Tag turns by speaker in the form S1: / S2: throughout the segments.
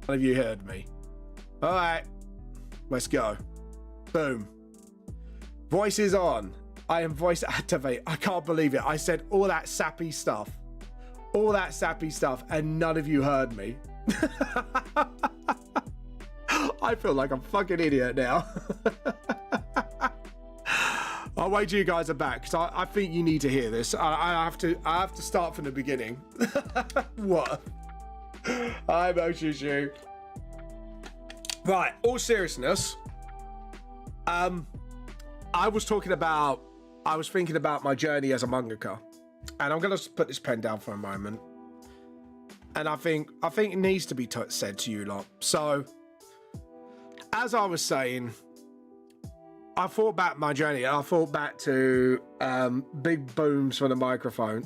S1: None of you heard me. All right, let's go. Boom. Voice is on. I am voice activate. I can't believe it. I said all that sappy stuff. All that sappy stuff, and none of you heard me. I feel like I'm a fucking idiot now. I'll wait till you guys are back, because I think you need to hear this. I have to start from the beginning. What? Hi, Moshushu. Right, all seriousness. I was thinking about my journey as a mangaka, and I'm gonna put this pen down for a moment. And I think it needs to be said to you lot. So, as I was saying, I thought back my journey. I thought back to big booms for the microphone.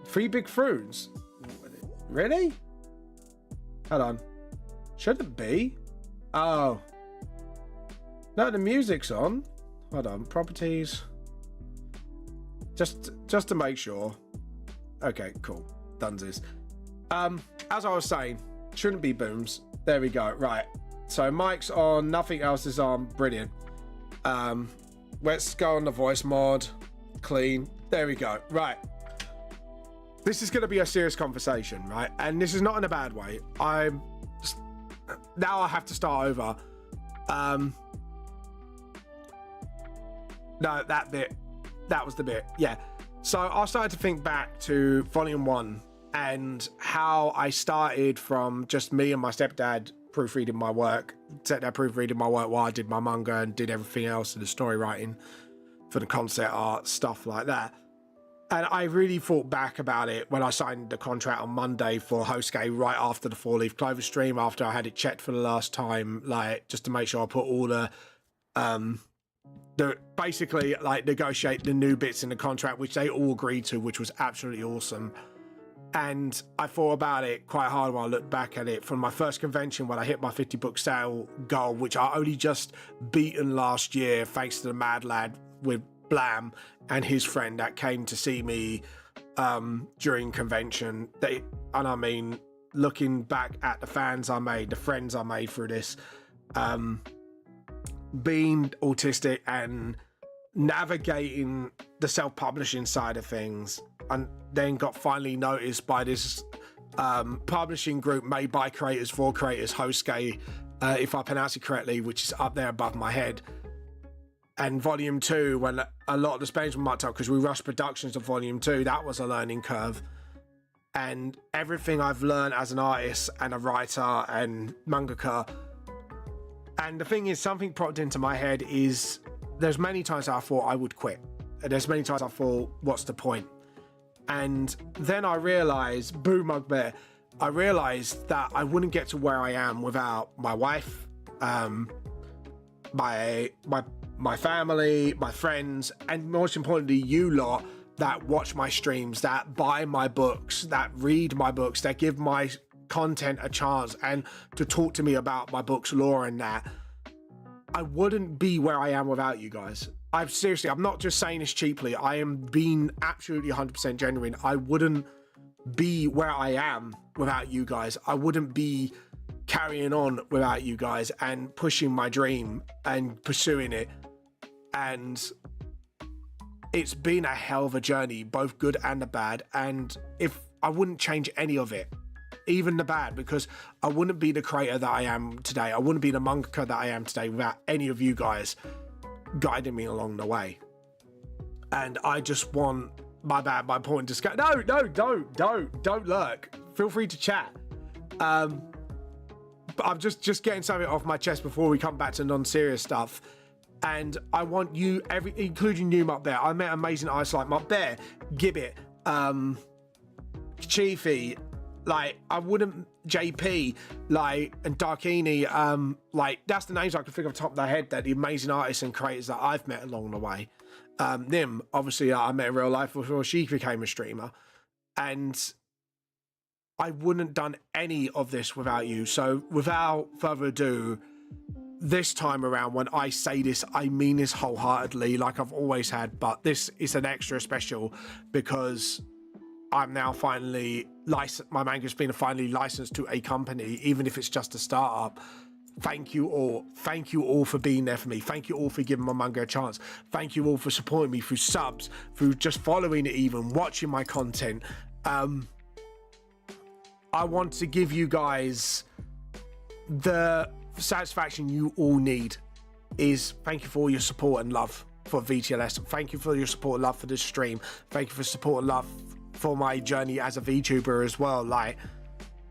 S1: 3 big fruits. Really? Hold on. Should it be? Oh. No, the music's on. Hold on. Properties. Just to make sure. Okay, cool. Dunsies. As I was saying, shouldn't be booms. There we go. Right. So mic's on. Nothing else is on. Brilliant. Let's go on the voice mod. Clean. There we go. Right. This is going to be a serious conversation, right? And this is not in a bad way. Now I have to start over. No, that bit. That was the bit. Yeah. So I started to think back to volume 1 and how I started from just me and my stepdad proofreading my work. Stepdad proofreading my work while I did my manga and did everything else in the story writing for the concept art, stuff like that. And I really thought back about it when I signed the contract on Monday for Hosuke right after the 4-Leaf Clover stream, after I had it checked for the last time, like just to make sure I put all the basically like negotiate the new bits in the contract, which they all agreed to, which was absolutely awesome. And I thought about it quite hard when I looked back at it from my first convention when I hit my 50 book sale goal, which I only just beaten last year thanks to the Mad Lad with Blam and his friend that came to see me during convention. And I mean, looking back at the fans I made, the friends I made through this, being autistic and navigating the self-publishing side of things, and then got finally noticed by this publishing group made by creators for creators, Hosuke, if I pronounce it correctly, which is up there above my head. And volume 2, when a lot of the Spanish were mucked up because we rushed productions of volume 2, that was a learning curve. And everything I've learned as an artist and a writer and mangaka. And the thing is, something popped into my head is there's many times I thought I would quit. And there's many times I thought, what's the point? And then I realized, boo Mugbear, I realized that I wouldn't get to where I am without my wife, my family, my friends, and most importantly, you lot that watch my streams, that buy my books, that read my books, that give my content a chance and to talk to me about my books, lore and that. I wouldn't be where I am without you guys. I'm not just saying this cheaply. I am being absolutely 100% genuine. I wouldn't be where I am without you guys. I wouldn't be carrying on without you guys and pushing my dream and pursuing it. And it's been a hell of a journey, both good and the bad. And if I wouldn't change any of it, even the bad, because I wouldn't be the creator that I am today. I wouldn't be the mangaka that I am today without any of you guys guiding me along the way. And I just want my point to discuss. No, don't lurk. Feel free to chat. But I'm just getting something off my chest before we come back to non-serious stuff. And I want you, including you, Mutt Bear. I met amazing artists like Mutt Bear, Gibbet, Chiefy, like I wouldn't, JP, like, and Darkini, like that's the names I can think of top of my head, that the amazing artists and creators that I've met along the way. Nim, obviously, I met in real life before she became a streamer, and I wouldn't have done any of this without you. So without further ado, this time around, when I say this, I mean this wholeheartedly, like I've always had, but this is an extra special because I'm now finally licensed. My manga's been finally licensed to a company, even if it's just a startup. Thank you all. Thank you all for being there for me. Thank you all for giving my manga a chance. Thank you all for supporting me through subs, through just following it, even watching my content. I want to give you guys the satisfaction you all need. Is thank you for all your support and love for VTLS. Thank you for your support and love for this stream. Thank you for support and love for my journey as a VTuber as well. Like,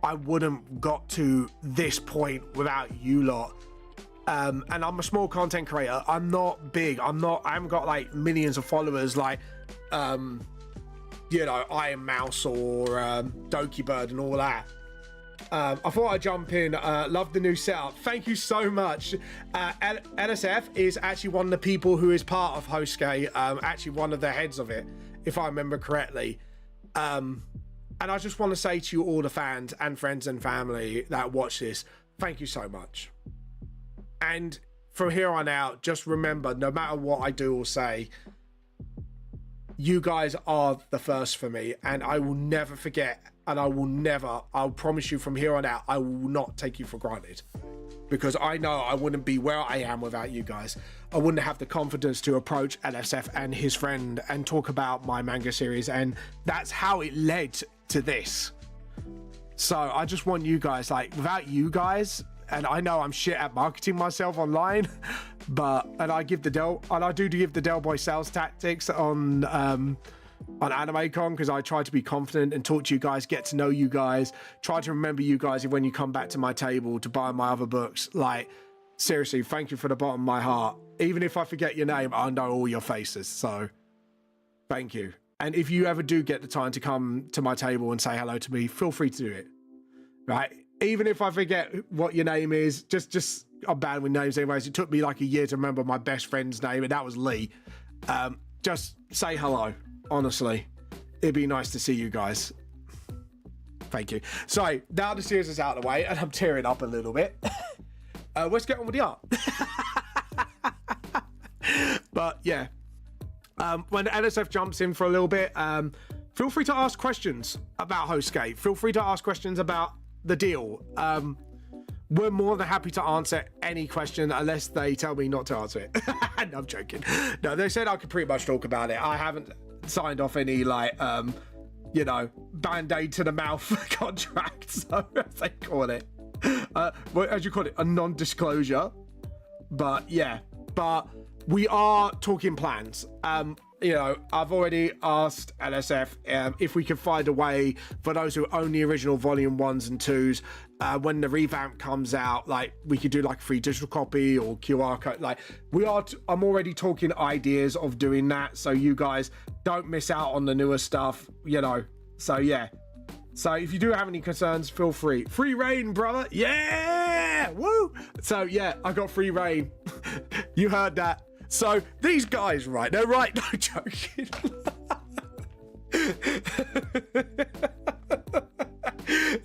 S1: I wouldn't got to this point without you lot. And I'm a small content creator. I'm not big. I haven't got like millions of followers like you know, Iron Mouse or Doki Bird and all that. I thought I'd jump in. Love the new setup. Thank you so much. LSF is actually one of the people who is part of HostGate, actually one of the heads of it, if I remember correctly. And I just want to say to you all the fans and friends and family that watch this, thank you so much. And from here on out, just remember, no matter what I do or say, you guys are the first for me, and I will never forget, and I'll promise you from here on out, I will not take you for granted, because I know I wouldn't be where I am without you guys. I wouldn't have the confidence to approach LSF and his friend and talk about my manga series, and that's how it led to this. So I just want you guys, like, without you guys, and I know I'm shit at marketing myself online, but I do give the Del Boy sales tactics on AnimeCon, because I try to be confident and talk to you guys, get to know you guys, try to remember you guys when you come back to my table to buy my other books. Like, seriously, thank you from the bottom of my heart. Even if I forget your name, I know all your faces, so thank you. And if you ever do get the time to come to my table and say hello to me, feel free to do it, right? Even if I forget what your name is, just I'm bad with names anyways. It took me like a year to remember my best friend's name, and that was Lee. Just say hello, honestly. It'd be nice to see you guys. Thank you. So now the series is out of the way, and I'm tearing up a little bit. Let's get on with the art. But yeah, when LSF jumps in for a little bit, feel free to ask questions about HostGate. Feel free to ask questions about the deal. We're more than happy to answer any question unless they tell me not to answer it. No, I'm joking. No, they said I could pretty much talk about it. I haven't signed off any like you know, band-aid to the mouth contract, so as they call it. Well, as you call it, a non-disclosure. But yeah, but we are talking plans. You know, I've already asked LSF if we can find a way for those who own the original volume 1s and 2s, when the revamp comes out, like we could do like a free digital copy or QR code. Like I'm already talking ideas of doing that, so you guys don't miss out on the newer stuff, you know. So yeah, so if you do have any concerns, feel free. Free reign, brother. Yeah, woo. So yeah, I got free reign. You heard that. So these guys, right, they're right. No, joking.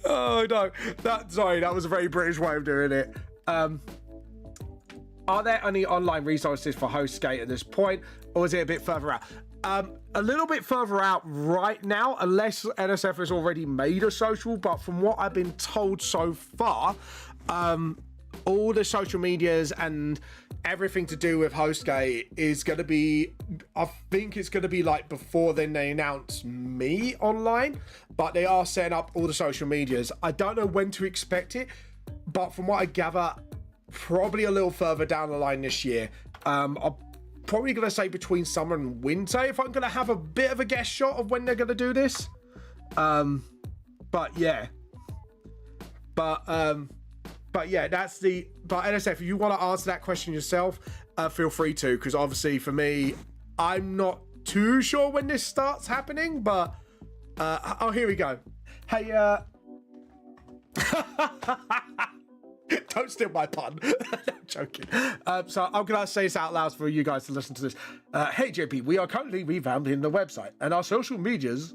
S1: Oh no, that was a very British way of doing it. Are there any online resources for HostGate at this point, or is it a bit further out? A little bit further out right now, unless NSF has already made a social, but from what I've been told so far, all the social medias and everything to do with HostGate is going to be, I think it's going to be like before then they announce me online, but they are setting up all the social medias. I don't know when to expect it, but from what I gather, probably a little further down the line this year. I'm probably going to say between summer and winter, if I'm going to have a bit of a guess shot of when they're going to do this. But yeah. But yeah, but NSF, if you want to answer that question yourself, feel free to, because obviously for me, I'm not too sure when this starts happening, but oh, here we go. Hey, don't steal my pun. I'm joking. So I'm gonna say this out loud for you guys to listen to this. Hey JP, we are currently revamping the website and our social medias,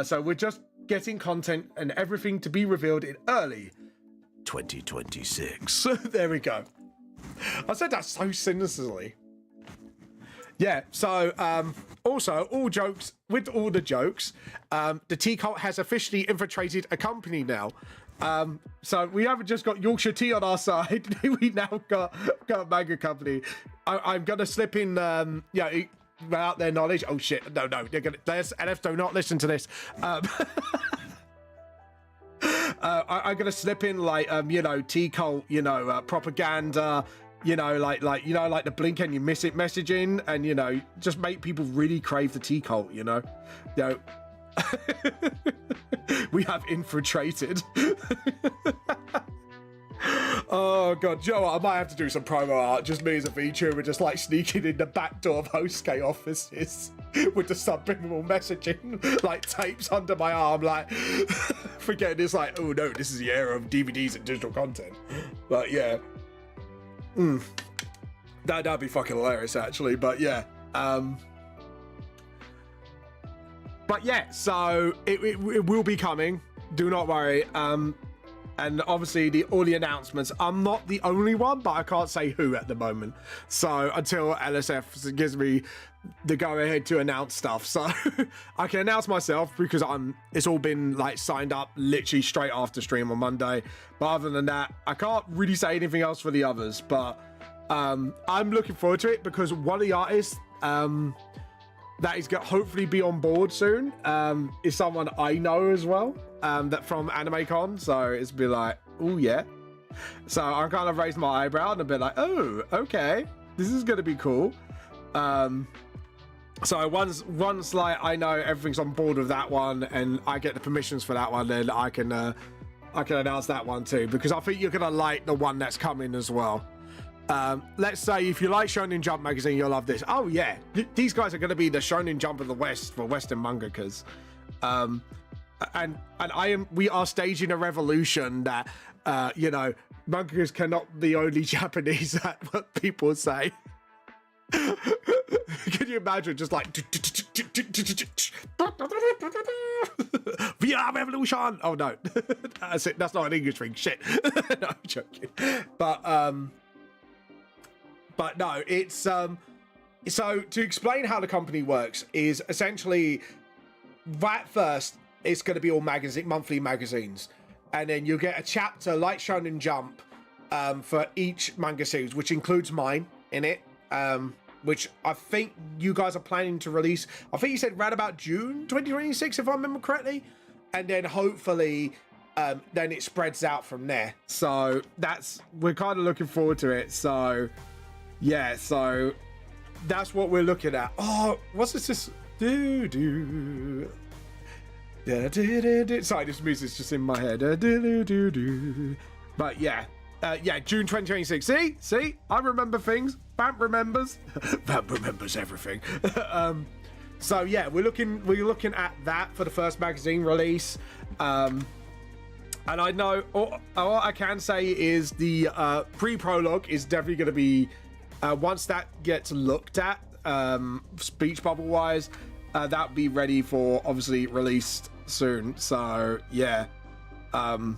S1: so we're just getting content and everything to be revealed in early 2026. There we go. I said that so sinisterly. Yeah, so also, all jokes, with all the jokes, the tea cult has officially infiltrated a company now. So we haven't just got Yorkshire tea on our side, we now got a manga company. I'm going to slip in, without their knowledge. Oh shit, no, NF, do not listen to this. I'm going to slip in, like, tea cult, propaganda, like the blink and you miss it messaging, and just make people really crave the tea cult. We have infiltrated. Oh god, Joe, I might have to do some promo art, just me as a VTuber, just like sneaking in the back door of HostK offices with the subliminal messaging, like tapes under my arm, like forgetting it's like, oh no, this is the era of DVDs and digital content. But yeah. That'd be fucking hilarious, actually. But yeah, so it will be coming. Do not worry. And obviously all the announcements. I'm not the only one, but I can't say who at the moment. So until LSF gives me the go ahead to announce stuff, so I can announce myself because it's all been like signed up literally straight after stream on Monday. But other than that, I can't really say anything else for the others. But I'm looking forward to it because one of the artists that is going to hopefully be on board soon is someone I know as well, that from AnimeCon. So it's be like, oh yeah. So I kind of raised my eyebrow and a bit like, oh, okay, this is going to be cool. So once like I know everything's on board with that one and I get the permissions for that one, then I can announce that one too, because I think you're gonna like the one that's coming as well. Let's say if you like Shonen Jump magazine, you'll love this. Oh yeah, these guys are going to be the Shonen Jump of the West for Western mangakas. We are staging a revolution that, mangakas cannot be only Japanese, at what people say. Can you imagine just like VR revolution? Oh no, that's it. That's not an English thing. Shit. No, I'm joking. But no, it's so to explain how the company works is essentially at first it's going to be all monthly magazines, and then you'll get a chapter like Shonen Jump for each manga series, which includes mine in it, which I think you guys are planning to release. I think you said right about June 2026, if I remember correctly, and then hopefully then it spreads out from there. So we're kind of looking forward to it. So yeah, so that's what we're looking at. Oh, what's this? Sorry, this music's just in my head. But yeah, June 2026. See, I remember things. Vamp remembers. Vamp remembers everything. So yeah, we're looking at that for the first magazine release. And I know all I can say is the pre-prologue is definitely going to be. Once that gets looked at, speech bubble wise, that'll be ready for obviously released soon. So yeah, so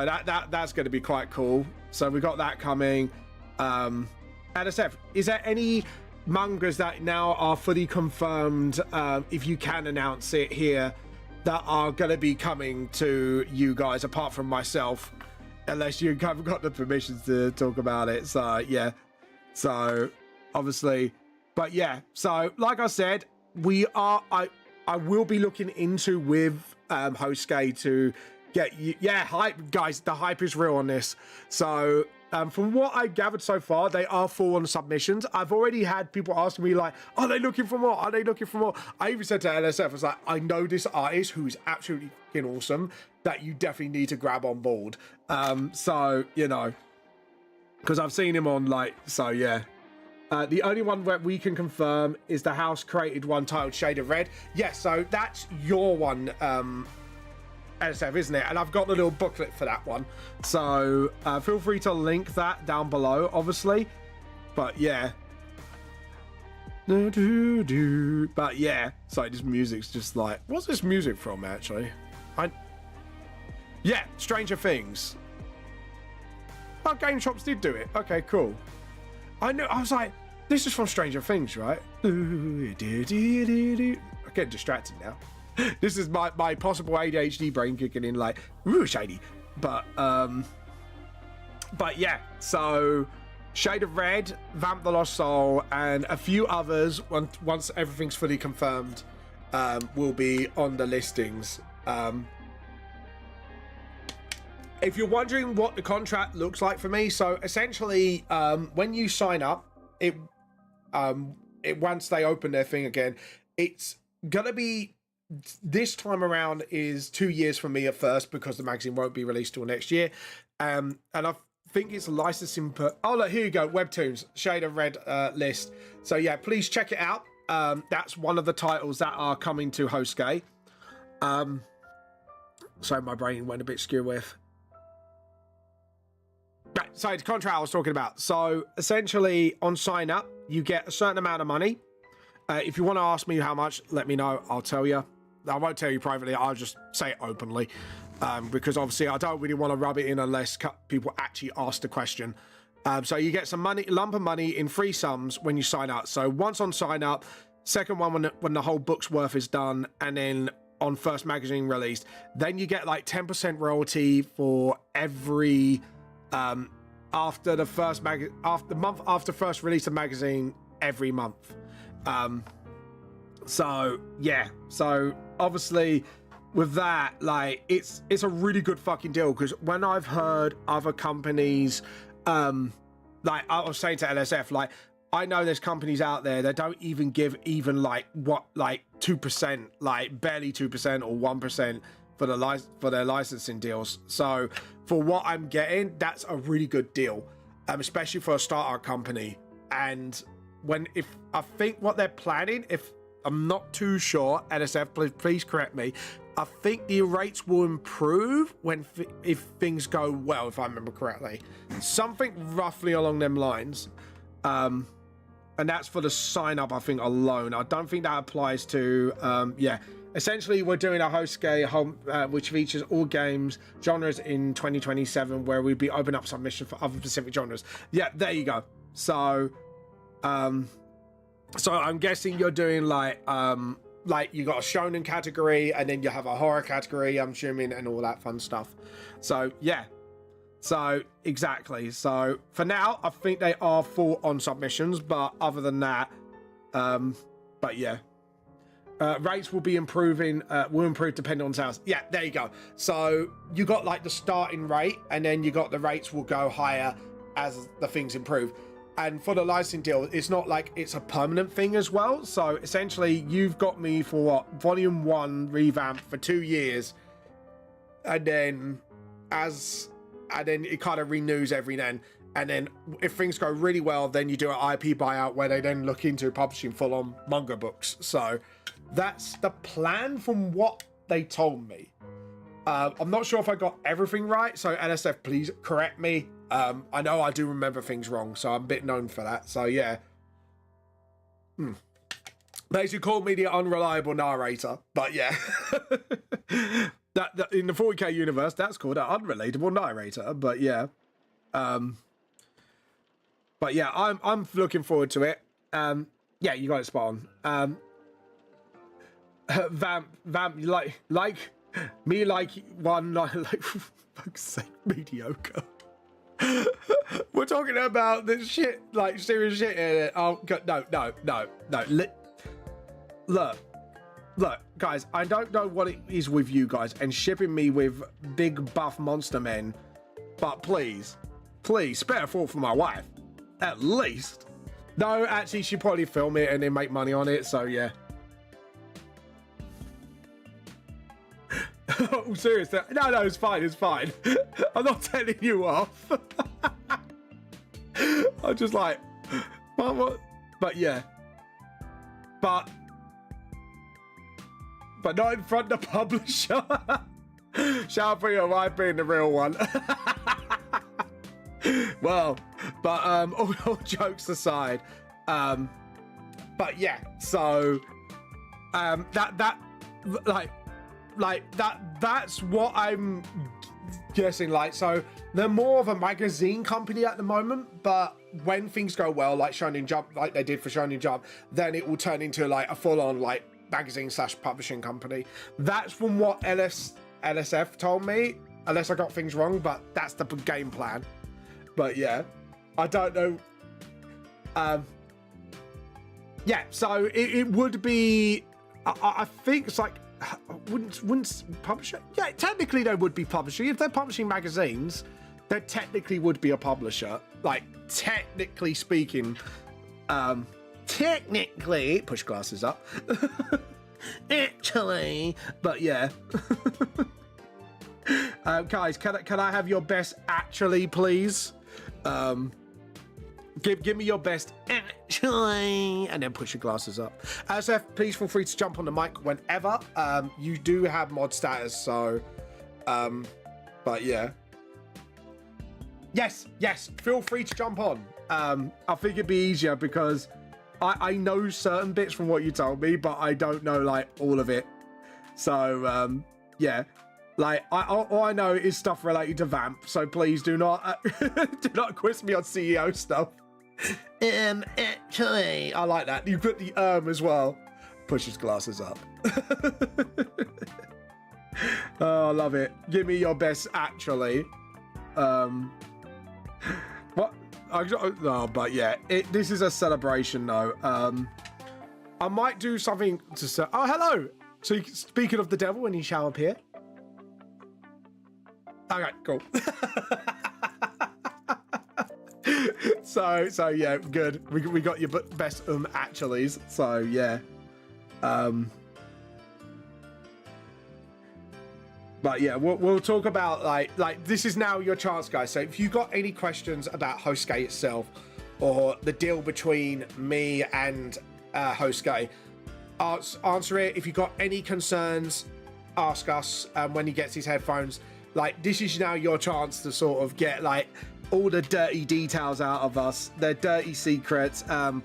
S1: that's going to be quite cool. So we got that coming. NSF, is there any mangas that now are fully confirmed, if you can announce it here, that are going to be coming to you guys apart from myself, unless you haven't got the permissions to talk about it? So yeah. So obviously, but yeah, so like I said, I will be looking into with HostK to get you, hype, guys. The hype is real on this. So from what I gathered so far, they are full on submissions. I've already had people asking me like, are they looking for more? Are they looking for more? I even said to LSF, I was like, I know this artist who's absolutely fucking awesome that you definitely need to grab on board. So because I've seen him on so yeah. The only one that we can confirm is the house created one titled Shade of Red. Yes, so that's your one, NSF, isn't it? And I've got the little booklet for that one. So feel free to link that down below, obviously. But yeah. But yeah. Sorry, this music's just like, what's this music from, actually? Yeah, Stranger Things. Oh, Game Shops did do it. Okay, cool. I know. I was like, This is from Stranger Things, right? I get distracted now. This is my possible ADHD brain kicking in, like, ooh, shady. But yeah, so Shade of Red, Vamp the Lost Soul, and a few others, once everything's fully confirmed, will be on the listings. If you're wondering what the contract looks like for me, so essentially, when you sign up, once they open their thing again, it's gonna be, this time around is 2 years for me at first, because the magazine won't be released till next year, and I think it's licensing per, oh look, here you go, Webtoons Shade of Red list. So yeah, please check it out. That's one of the titles that are coming to Hosuke. So my brain went a bit skew with. Right, so the contract I was talking about. So essentially, on sign up, you get a certain amount of money. If you want to ask me how much, let me know. I'll tell you. I won't tell you privately. I'll just say it openly, because obviously I don't really want to rub it in unless people actually ask the question. So you get some money, lump of money in free sums when you sign up. So once on sign up, second one when the whole book's worth is done, and then on first magazine released, then you get like 10% royalty for every after the first month after first release of magazine every month. So yeah, so obviously with that, like, it's a really good fucking deal, because when I've heard other companies, like I was saying to LSF, like, I know there's companies out there that don't even give even like 2%, like barely 2% or 1% for their licensing deals. So for what I'm getting, that's a really good deal, especially for a startup company. And if I think what they're planning, if I'm not too sure, NSF, please correct me, I think the rates will improve if things go well, if I remember correctly, something roughly along them lines. And that's for the sign up, I think, alone. I don't think that applies to yeah, essentially we're doing a Hosuke home, which features all games genres in 2027, where we'd be opening up submission for other specific genres. Yeah, there you go. So so I'm guessing you're doing like you got a shonen category, and then you have a horror category, I'm assuming, and all that fun stuff. So yeah, so exactly. So for now, I think they are full on submissions, but other than that, but yeah, rates will be improving, will improve depending on sales. Yeah, there you go. So you got like the starting rate, and then you got the rates will go higher as the things improve. And for the licensing deal, it's not like it's a permanent thing as well. So essentially, you've got me for what, volume 1 revamp for 2 years, and then it kind of renews every then. And then if things go really well, then you do an IP buyout where they then look into publishing full-on manga books. So that's the plan from what they told me. I'm not sure if I got everything right, so NSF, please correct me. I know I do remember things wrong, so I'm a bit known for that. So yeah. They actually called me the unreliable narrator, but yeah. that in the 40k universe, that's called an unrelatable narrator, but yeah. But yeah, I'm looking forward to it. Yeah, you got it spot on. Vamp, like me, like one, like fuck's sake, mediocre. We're talking about this shit, like serious shit here. Oh God, no. Look, guys, I don't know what it is with you guys and shipping me with big buff monster men, but please, spare a thought for my wife, at least. No, actually, she'd probably film it and then make money on it, so yeah. Oh, seriously? No, it's fine. I'm not telling you off. I'm just like, what? But yeah. But not in front of the publisher. Shout out for your wife being the real one. Well, but all jokes aside, but yeah, so that's what I'm guessing, like, so they're more of a magazine company at the moment, but when things go well, like Shonen Jump, like they did for Shonen Jump, then it will turn into like a full-on like magazine/publishing company. That's from what LSF told me, unless I got things wrong, but that's the game plan. But yeah, I don't know. Yeah, so it would be, I think it's like, wouldn't publisher? Yeah, technically they would be publishing. If they're publishing magazines, they technically would be a publisher. Like, technically speaking, technically, push glasses up. Actually, but yeah. Guys, can I have your best actually, please? Give me your best actually, and then push your glasses up. SF, please feel free to jump on the mic whenever. You do have mod status, so but yeah. Yes, feel free to jump on. I think it'd be easier because I know certain bits from what you told me, but I don't know like all of it. So yeah. Like, all I know is stuff related to Vamp, so please do not quiz me on CEO stuff. Actually, I like that. You put the as well. Push his glasses up. Oh, I love it. Give me your best actually. What? No, but yeah, this is a celebration though. I might do something to say. Oh, hello. So speaking of the devil, when he shall appear. Okay, cool. so yeah, good. We got your best actuallys. So yeah. But yeah, we'll talk about like this is now your chance, guys. So if you got any questions about HostGate itself or the deal between me and HostGate, answer it. If you got any concerns, ask us when he gets his headphones. Like, this is now your chance to sort of get like all the dirty details out of us, their dirty secrets. I'm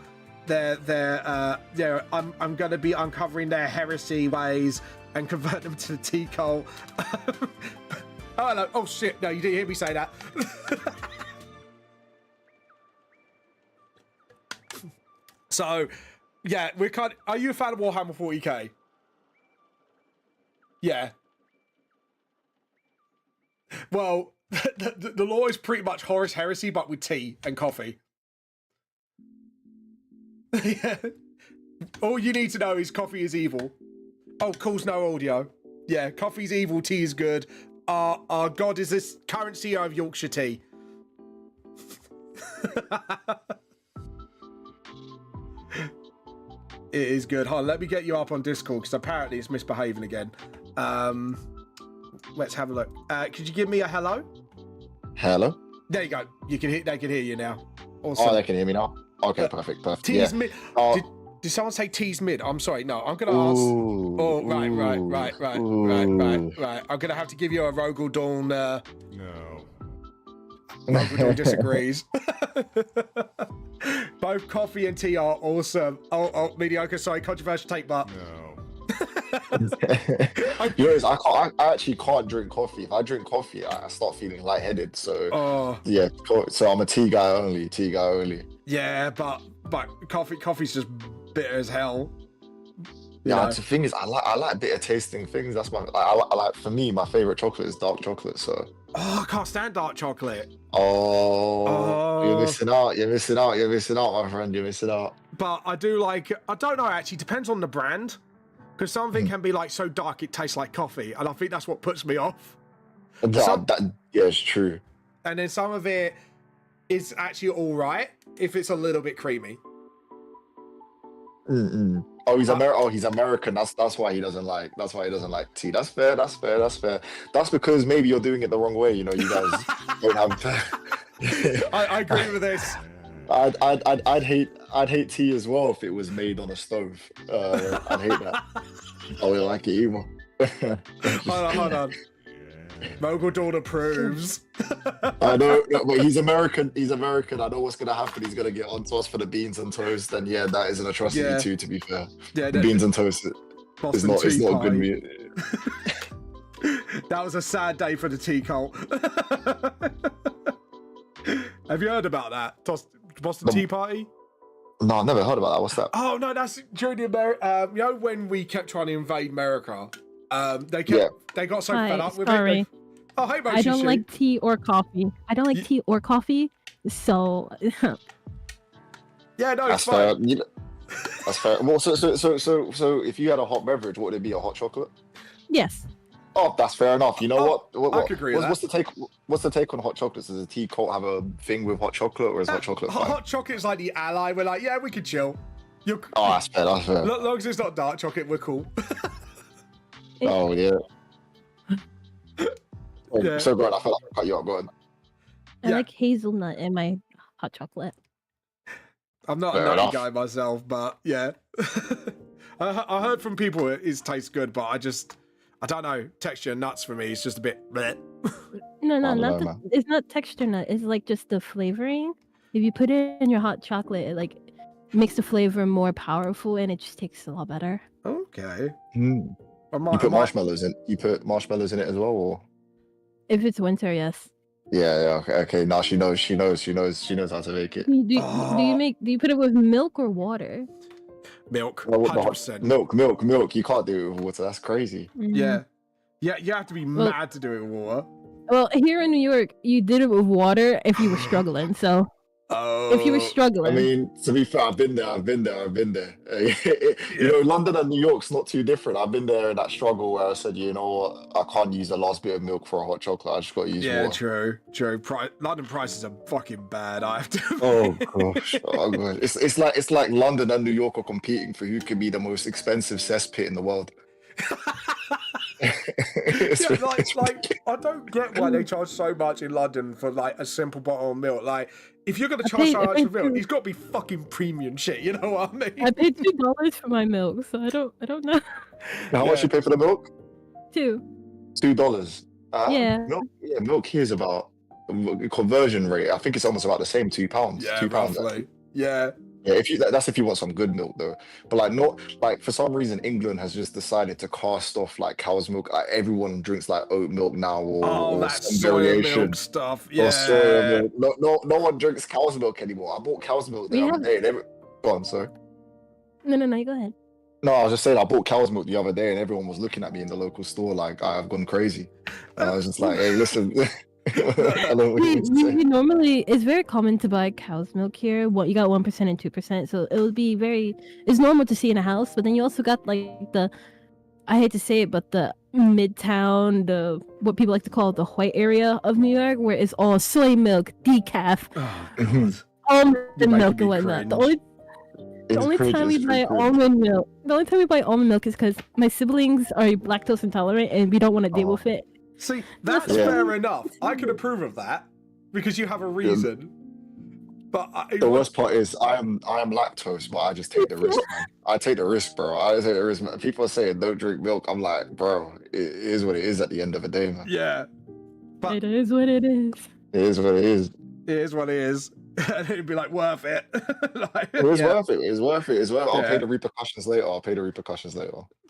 S1: going to be uncovering their heresy ways and convert them to the T cult. Oh no! Oh shit! No, you didn't hear me say that. So, yeah, we can't. Are you a fan of Warhammer 40k? Yeah. Well, the law is pretty much Horus Heresy, but with tea and coffee. Yeah. All you need to know is coffee is evil. Oh, calls no audio. Yeah, coffee's evil, tea is good. Our god is this current CEO of Yorkshire Tea. It is good. Hold on, let me get you up on Discord because apparently it's misbehaving again. Let's have a look. Could you give me a hello?
S2: Hello?
S1: There you go. You can hear. They can hear you now. Awesome.
S2: Oh, they can hear me now. Okay, perfect.
S1: T's
S2: yeah.
S1: mid. Did someone say T's mid? I'm sorry. No, I'm gonna ask. Oh, right. I'm gonna have to give you a Rogel Dawn. No. Rogel Dawn disagrees. Both coffee and tea are awesome. Oh, mediocre. Sorry, controversial take, but
S3: No.
S2: I actually can't drink coffee. If I drink coffee, I start feeling lightheaded. So yeah, so I'm a tea guy only.
S1: Yeah, but coffee's just bitter as hell.
S2: Yeah, the thing is, I like bitter tasting things. That's I like. For me, my favorite chocolate is dark chocolate. So.
S1: Oh, I can't stand dark chocolate.
S2: Oh, you're missing out, my friend. You're missing out.
S1: But I do like. I don't know. Actually, depends on the brand. Because something can be like so dark it tastes like coffee, and I think that's what puts me off.
S2: Yeah, it's true.
S1: And then some of it is actually all right if it's a little bit creamy.
S2: Oh, he's American. That's why he doesn't like. That's why he doesn't like tea. That's fair. That's because maybe you're doing it the wrong way. You know, you guys don't have.
S1: I agree with this.
S2: I'd hate tea as well if it was made on a stove. I'd hate that. I would like it either.
S1: Hold on. Mogul Dawn approves.
S2: I know, but he's American. I know what's gonna happen. He's gonna get onto us for the beans and toast, and yeah, that is an atrocity too. To be fair, beans and toast is not a good meal.
S1: That was a sad day for the tea cult. Have you heard about that? Boston Tea Party?
S2: No, I've never heard about that. What's that?
S1: Oh no, that's during the you know when we kept trying to invade America. They got so fed up with it. Oh, hey,
S3: I don't like tea or coffee. Tea or coffee. So.
S1: Yeah, no,
S2: that's
S1: it's fine.
S2: fair. That's fair. Well, so if you had a hot beverage, what would it be? A hot chocolate?
S3: Yes.
S2: Oh, that's fair enough. You know what?
S1: I could agree with that.
S2: What's the take on hot chocolates? Does the tea cult have a thing with hot chocolate, or is hot chocolate fine?
S1: Hot chocolate's like the ally. We're like, yeah, we can chill.
S2: Oh, that's fair. That's fair.
S1: As long as it's not dark chocolate, we're cool.
S2: Oh yeah. Yeah. So good. I feel like I cut you up. Go on.
S3: I like hazelnut in my hot chocolate.
S1: I'm not a nutty guy myself, but yeah. I heard from people it tastes good, but I don't know. Texture nuts for me is just a bit bleh.
S3: No, it's not texture nut. It's like just the flavoring. If you put it in your hot chocolate, it like makes the flavor more powerful and it just tastes a lot better.
S1: Okay.
S2: You put marshmallows in. You put marshmallows in it as well, or?
S3: If it's winter, yes.
S2: Yeah. Okay. Now she knows how to make it.
S3: Do you put it with milk or water?
S1: Milk. 100%.
S2: Milk. You can't do it with water. That's crazy.
S1: Yeah. You have to be mad to do it with water.
S3: Well, here in New York, you did it with water if you were struggling. So. If you were struggling.
S2: I mean, to be fair, I've been there. You know, London and New York's not too different. I've been there in that struggle where I said, you know what, I can't use the last bit of milk for a hot chocolate. I just got to use water.
S1: True. London prices are fucking bad. I have to.
S2: Oh gosh. It's like London and New York are competing for who can be the most expensive cesspit in the world.
S1: Like I don't get why they charge so much in London for like a simple bottle of milk. Like, if you're gonna charge so much for milk, it's got to be fucking premium shit. You know what I mean?
S3: I paid $2 for my milk, so I don't know.
S2: How much you pay for the milk?
S3: $2.
S2: Yeah. Milk here is about conversion rate. I think it's almost about the same, £2.
S1: Yeah,
S2: £2.
S1: roughly. Yeah.
S2: Yeah, that's if you want some good milk though. But like not like for some reason England has just decided to cast off like cow's milk. Like everyone drinks like oat milk now or
S1: that
S2: some
S1: soy
S2: variation
S1: milk stuff. Yeah.
S2: Or soy milk. No one drinks cow's milk anymore. I bought cow's milk the other day. Go on, sorry.
S3: No, you go ahead.
S2: No, I was just saying I bought cow's milk the other day and everyone was looking at me in the local store like I've gone crazy. And I was just like, hey, listen.
S3: We normally, it's very common to buy cow's milk here. You got 1% and 2%, so it would be it's normal to see in a house. But then you also got like I hate to say it, but the Midtown, what people like to call the white area of New York, where it's all soy milk, decaf, almond milk and whatnot. The only time we buy almond milk is because my siblings are lactose intolerant and we don't want to deal with it.
S1: See, that's fair enough. I can approve of that because you have a reason. But
S2: the worst part is I am lactose, but I just take the risk, man. I take the risk, bro. I take the risk, man. People are saying don't drink milk. I'm like, bro, it is what it is at the end of the day, man.
S1: Yeah. But
S3: it is what it is.
S2: It is what it is.
S1: It is what it is. And it'd be like worth it.
S2: Worth it. It's worth it as well. I'll pay the repercussions later.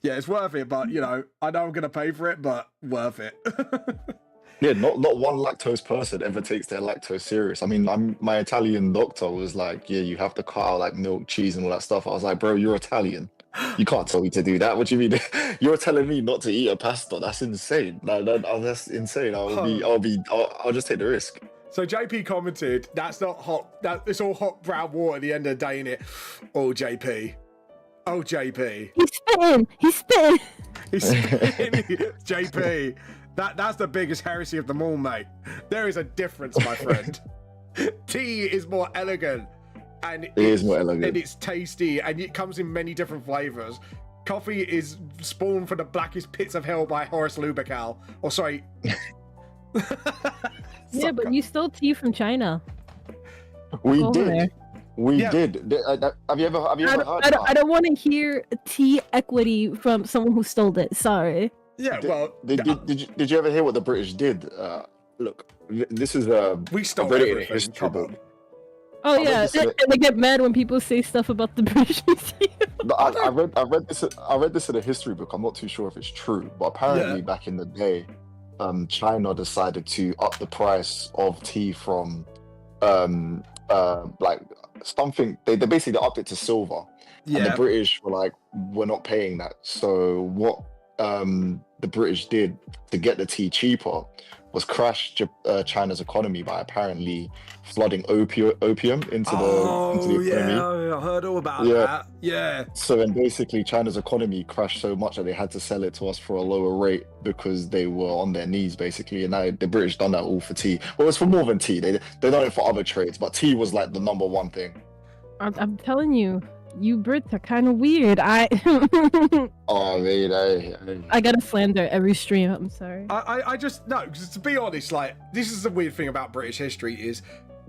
S2: Yeah,
S1: it's worth it, but you know, I know I'm gonna pay for it, but worth it.
S2: Yeah, not one lactose person ever takes their lactose serious. I mean, my Italian doctor was like, yeah, you have to cut out like milk, cheese, and all that stuff. I was like, bro, you're Italian. You can't tell me to do that. What do you mean? You're telling me not to eat a pasta? That's insane. That's insane. I'll just take the risk.
S1: So JP commented, "That's not hot. It's all hot brown water at the end of the day, innit?" Oh JP.
S3: He's spitting.
S1: JP. That's the biggest heresy of them all, mate. There is a difference, my friend. Tea is more elegant, and it's tasty, and it comes in many different flavors. Coffee is spawned from the blackest pits of hell by Horace Lupercal. Or sorry.
S3: Yeah, but you stole tea from China.
S2: We did. Have you ever heard?
S3: I don't want to hear tea equity from someone who stole it. Sorry.
S1: Yeah,
S2: did you ever hear what the British did? Look, this is
S1: we stole everything. Come on.
S3: Oh yeah, and they get mad when people say stuff about the British Museum.
S2: I read this in a history book. I'm not too sure if it's true, but apparently back in the day, China decided to up the price of tea from like something they basically upped it to silver, and the
S1: Yeah.
S2: British were like, we're not paying that. So what the British did to get the tea cheaper was crash China's economy by apparently flooding opium into the economy.
S1: Yeah, I heard all about
S2: Yeah.
S1: that. Yeah.
S2: So then basically China's economy crashed so much that they had to sell it to us for a lower rate because they were on their knees basically. And now the British done that all for tea. Well, it's for more than tea. They done it for other trades, but tea was like the number one thing.
S3: I'm telling you, you Brits are kind of weird.
S2: Oh, man,
S3: I gotta slander every stream. I'm sorry.
S1: I just no, because to be honest, like this is the weird thing about British history is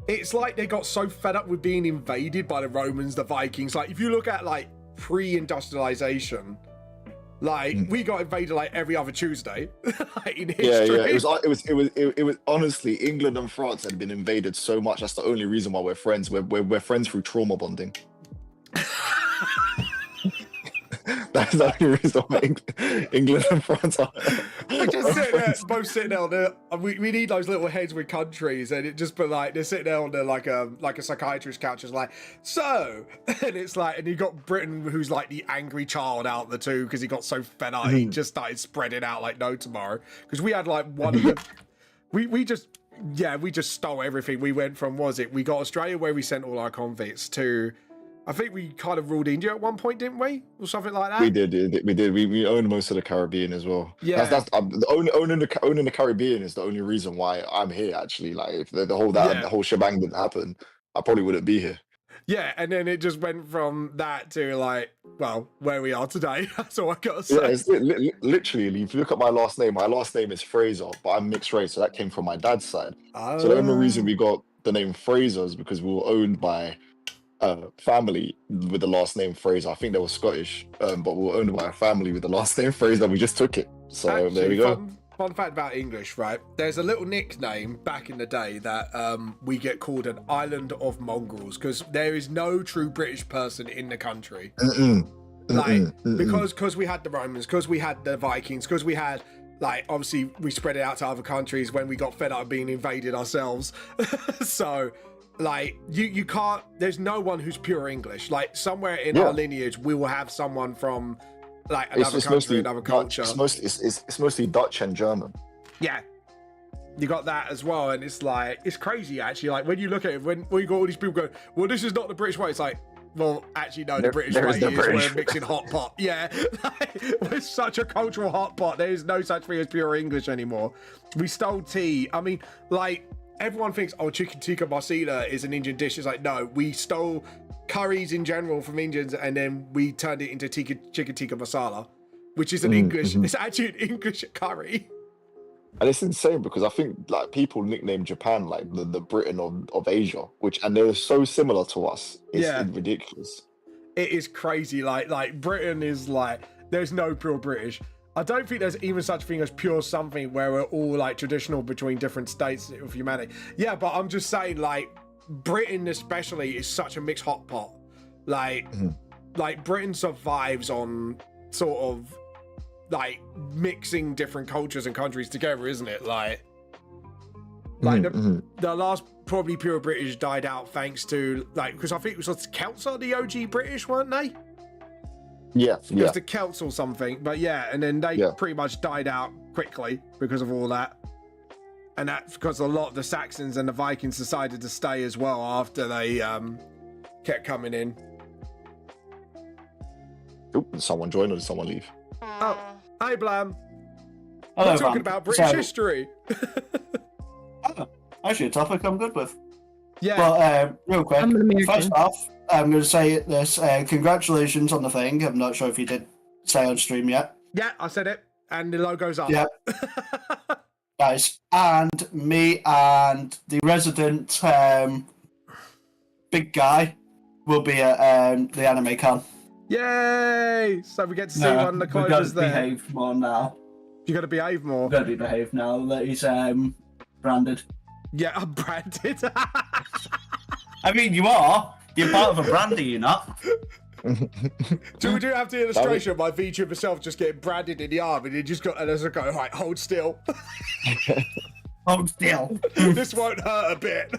S1: it's like they got so fed up with being invaded by the Romans, the Vikings. Like if you look at like pre-industrialization, like we got invaded like every other Tuesday like, in history.
S2: Yeah. It was honestly, England and France had been invaded so much. That's the only reason why we're friends. We're friends through trauma bonding. That's the only reason why England and France are.
S1: We just sit there, both sitting there on the. We need those little heads with countries, and it just be like they're sitting there on the like a psychiatrist couch, just like so, and it's like, and you got Britain, who's like the angry child out of the two because he got so fed up, he just started spreading out like no tomorrow. Because we had like one of the, we just stole everything. We went from we got Australia where we sent all our convicts to. I think we kind of ruled India at one point, didn't we? Or something like that?
S2: We did. We owned most of the Caribbean as well.
S1: Yeah.
S2: That's owning the Caribbean is the only reason why I'm here, actually. Like, if the whole shebang didn't happen, I probably wouldn't be here.
S1: Yeah, and then it just went from that to like, well, where we are today. That's all I gotta say.
S2: Yeah, it's literally, if you look at my last name is Fraser, but I'm mixed race, so that came from my dad's side.
S1: Oh.
S2: So the only reason we got the name Fraser is because we were owned by family with the last name Fraser. I think they were Scottish, but we were owned by a family with the last name Fraser. We just took it. So actually, there we go.
S1: Fun fact about English, right? There's a little nickname back in the day that we get called an island of mongrels because there is no true British person in the country. Because we had the Romans, because we had the Vikings, because we had like obviously we spread it out to other countries when we got fed up being invaded ourselves. So like you can't, there's no one who's pure English. Like somewhere in our lineage we will have someone from like another country, another culture.
S2: It's mostly Dutch and German.
S1: Yeah, you got that as well, and it's like it's crazy actually. Like when you look at it, when you got all these people going, well, this is not the British way. It's like, well, actually, no, the British way is we're mixing hot pot. Yeah, like, we're such a cultural hot pot. There is no such thing as pure English anymore. We stole tea. I mean, like everyone thinks, oh, chicken tikka masala is an Indian dish. It's like, no, we stole curries in general from Indians, and then we turned it into chicken tikka masala, which is an English. It's actually an English curry.
S2: And it's insane because I think like people nickname Japan like the Britain of Asia, and they're so similar to us. It's ridiculous.
S1: It is crazy. Like Britain is like, there's no pure British. I don't think there's even such a thing as pure something where we're all like traditional between different states of humanity. Yeah, but I'm just saying like Britain especially is such a mixed hot pot. Like Britain survives on sort of like mixing different cultures and countries together, isn't it? Like the last probably pure British died out thanks to like, because I think it was the Celts are the OG British, weren't they?
S2: Yeah.
S1: It was the Celts or something, but yeah, and then they pretty much died out quickly because of all that. And that's because a lot of the Saxons and the Vikings decided to stay as well after they kept coming in.
S2: Oop, did someone join or did someone leave?
S1: Oh, hi Blam.
S4: Hello,
S1: We're talking about British history.
S4: Actually, a topic I'm good with.
S1: Yeah.
S4: But real quick,
S3: I'm an American.
S4: first off, I'm going to say this. Congratulations on the thing. I'm not sure if you did say on stream yet.
S1: Yeah, I said it. And the logo's up.
S4: Yeah. Nice. And me and the resident big guy will be at the anime con.
S1: Yay! So we get to see one of the clothes there.
S4: Behave more now.
S1: You got to behave more.
S4: We've got to be behaved now that he's branded.
S1: Yeah, I'm branded.
S4: I mean, you are. You're part of a brand, are you not?
S1: Do we have the illustration of my VTuber myself just getting branded in the arm, and you just got and as I go, right, hold still.
S4: Hold still.
S1: This won't hurt a bit.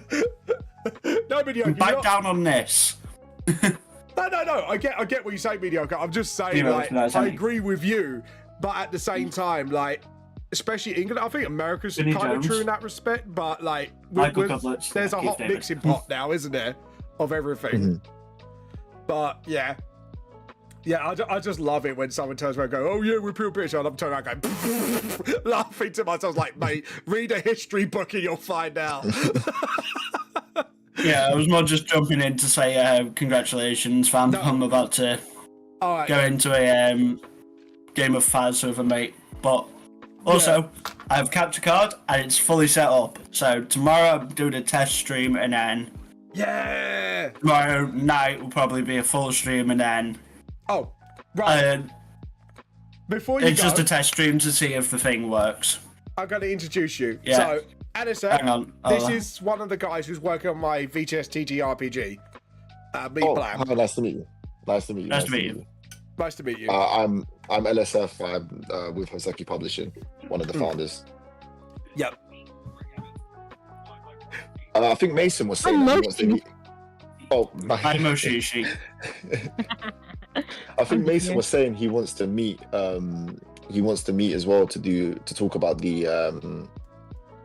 S1: No, Mediocre.
S4: Bite down on this.
S1: No. I get what you say, Mediocre. I'm just saying, I agree with you, but at the same time, like, especially England, I think America's
S4: Vinnie
S1: kind
S4: Jones.
S1: of true in that respect. But like, there's a hot mixing pot now, isn't there, of everything? But yeah, I just love it when someone turns around and go, "Oh yeah, we're pure British," and I'm turning around going, laughing to myself, like, mate, read a history book and you'll find out.
S4: Yeah, I was more just jumping in to say congratulations, fam.
S1: No.
S4: I'm about to
S1: All right.
S4: go into a game of Faz with a mate, but also I have capture card and it's fully set up. So tomorrow I'm doing a test stream, and then tomorrow night will probably be a full stream, and then
S1: Right. Before you
S4: it's
S1: go,
S4: just a test stream to see if the thing works.
S1: I'm going to introduce you.
S4: Yeah.
S1: So, Addison,
S4: Hang on.
S1: this is one of the guys who's working on my VTS TTRPG. Blam.
S2: Hi, nice to meet you.
S4: Nice to meet you.
S1: Nice to meet you.
S2: I'm LSF. I'm with Hoseki Publishing, one of the founders.
S1: Yep.
S2: I think Mason was saying that he wants to meet. Oh,
S4: Hi, Moshishi.
S2: I think Mason was saying he wants to meet. He wants to meet as well to talk about the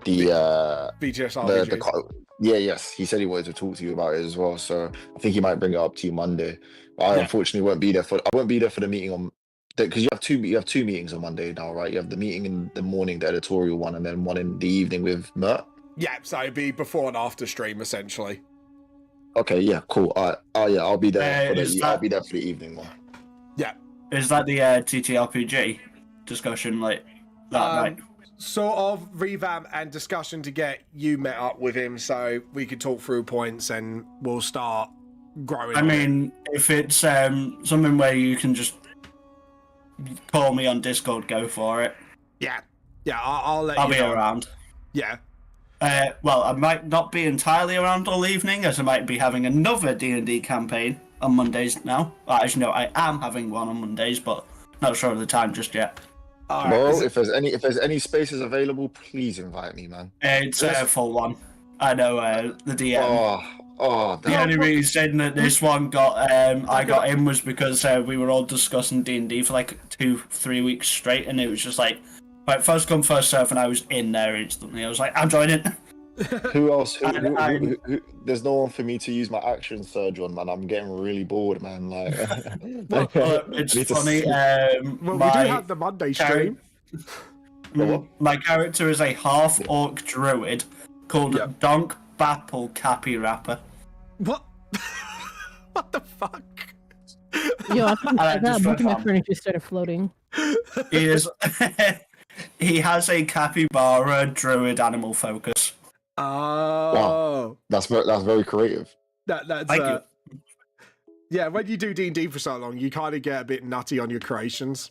S1: VTS RPG.
S2: Yes. He said he wanted to talk to you about it as well. So I think he might bring it up to you Monday. But I unfortunately won't be there for. I won't be there for the meeting on. Because you have two meetings on Monday now, right? You have the meeting in the morning, the editorial one, and then one in the evening with Mert.
S1: Yeah, so it'd be before and after stream essentially.
S2: Okay, yeah, cool. I'll be there. I'll be there for the evening one.
S1: Yeah.
S4: Is that the TTRPG discussion like that night?
S1: Sort of revamp and discussion to get you met up with him so we could talk through points and we'll start growing.
S4: I mean, if it's something where you can just call me on Discord, go for it.
S1: Yeah, I'll let
S4: I'll
S1: you
S4: be
S1: know.
S4: around.
S1: Yeah.
S4: Well, I might not be entirely around all evening, as I might be having another D&D campaign on Mondays now. Well, actually, no, I am having one on Mondays, but not sure of the time just yet.
S1: All right.
S2: Well, if there's any spaces available, please invite me, man.
S4: It's a full one. I know the DM.
S2: The
S4: only reason that this one got I got in was because we were all discussing D&D for like 2-3 weeks straight, and it was just like, right, first come first serve, and I was in there instantly. I was like, I'm joining.
S2: Who else? Who, there's no one for me to use my action surge on, man. I'm getting really bored, man. Like,
S4: it's funny.
S1: Well, we do have the Monday stream.
S4: My character is a half-orc druid called Donk Bapple Cappy Rapper.
S1: What? What the fuck?
S3: Yo, I think that book in my furniture started floating.
S4: He is. He has a capybara druid animal focus.
S1: Oh,
S2: wow. That's very creative.
S1: That's
S4: Thank you.
S1: Yeah, when you do D&D for so long, you kind of get a bit nutty on your creations.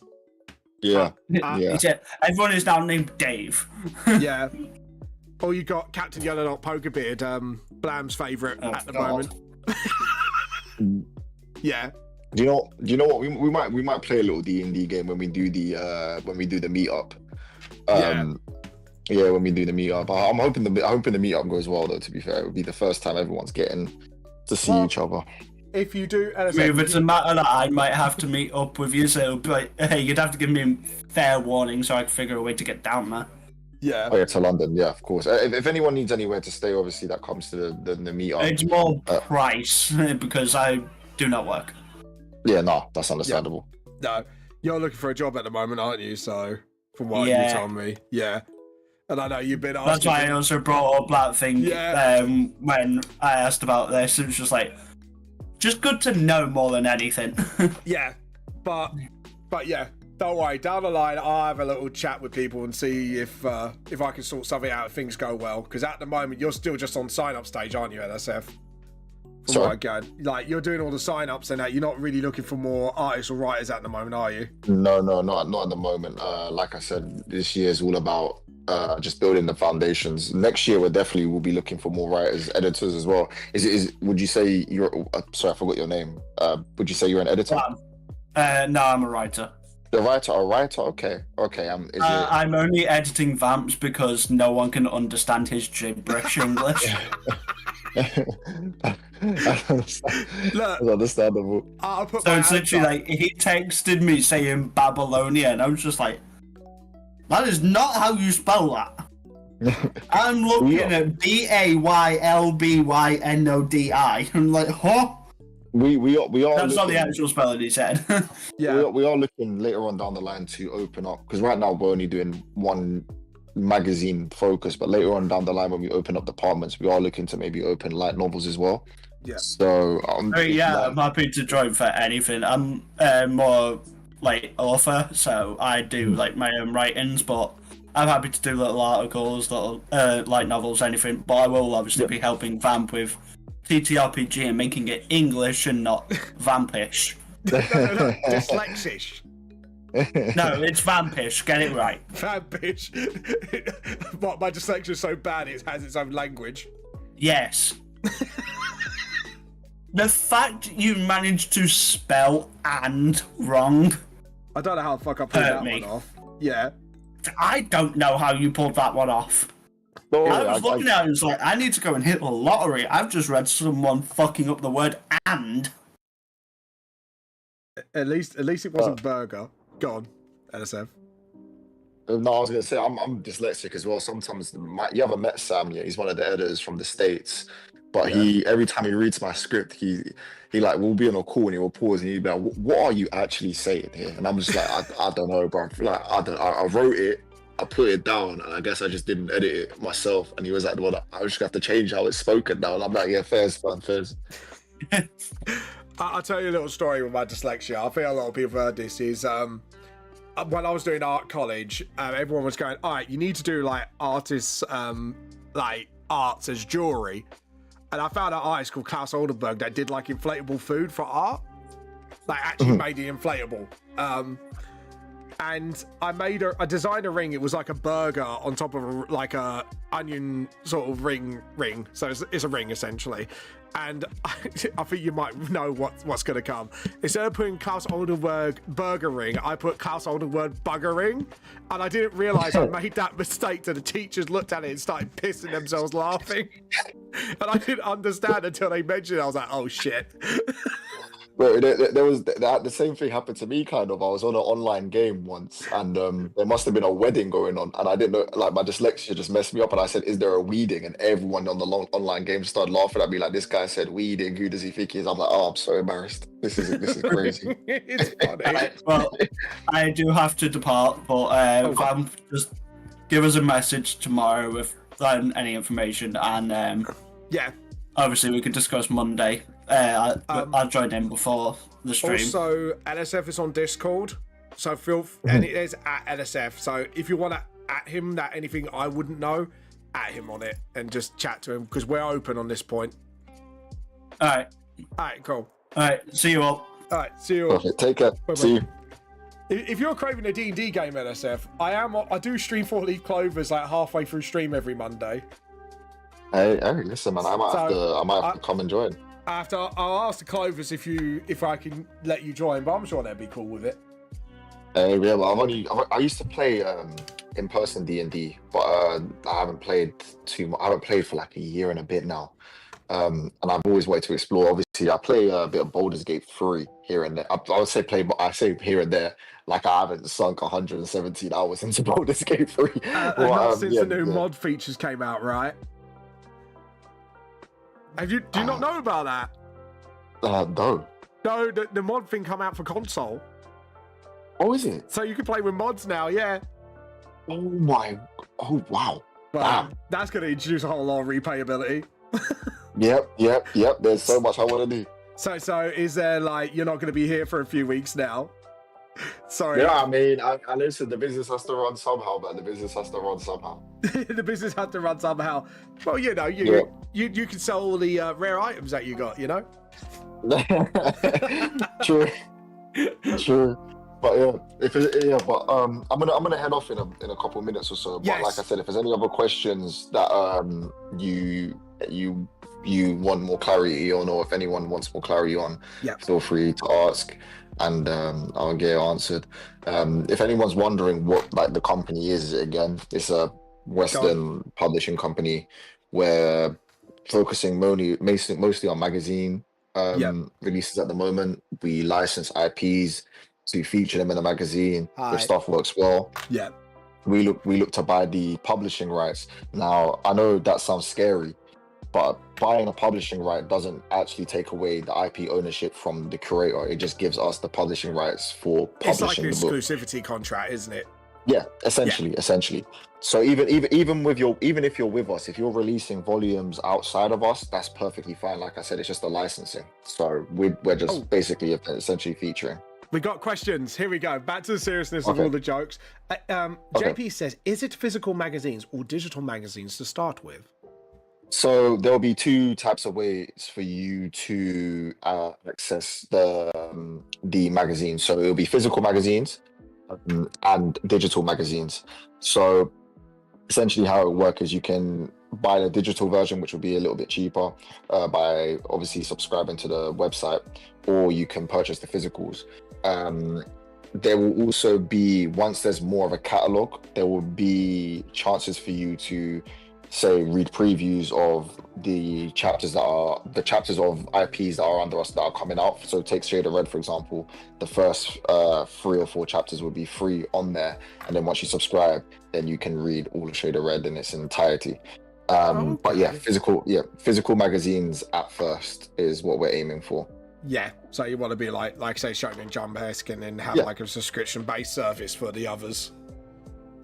S2: Yeah,
S4: Everyone is now named Dave.
S1: Yeah. Or you got Captain Yellow Dot Pokerbeard, Blam's favourite at the moment. Yeah.
S2: Do you know what? We might play a little D&D game when we do the meetup. Yeah, when we do the meetup. I'm hoping the meetup goes well, though. To be fair, it would be the first time everyone's getting to see each other.
S1: If you do,
S4: if it's a matter that I might have to meet up with you, so it'll be like, hey, you'd have to give me fair warning so I can figure a way to get down there.
S1: Yeah.
S2: Oh yeah, to London. Yeah, of course. If anyone needs anywhere to stay, obviously that comes to the meetup.
S4: It's more price because I do not work.
S2: Yeah, no, that's understandable.
S1: No, you're looking for a job at the moment, aren't you? So, from what you told me, yeah. And I know you've been asking.
S4: That's why I also brought up that thing when I asked about this. It was just like, just good to know more than anything.
S1: Yeah, but yeah, don't worry. Down the line, I'll have a little chat with people and see if I can sort something out if things go well. Because at the moment, you're still just on sign-up stage, aren't you, LSF?
S2: Sorry?
S1: Like, you're doing all the sign-ups and that. You're not really looking for more artists or writers at the moment, are you?
S2: No, not at the moment. Like I said, this year is all about just building the foundations. Next year, we definitely will be looking for more writers, editors as well. Would you say you're? Sorry, I forgot your name. Would you say you're an editor?
S4: No, I'm a writer.
S2: A writer. Okay.
S4: I'm only editing Vamps because no one can understand his gibberish English.
S2: Look, it's understandable.
S4: So it's literally like he texted me saying Babylonia, and I was just like, "That is not how you spell that." I'm looking at BAYLBYNODI. I'm like, huh?
S2: We are.
S4: That's not the actual spelling he said.
S2: Yeah, we are looking later on down the line to open up, because right now we're only doing one magazine focus, but later on down the line when we open up departments, we are looking to maybe open light novels as well.
S1: Yeah.
S2: So
S4: I'm happy to join for anything. I'm more like author, so I do like my own writings, but I'm happy to do little articles, little light novels, anything. But I will obviously be helping Vamp with TTRPG and making it English and not Vampish.
S1: No, dyslexish.
S4: No, it's Vampish. Get it right.
S1: Vampish. What, my dyslexia is so bad it has its own language?
S4: Yes. The fact you managed to spell "and" wrong.
S1: I don't know how the fuck I pulled that one off. Yeah.
S4: I don't know how you pulled that one off.
S2: I
S4: was looking at it and was like, I need to go and hit the lottery. I've just read someone fucking up the word "and."
S1: At least it wasn't burger. Go on, NSF.
S2: No, I was gonna say I'm dyslexic as well. Sometimes you haven't met Sam yet. He's one of the editors from the States, but he every time he reads my script, he like we'll be on a call and he will pause and he'll be like, "What are you actually saying here?" And I'm just like, I don't know, bro. Like I wrote it, I put it down, and I guess I just didn't edit it myself. And he was like, "Well, I just have to change how it's spoken now." And I'm like, "Yeah, fairs, man, fairs."
S1: I'll tell you a little story with my dyslexia. I think a lot of people have heard this. Is when I was doing art college, everyone was going, "All right, you need to do like artists, like arts as jewelry." And I found an artist called Klaus Oldenburg that did like inflatable food for art, like actually made it inflatable. And I designed a ring. It was like a burger on top of like a onion sort of ring. So it's a ring essentially. And I think you might know what's going to come. Instead of putting Klaus Oldenburg burger ring, I put Klaus Oldenburg bugger ring. And I didn't realize I made that mistake till the teachers looked at it and started pissing themselves laughing. And I didn't understand until they mentioned it. I was like, oh shit.
S2: Bro, there was the same thing happened to me, kind of. I was on an online game once, and there must have been a wedding going on, and I didn't know, like, my dyslexia just messed me up, and I said, "Is there a weeding?" And everyone on the online game started laughing at me, like, "This guy said weeding, who does he think he is?" I'm like, "Oh, I'm so embarrassed. This is crazy."
S1: It's funny.
S4: Well, I do have to depart, but just give us a message tomorrow with any information, and
S1: Yeah.
S4: obviously we could discuss Monday. I'll join in before the stream.
S1: Also, NSF is on Discord, so and it is at NSF. So if you want to at him that anything I wouldn't know, at him on it and just chat to him because we're open on this point.
S4: All
S1: right, cool.
S4: All right, see you all.
S1: All right, see you all.
S2: Perfect. Take care.
S1: Bye-bye.
S2: See you.
S1: If you're craving a D&D game, NSF, I do stream 4 Leaf Clovers like halfway through stream every Monday.
S2: Hey, listen, man. I might have to come and join.
S1: I'll ask the Clovers if I can let you join, but I'm sure they'd be cool with it.
S2: Yeah, well, I used to play in-person D&D, but I haven't played too much. I haven't played for like a year and a bit now, and I've always wanted to explore. Obviously, I play a bit of Baldur's Gate 3 here and there. I would say I say here and there, like I haven't sunk 117 hours into Baldur's Gate 3.
S1: Not since the new mod features came out, right? Do you not know about that?
S2: No.
S1: No, the mod thing come out for console.
S2: Oh, is it?
S1: So you can play with mods now, yeah.
S2: Oh wow.
S1: Well, that's going to introduce a whole lot of replayability.
S2: Yep. There's so much I want to do.
S1: So is there like you're not going to be here for a few weeks now? Sorry.
S2: Yeah, I mean, I listen. The business has to run somehow, man. The business has to run somehow.
S1: The business had to run somehow. Well, you know, you can sell all the rare items that you got, you know.
S2: True. But I'm gonna head off in a couple of minutes or so. But like I said, if there's any other questions that you want more clarity on, or if anyone wants more clarity on, feel free to ask, and I'll get it answered. If anyone's wondering what like the company is, again, it's a Western publishing company. We're focusing mostly on magazine releases at the moment. We license IPs to feature them in the magazine. If stuff works well, we look to buy the publishing rights. Now, I know that sounds scary, but buying a publishing right doesn't actually take away the IP ownership from the curator. It just gives us the publishing rights for publishing
S1: the book. It's like an exclusivity contract, isn't it?
S2: Yeah, essentially. So even if you're with us, if you're releasing volumes outside of us, that's perfectly fine. Like I said, it's just the licensing. So we're just basically essentially featuring.
S1: We got questions. Here we go. Back to the seriousness of all the jokes. JP says, is it physical magazines or digital magazines to start with?
S2: So there'll be two types of ways for you to access the magazine. So it'll be physical magazines and digital magazines. So essentially how it works is you can buy the digital version, which will be a little bit cheaper by obviously subscribing to the website, or you can purchase the physicals. There will also be, once there's more of a catalog, there will be chances for you to say read previews of the chapters of IPs that are under us that are coming out. So take Shade of Red, for example, the first 3 or 4 chapters will be free on there, and then once you subscribe, then you can read all of Shade of Red in its entirety. But yeah, physical magazines at first is what we're aiming for.
S1: Yeah, so you want to be like say Shonen Jump-esque, and then have like a subscription-based service for the others,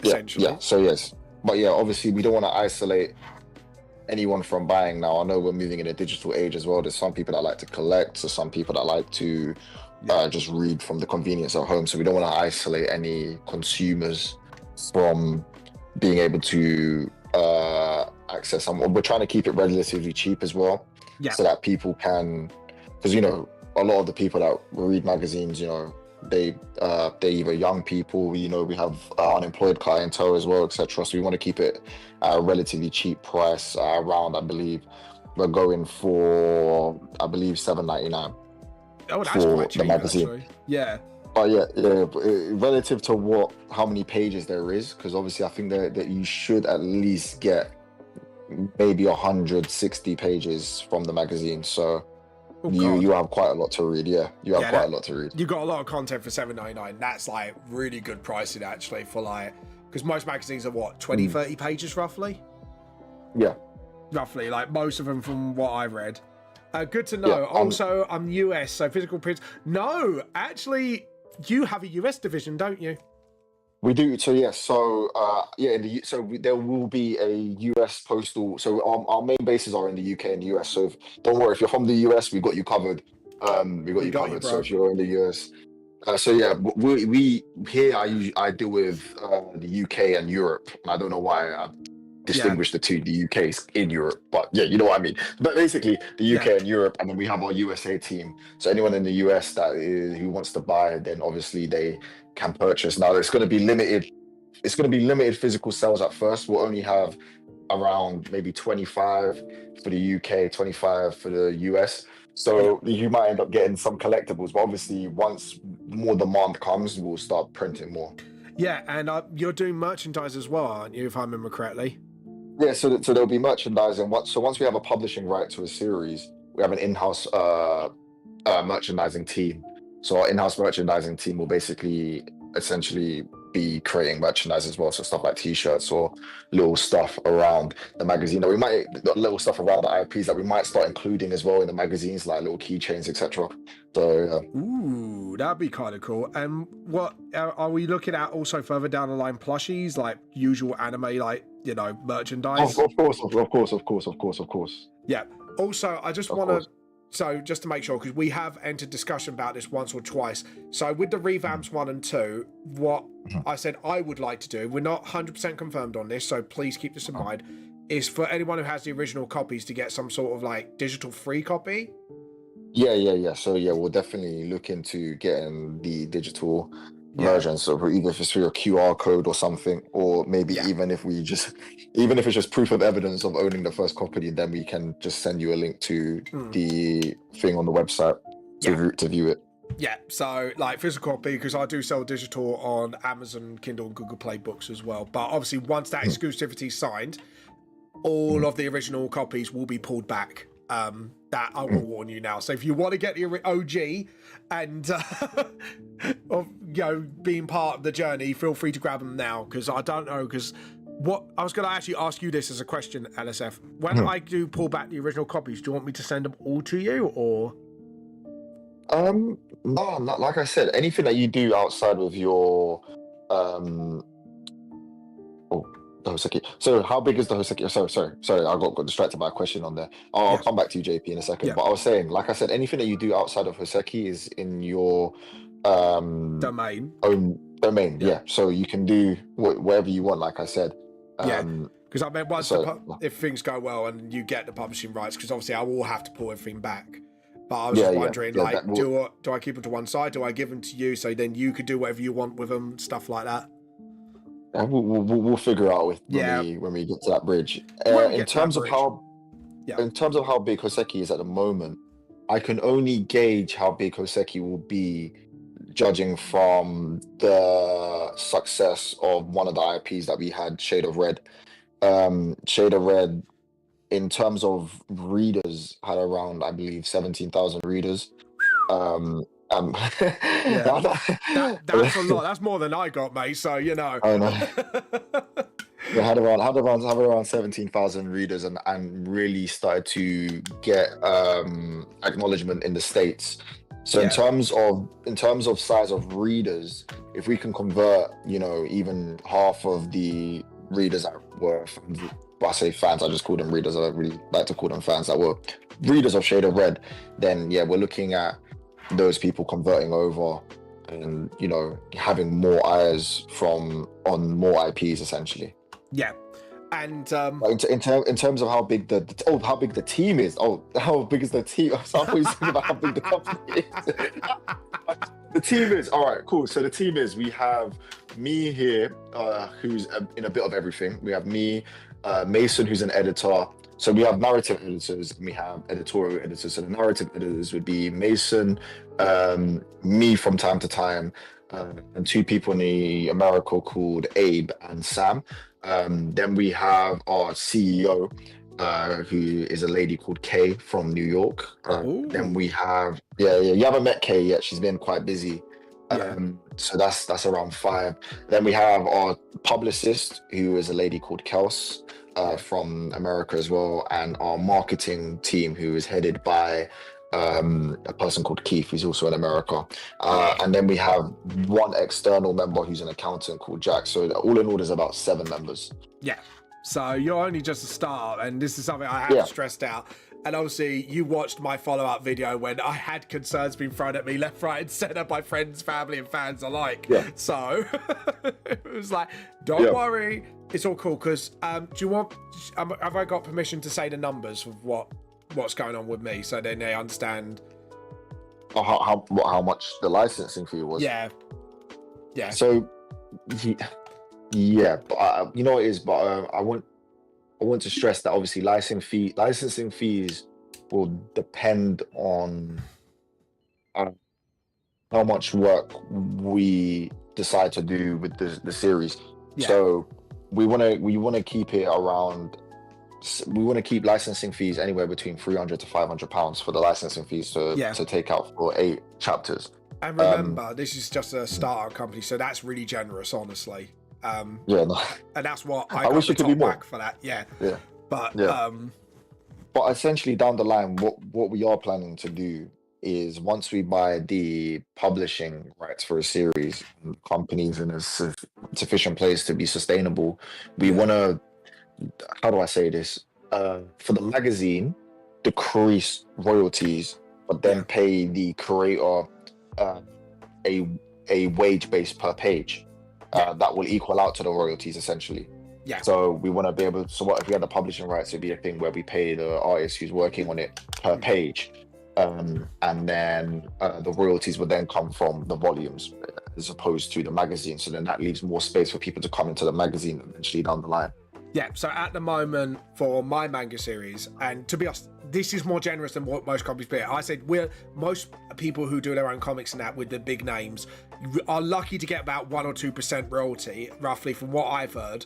S1: essentially.
S2: Yeah, so yes. But yeah, obviously we don't want to isolate anyone from buying now. I know we're moving in a digital age as well. There's some people that like to collect, so some people that like to just read from the convenience at home. So we don't want to isolate any consumers from being able to access them. We're trying to keep it relatively cheap as well, so that people can, because a lot of the people that read magazines, they either young people, we have unemployed clientele as well, etc. So we want to keep it at a relatively cheap price, around, I believe we're going for $7.99 for the magazine.
S1: Actually. Yeah.
S2: Relative to how many pages there is, because obviously I think that you should at least get maybe 160 pages from the magazine. So you have quite a lot to read. You have quite a lot to read.
S1: You got a lot of content for $7.99. That's like really good pricing actually, for because most magazines are 20, 30 pages roughly.
S2: Yeah,
S1: roughly, like most of them from what I read. Good to know. Also, I'm US, so physical prints. No, actually, you have a US division, don't you?
S2: We do. So yes. So there will be a US postal. So our main bases are in the UK and the US. So don't worry, if you're from the US, we got you covered. We got you covered. So if you're in the US, we here I deal with the UK and Europe. I don't know why I distinguish the two. The UK is in Europe, but you know what I mean. But basically, the UK and Europe, and then we have our USA team. So anyone in the US who wants to buy, then obviously they can purchase. Now it's going to be limited. It's going to be limited physical sales at first. We'll only have around maybe 25 for the UK, 25 for the US. So you might end up getting some collectibles, but obviously once more demand comes, we'll start printing more.
S1: Yeah, and you're doing merchandise as well, aren't you, if I remember correctly?
S2: Yeah, so there'll be merchandising. So once we have a publishing right to a series, we have an in-house merchandising team. So our in-house merchandising team will basically essentially be creating merchandise as well. So stuff like t-shirts or little stuff around the magazine that little stuff around the IPs that we might start including as well in the magazines, like little keychains, etc. So
S1: ooh, that'd be kind of cool. And what are we looking at also further down the line? Plushies, like usual anime, like merchandise.
S2: Of course.
S1: Yeah. Also, I just want to. So just to make sure, because we have entered discussion about this once or twice. So with the revamps 1 and 2, what I said I would like to do, we're not 100% confirmed on this, so please keep this in mind, is for anyone who has the original copies to get some sort of like digital free copy.
S2: Yeah. So we'll definitely look into getting the digital version. So either if it's through a QR code or something, or maybe even if it's just proof of evidence of owning the first copy, then we can just send you a link to the thing on the website to view it.
S1: Yeah, so like physical copy, because I do sell digital on Amazon, Kindle, and Google Play Books as well. But obviously, once that exclusivity is signed, all of the original copies will be pulled back. That I will warn you now. So if you want to get the OG and being part of the journey, feel free to grab them now, because I don't know, because what I was going to actually ask you this as a question, LSF. When I do pull back the original copies, do you want me to send them all to you, or?
S2: No, not, like I said, anything that you do outside of your the Hoseki. So how big is the Hoseki? Sorry, I got distracted by a question on there. I'll come back to you, JP, in a second. But I was saying, like I said, anything that you do outside of Hoseki is in your
S1: domain.
S2: Own domain. Yeah. So you can do whatever you want, like I said.
S1: Because I meant once if things go well and you get the publishing rights, because obviously I will have to pull everything back. But I was just wondering, do I keep them to one side? Do I give them to you so then you could do whatever you want with them, stuff like that?
S2: We'll figure out when we get to that bridge. In terms of how big Hoseki is at the moment, I can only gauge how big Hoseki will be judging from the success of one of the IPs that we had, Shade of Red. Shade of Red, in terms of readers, had around, I believe, 17,000 readers.
S1: That's a lot. That's more than I got, mate. So you know.
S2: I know. They had around 17,000 readers, and really started to get acknowledgement in the States. So in terms of size of readers, if we can convert, even half of the readers that were fans, I say fans, I just call them readers. I don't really like to call them fans, that were readers of Shade of Red, then we're looking at those people converting over and having more eyes on more IPs essentially.
S1: And
S2: in terms of how big the team is. How big is the team? I was always thinking about how big the company is. The team is all right, cool. So the team is, we have me here, who's in a bit of everything. We have me, Mason, who's an editor. So we have narrative editors and we have editorial editors. So the narrative editors would be Mason, me from time to time, and two people in the America called Abe and Sam. Then we have our CEO, who is a lady called Kay from New York. Then we have, you haven't met Kay yet. She's been quite busy. So that's around 5. Then we have our publicist, who is a lady called Kels, from America as well, and our marketing team, who is headed by a person called Keith, who's also in America. And then we have one external member who's an accountant called Jack. So all in all, there's about 7 members.
S1: So you're only just a start, and this is something I have stressed out. And obviously, you watched my follow-up video when I had concerns being thrown at me left, right, and centre by friends, family, and fans alike. So it was like, don't worry, it's all cool. Because do you want? Have I got permission to say the numbers of what's going on with me, so then they understand?
S2: How much the licensing fee was?
S1: Yeah.
S2: So, but you know what it is. But I want to stress that obviously licensing fees will depend on how much work we decide to do with the series. So we want to keep it around. We want to keep licensing fees anywhere between £300 to £500 for the licensing fees to take out for 8 chapters.
S1: And remember, this is just a startup company, so that's really generous, honestly. And that's what I wish it could be more for that.
S2: But essentially down the line, what we are planning to do is, once we buy the publishing rights for a series, companies in a sufficient place to be sustainable, we want to, how do I say this, for the magazine, decrease royalties, but then pay the creator a wage base per page. That will equal out to the royalties essentially. So we want to be able. So what if we had the publishing rights? It'd be a thing where we pay the artist who's working on it per page, and then the royalties would then come from the volumes. as opposed to the magazine. So then that leaves more space for people to come into the magazine eventually down the line.
S1: Yeah, so at the moment for my manga series, and to be honest, this is more generous than what most companies pay. I said most people who do their own comics and that with the big names are lucky to get about 1 or 2% royalty, roughly, from what I've heard.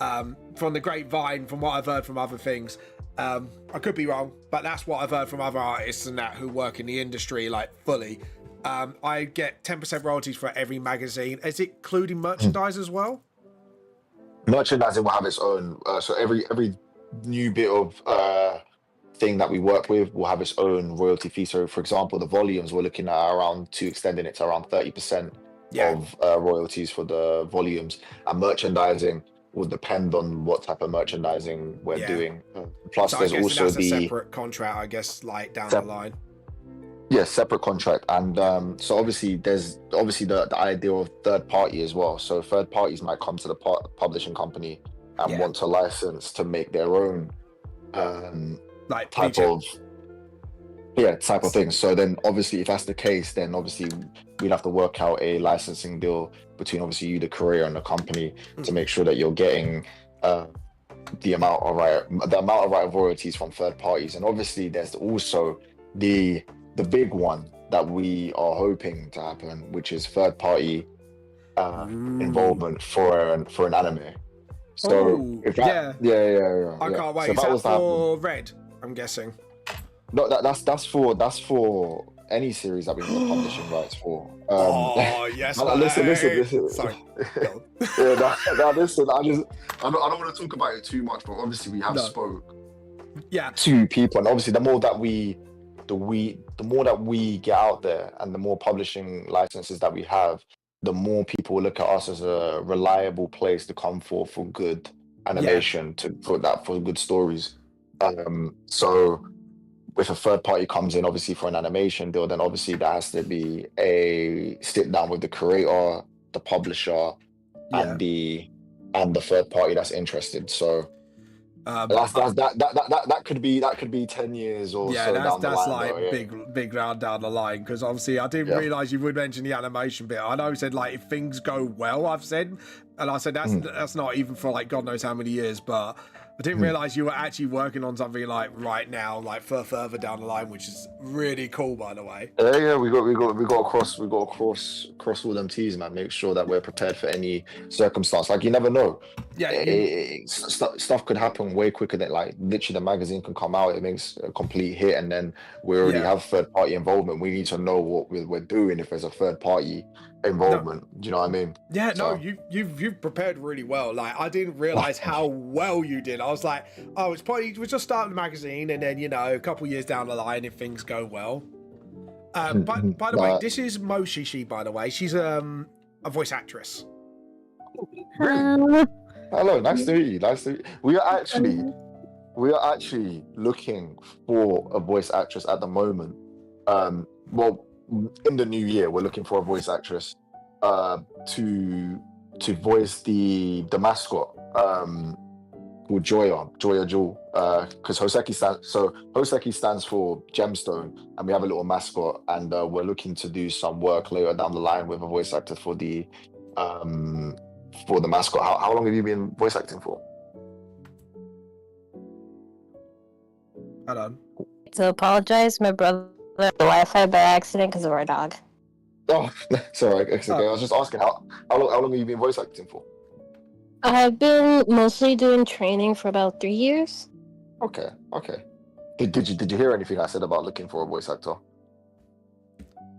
S1: From the grapevine, from what I've heard from other things. I could be wrong, but that's what I've heard from other artists and that who work in the industry like fully. I get 10% royalties for every magazine. Is it including merchandise as well?
S2: Merchandising will have its own. So every new bit of thing that we work with will have its own royalty fee. So, for example, the volumes we're looking at extending it to around 30% of royalties for the volumes, and merchandising will depend on what type of merchandising we're doing. Plus,
S1: so
S2: there's also
S1: that's a separate contract, I guess, like down the line.
S2: Yeah, separate contract. And so obviously there's the idea of third party as well. So third parties might come to the publishing company and want to license to make their own
S1: like
S2: type of thing. So then obviously if that's the case, then obviously we'd have to work out a licensing deal between obviously you, the courier, and the company to make sure that you're getting the amount of right of royalties from third parties. And obviously there's also the big one that we are hoping to happen, which is third party involvement for an anime. So if that,
S1: I can't wait.
S2: So
S1: is that for Red? I'm guessing.
S2: No, that's for any series that we've got publishing rights for.
S1: Yes.
S2: Listen.
S1: Sorry.
S2: Listen. I don't want to talk about it too much, but obviously we have spoke to people, and obviously the more that we get out there and the more publishing licenses that we have, the more people will look at us as a reliable place to come for good animation, for good stories. So if a third party comes in obviously for an animation deal, then obviously there has to be a sit down with the creator, the publisher, and the third party that's interested. So that could be 10 years or so down the line.
S1: That's like big round down the line, because obviously I didn't realize you would mention the animation bit. I know you said like if things go well, I've said, and I said that's not even for like God knows how many years, but I didn't realize you were actually working on something like right now, like further down the line, which is really cool, by the way.
S2: We got across all them T's, man. Make sure that we're prepared for any circumstance. Like you never know. Stuff could happen way quicker than like literally the magazine can come out, it makes a complete hit, and then we already have third party involvement. We need to know what we're doing if there's a third party involvement. Do you know what I mean?
S1: You've prepared really well. Like I didn't realize how well you did. I was like, it's probably we're just starting the magazine, and then a couple years down the line if things go well. By the way, this is Moshishi, by the way. She's a voice actress.
S2: Hello, nice to meet you. We are actually looking for a voice actress at the moment. In the new year, we're looking for a voice actress to voice the mascot called Joya Jewel, because Hoseki stands for gemstone, and we have a little mascot, and we're looking to do some work later down the line with a voice actor for the mascot. How long have you been voice acting for?
S1: Hold on.
S5: To apologize, my brother the Wi-Fi by accident because of our dog.
S2: Oh, sorry. It's okay. I was just asking how long have you been voice acting for?
S5: I've been mostly doing training for about 3 years.
S2: Okay. Did you hear anything I said about looking for a voice actor?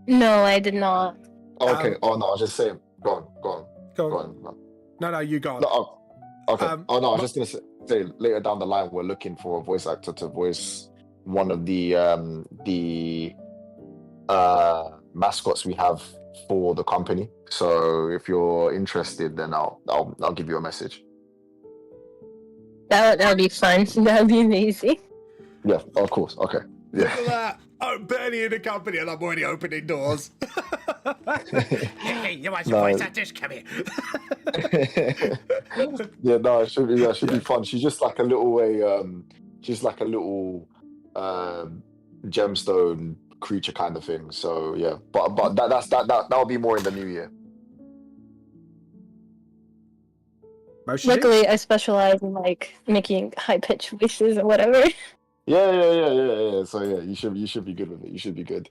S5: No, I did not.
S2: Okay. No, I was just saying. Go on.
S1: No, you go on.
S2: No, okay. I was just gonna say later down the line we're looking for a voice actor to voice one of the mascots we have for the company. So if you're interested, then I'll give you a message.
S5: That would be fun. That would be amazing.
S2: Yeah, of course. Okay. Yeah.
S1: Look at that. I'm barely in the company and I'm already opening doors. Hey, you want some voice actors? Come here.
S2: Yeah, no, it should be fun. She's just like a little gemstone creature kind of thing. So yeah, but that'll be more in the new year.
S1: Moshi?
S5: Luckily, I specialize in like making high pitched voices or whatever.
S2: Yeah. So yeah, you should be good with it. You should be good.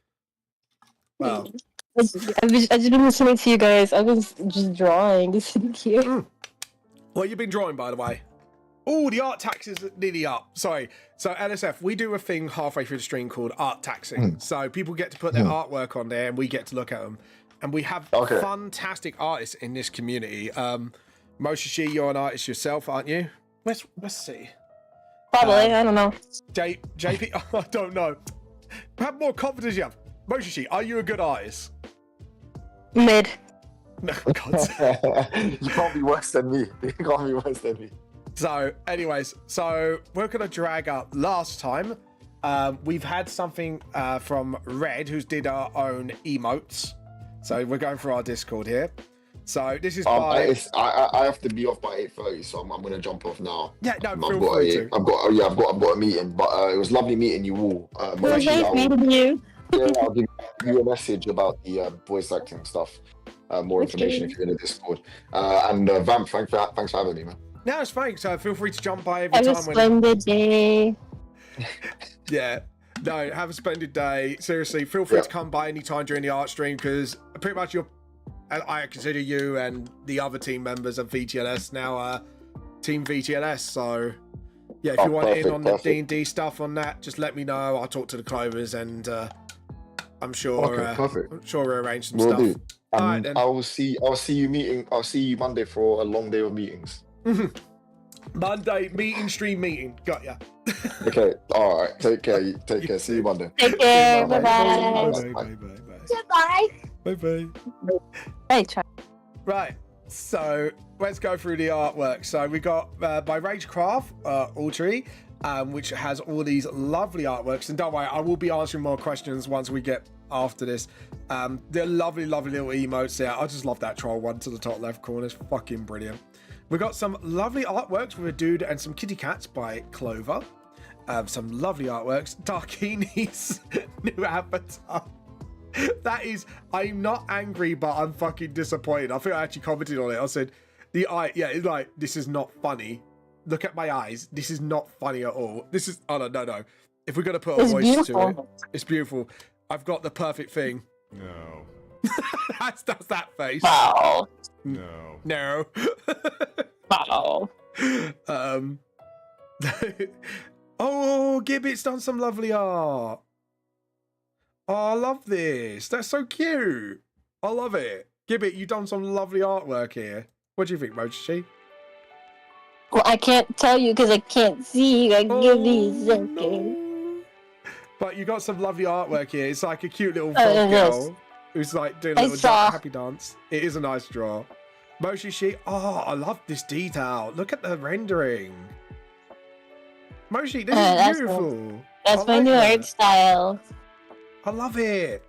S1: Well,
S5: I've just been listening to you guys. I was just drawing. This is cute.
S1: what you've been drawing, by the way? Oh, the art tax is nearly up. Sorry. So LSF, we do a thing halfway through the stream called art taxing. So people get to put their artwork on there, and we get to look at them. And we have fantastic artists in this community. Moshishi, you're an artist yourself, aren't you? Let's see.
S5: Probably. I don't know.
S1: JP, I don't know. Have more confidence you have. Moshishi, are you a good artist?
S5: Mid.
S1: No, God.
S2: You can't be worse than me. You can't be worse than me.
S1: So, anyways, we're gonna drag up. Last time, we've had something from Red, who's did our own emotes. So we're going through our Discord here. So this is by.
S2: I have to be off by 8:30, so I'm gonna jump off now.
S1: Yeah, no, feel free to.
S2: I've got a meeting, but it was lovely meeting you all.
S5: It was nice meeting you.
S2: Yeah, I'll give you a message about the voice acting stuff. More information if you're in the Discord. And Vamp, thanks for having me, man.
S1: No, it's fine. So feel free to jump by every
S5: Have
S1: time.
S5: a splendid day.
S1: Yeah. No, have a splendid day. Seriously, feel free to come by anytime during the art stream because pretty much I consider you and the other team members of VTLS now Team VTLS. So yeah, if you want in on the D&D stuff on that, just let me know. I'll talk to the Clovers and I'm sure I'm sure we'll arrange some stuff.
S2: Do.
S1: All right, then.
S2: I'll see you Monday for a long day of meetings.
S1: Monday meeting. Got ya.
S2: Okay. All right. Take care. See you Monday.
S5: Take care. Bye bye.
S1: Bye.
S5: Hey, try.
S1: Right. So let's go through the artwork. So we got by Ragecraft, Audrey, which has all these lovely artworks. And don't worry, I will be answering more questions once we get after this. They're lovely little emotes there. I just love that troll one to the top left corner. It's fucking brilliant. We got some lovely artworks with a dude and some kitty cats by Clover. Some lovely artworks. Darkini's new avatar. That is, I'm not angry, but I'm fucking disappointed. I think I actually commented on it. I said, it's like, this is not funny. Look at my eyes. This is not funny at all. This is, oh no. If we're going to put a voice to it, it's beautiful. I've got the perfect thing.
S6: No.
S1: That's that face.
S5: Wow.
S6: No.
S5: Wow.
S1: Oh, Gibbet's done some lovely art. Oh, I love this. That's so cute. I love it. Gibbet, you've done some lovely artwork here. What do you think, Mochi?
S5: Well, I can't tell you because I can't see. Give me a second.
S1: No. But you got some lovely artwork here. It's like a cute little frog girl who's like doing a little happy dance. It is a nice draw. Moshi, oh, I love this detail. Look at the rendering. Moshi, this is beautiful.
S5: That's my new art style.
S1: I love it.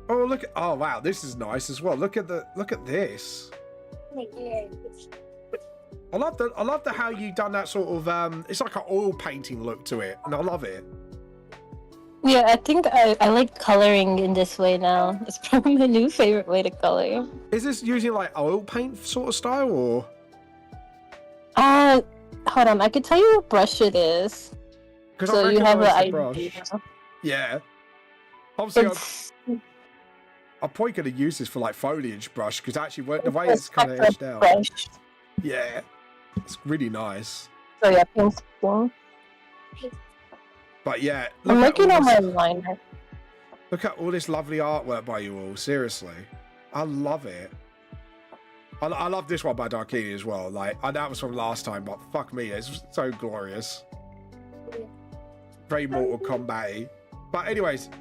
S1: Oh, look at, oh wow, this is nice as well. Look at this. I love the how you done that sort of it's like an oil painting look to it, and I love it.
S5: Yeah, I think I like coloring in this way now. It's probably my new favorite way to color.
S1: Is this using like oil paint sort of style or?
S5: Hold on, I could tell you what brush it is. So you have an idea.
S1: Yeah. Obviously, I'm probably going to use this for like foliage brush because actually the way it's kind of edged out.
S5: Brush.
S1: Yeah, it's really nice.
S5: So yeah, pencil.
S1: But yeah,
S5: I'm looking at my liner.
S1: Look at all this lovely artwork by you all. Seriously, I love it. I love this one by Darkini as well. Like, that was from last time, but fuck me, it's so glorious. Very Mortal Kombat-y. But anyways,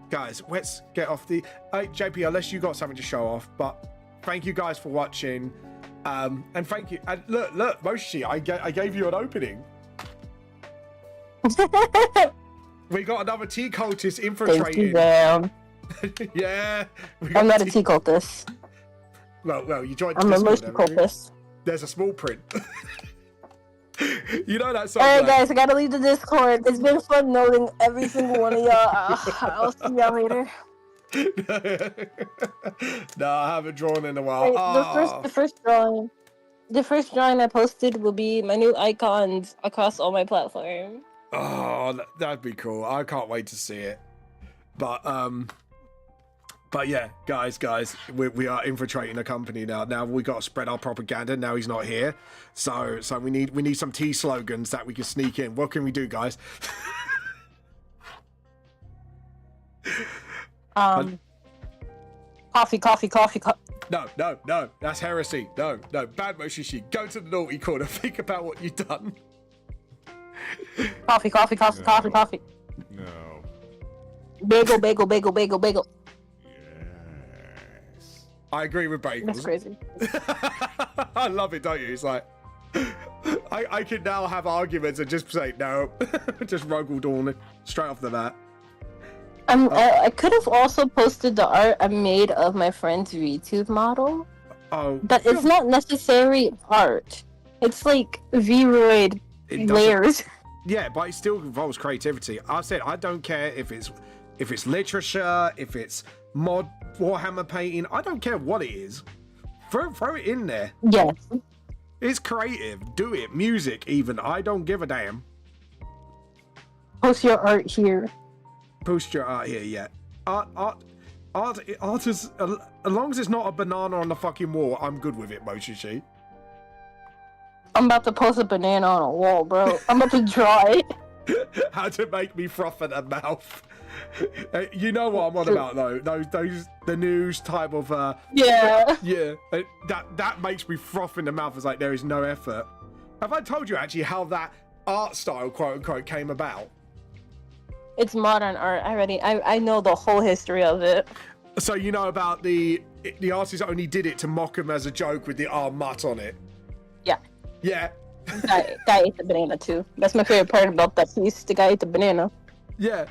S1: guys, let's get off the... JP, unless you got something to show off, but thank you guys for watching. And thank you. And look, Moshi, I gave you an opening. We got another tea cultist infiltrating.
S5: Thank you,
S1: Yeah.
S5: I'm not a tea cultist.
S1: Well, you joined.
S5: I'm a Moshi cultist.
S1: There's a small print. You know that song.
S5: Alright, guys, I gotta leave the Discord. It's been fun knowing every single one of y'all. I'll see y'all later.
S1: No, I haven't drawn in a while.
S5: Wait, the first drawing. The first drawing I posted will be my new icons across all my platforms.
S1: Oh, that'd be cool. I can't wait to see it. But yeah, guys, we are infiltrating a company now. Now we got to spread our propaganda. Now he's not here, so we need some T slogans that we can sneak in. What can we do, guys?
S5: Coffee.
S1: No, that's heresy. No, bad Moshishi. Go to the naughty corner. Think about what you've done.
S5: Coffee.
S6: No.
S5: Bagel.
S6: Yes.
S1: I agree with bagels.
S5: That's crazy.
S1: I love it, don't you? It's like I can now have arguments and just say no, just Rogel Dawn straight off the bat.
S5: I could have also posted the art I made of my friend's VTube model, but it's not necessarily art. It's like V-Roid layers.
S1: Yeah, but it still involves creativity. I said I don't care if it's literature, if it's mod Warhammer painting. I don't care what it is. Throw it in there.
S5: Yes.
S1: It's creative. Do it. Music, even. I don't give a damn.
S5: Post your art here.
S1: Post your art here, yeah. Art is, as long as it's not a banana on the fucking wall, I'm good with it, Moshishi.
S5: I'm about to post a banana on a wall, bro. I'm about to draw it.
S1: How to make me froth at the mouth. You know what I'm on about, though. The news type of
S5: Yeah.
S1: Yeah, that makes me froth in the mouth. It's like there is no effort. Have I told you actually how that art style, quote unquote, came about?
S5: It's modern art already. I know the whole history of it.
S1: So you know about the artist only did it to mock him as a joke with the mutt on it.
S5: Yeah.
S1: Yeah.
S5: Guy ate the banana too. That's my favorite part about that piece. The guy ate the banana.
S1: Yeah.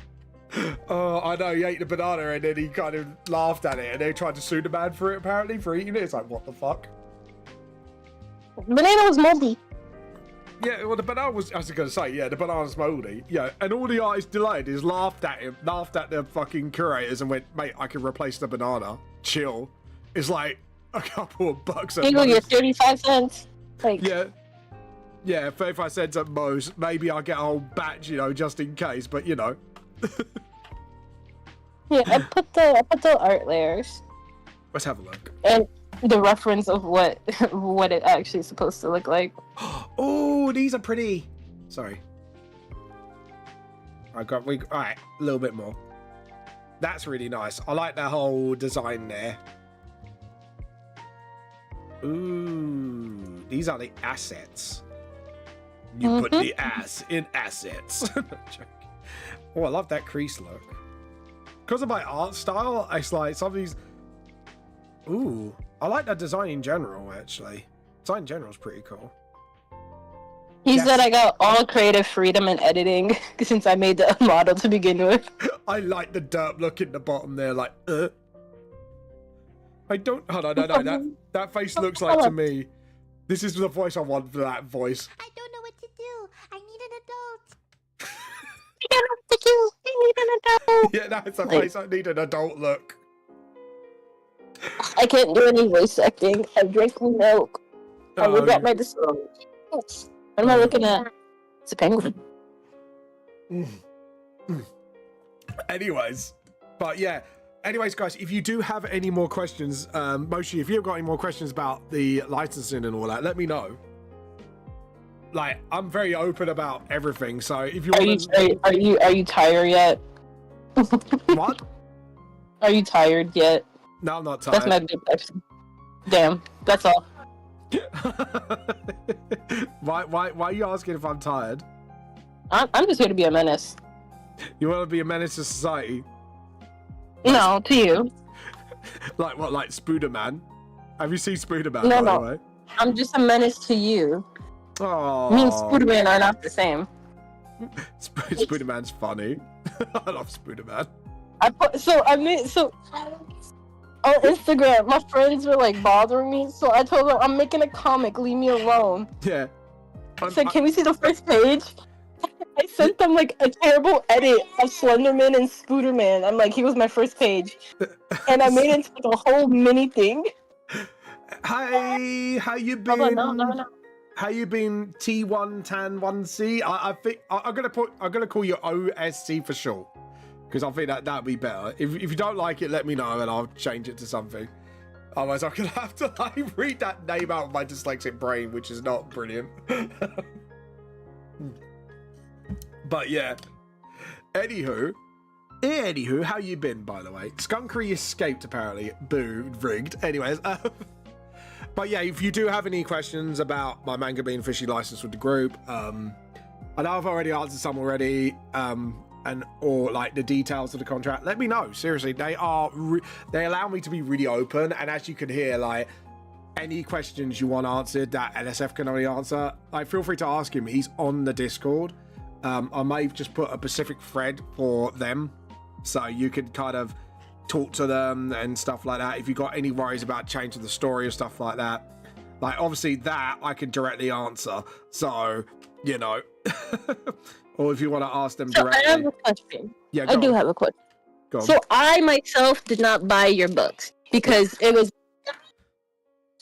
S1: Oh, I know, he ate the banana and then he kind of laughed at it and they tried to sue the man for it, apparently, for eating it. It's like, what the fuck?
S5: Banana was moldy.
S1: Yeah, well, the banana was, I was going to say, yeah, the banana's moldy. Yeah, and all the artists delighted is laughed at the fucking curators and went, mate, I can replace the banana. Chill. It's like a couple of bucks at
S5: You
S1: most.
S5: get 35 cents. Like,
S1: Yeah, 35 cents at most. Maybe I'll get a whole batch, just in case, but
S5: yeah, I put the art layers.
S1: Let's have a look.
S5: And the reference of what it actually is supposed to look like.
S1: Oh, these are pretty. Sorry. All right, a little bit more. That's really nice. I like that whole design there. Ooh, these are the assets. You put the ass in assets. Oh, I love that crease look. Because of my art style, it's like some of these. Ooh, I like that design in general, actually. Design in general is pretty cool.
S5: He said I got all creative freedom in editing since I made the model to begin with.
S1: I like the derp look in the bottom there, like, I don't. Hold on, no. That face looks like to me. This is the voice I want for that voice.
S7: I don't know what to do. I need an adult.
S5: I don't know what to do. I need an adult.
S1: Yeah, that's a face I need an adult look.
S5: I can't do any voice acting. I drink milk. I regret my decision. What am I looking at? It's a penguin.
S1: Anyways, guys, if you do have any more questions, Moshi, if you've got any more questions about the licensing and all that, let me know. Like, I'm very open about everything, so if you want to...
S5: Are you tired yet?
S1: What?
S5: Are you tired yet?
S1: No, I'm not tired.
S5: That's my big episode. Damn, that's all.
S1: Why are you asking if I'm tired?
S5: I'm just here to be a menace.
S1: You want to be a menace to society?
S5: No, to you.
S1: Like what, like Spooderman? Have you seen Spooderman,
S5: No.
S1: by the way?
S5: I'm just a menace to you.
S1: Oh,
S5: Me and Spooderman are not the same.
S1: Spooderman's funny. I love Spooderman.
S5: On Instagram, my friends were like bothering me, so I told them I'm making a comic, leave me alone.
S1: Yeah.
S5: I said, can we see the first page? I sent them like a terrible edit of Slenderman and Spooderman. I'm like, he was my first page. And I made it into like a whole mini thing.
S1: Hey, how you been?
S5: No.
S1: How you been, T1 Tan 1C? I think I'm gonna call you OSC for short, because I think that'd be better. If you don't like it, let me know and I'll change it to something. Otherwise, I'm gonna have to like read that name out of my dyslexic brain, which is not brilliant. But yeah. Anywho, how you been, by the way? Skunkery escaped apparently. Boo, rigged. Anyways. But yeah, if you do have any questions about my manga being officially licensed with the group, I know I've already answered some already, or like the details of the contract, let me know. Seriously, they allow me to be really open, and as you can hear, like any questions you want answered that LSF can only answer, like feel free to ask him. He's on the Discord. I may just put a specific thread for them, so you can kind of talk to them and stuff like that if you got any worries about changing the story or stuff like that. Like obviously that I can directly answer, so you know. Or if you want to ask them directly.
S5: I have a question.
S1: Yeah,
S5: I do have a question. So I myself did not buy your books because it was.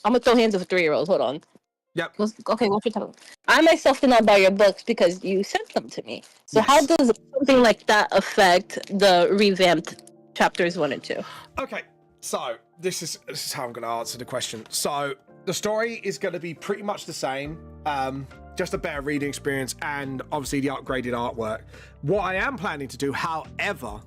S5: I'm gonna throw hands of a 3-year-old. Hold on.
S1: Yep.
S5: Okay, what you talking about? I myself did not buy your books because you sent them to me. So yes. How does something like that affect the revamped chapters 1 and 2?
S1: Okay, so this is how I'm going to answer the question. So the story is going to be pretty much the same, just a better reading experience and obviously the upgraded artwork. What I am planning to do, however,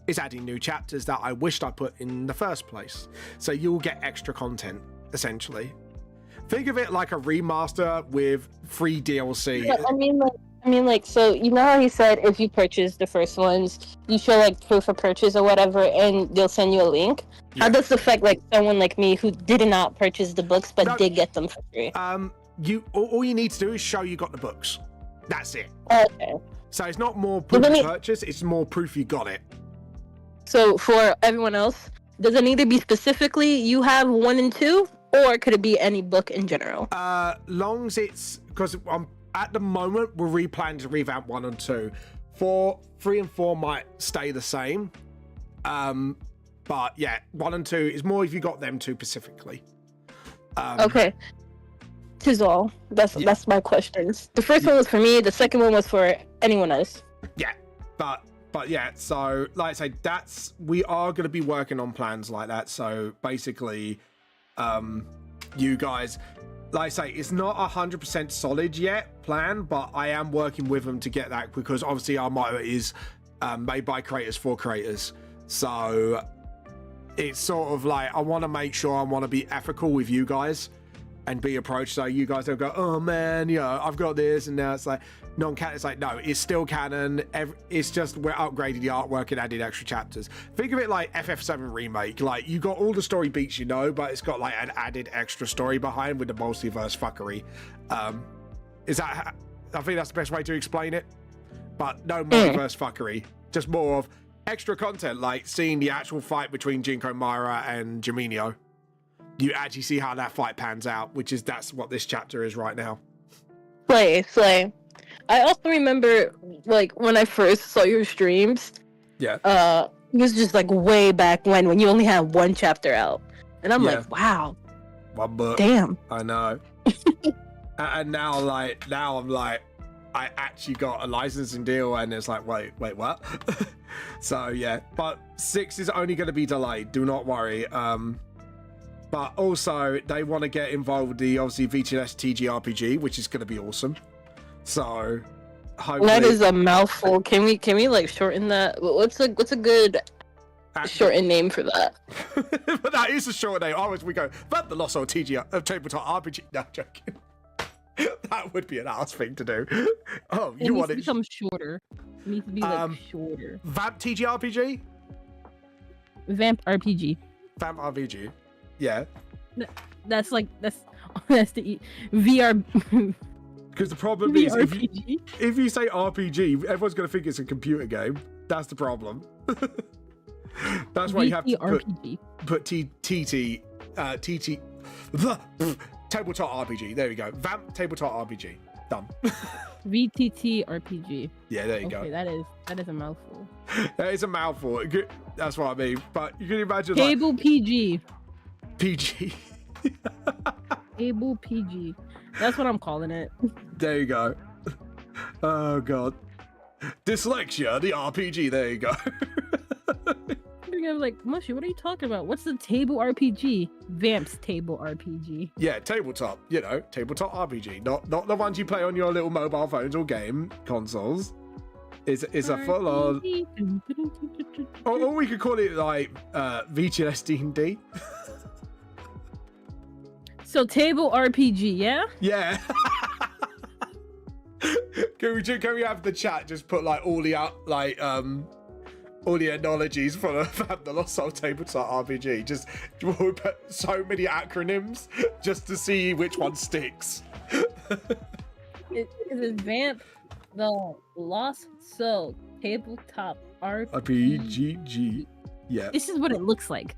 S1: is adding new chapters that I wished I put in the first place. So you'll get extra content, essentially. Think of it like a remaster with free DLC.
S5: Yeah, I mean, like, so you know how he said if you purchase the first ones, you show like proof of purchase or whatever, and they'll send you a link. Yeah. How does this affect like someone like me who did not purchase the books but did get them for free?
S1: All you need to do is show you got the books. That's it.
S5: Okay.
S1: So it's not more proof of purchase; it's more proof you got it.
S5: So for everyone else, does it need to be specifically you have 1 and 2, or could it be any book in general?
S1: Long as it's because at the moment we're replanning to revamp 1 and 2. 4, 3 and 4 might stay the same. But yeah, 1 and 2 is more if you got them 2 specifically.
S5: Okay. Tis all. That's my questions. The first one was for me. The second one was for anyone else. Yeah,
S1: but yeah. So like I say, we are going to be working on plans like that. So basically, you guys, like I say, it's not 100% solid yet plan, but I am working with them to get that because obviously our motto is made by creators for creators. So it's sort of like I want to make sure I want to be ethical with you guys and be approached so you guys don't go, oh man, you know, I've got this and now it's like non-canon. It's like, no, it's still canon. It's just we're upgrading the artwork and adding extra chapters. Think of it like FF7 Remake. Like you got all the story beats, you know, but it's got like an added extra story behind with the multiverse fuckery. I think that's the best way to explain it. But no multiverse fuckery, just more of extra content, like seeing the actual fight between Jinko Myra and Jaminio. You actually see how that fight pans out, that's what this chapter is right now.
S5: Slay. I also remember, like, when I first saw your streams.
S1: Yeah.
S5: It was just like way back when you only had 1 chapter out, and I'm like, wow.
S1: 1 book.
S5: Damn.
S1: I know. And now I'm like, I actually got a licensing deal, and it's like, wait, what? So yeah, but 6 is only going to be delayed. Do not worry. But also they want to get involved with the obviously VTS TGRPG, which is going to be awesome. So hopefully...
S5: That is a mouthful. Can we like shorten that? What's a good shortened name for that?
S1: But that is a short name. Otherwise we go, but the Lost Old Tabletop RPG. No, joking. That would be an ass thing to do. Oh, you want it
S3: to become shorter. It needs to be like shorter.
S1: Vamp TGRPG?
S3: Vamp RPG.
S1: Vamp RPG. Yeah.
S3: That's the VR.
S1: Because the problem is, if you say RPG, everyone's going to think it's a computer game. That's the problem. That's why you have to put TT Tabletop RPG. There we go. Vamp Tabletop RPG. Done.
S3: VTT RPG.
S1: Yeah, there you go.
S3: That is a mouthful.
S1: That is a mouthful. That's what I mean. But you can imagine
S3: Table PG.
S1: PG.
S3: Table PG. That's what I'm calling it.
S1: There you go. Oh god. Dyslexia, the RPG. There you go.
S3: I'm like, Mushy, what are you talking about? What's the table RPG? Vamp's table RPG.
S1: Yeah, tabletop. You know, tabletop RPG. Not the ones you play on your little mobile phones or game consoles. It's a full on. Or we could call it like VTLS D&D.
S3: So table RPG, yeah?
S1: Yeah. Can we have the chat just put like all the analogies for the Lost Soul tabletop RPG? Just we'll put so many acronyms just to see which one sticks.
S3: It is Vamp the Lost Soul tabletop RPG.
S1: Yeah.
S3: This is what it looks like.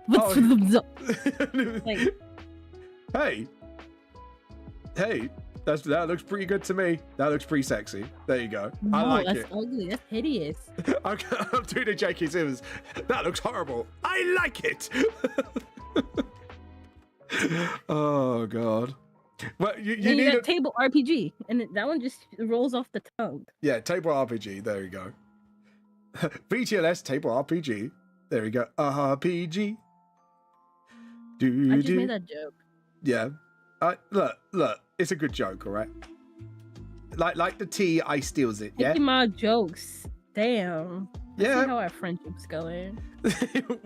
S3: Like,
S1: hey, that looks pretty good to me. That looks pretty sexy. There you go.
S3: no,
S1: I like
S3: that's
S1: it.
S3: ugly. That's hideous.
S1: I'm doing a J.K. Simmons. That looks horrible. I like it. Oh god. Well, you need
S3: got table RPG, and that one just rolls off the tongue.
S1: Yeah, table RPG. There you go. VTLS table RPG. There we go. RPG.
S3: I just made that joke.
S1: Yeah. Look. It's a good joke, all right. Like the tea, I steals it. Yeah.
S3: Making my jokes. Damn.
S1: Yeah.
S3: See how our friendship's going.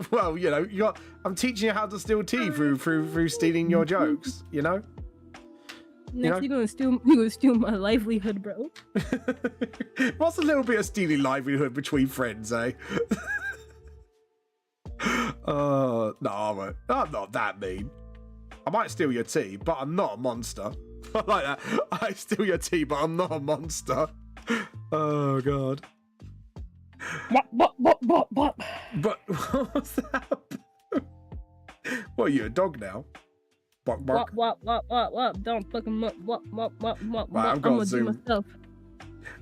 S1: Well, you know, I'm teaching you how to steal tea through stealing your jokes. You know.
S3: Next, you're gonna steal my livelihood, bro.
S1: What's a little bit of stealing livelihood between friends, eh? No, I'm not that mean. I might steal your tea, but I'm not a monster. I like that. I steal your tea, but I'm not a monster. Oh god.
S3: What?
S1: But what's that? What are you, a dog now? Bark, bark.
S3: What? Don't fucking what?
S1: Right,
S3: I'm gonna do myself.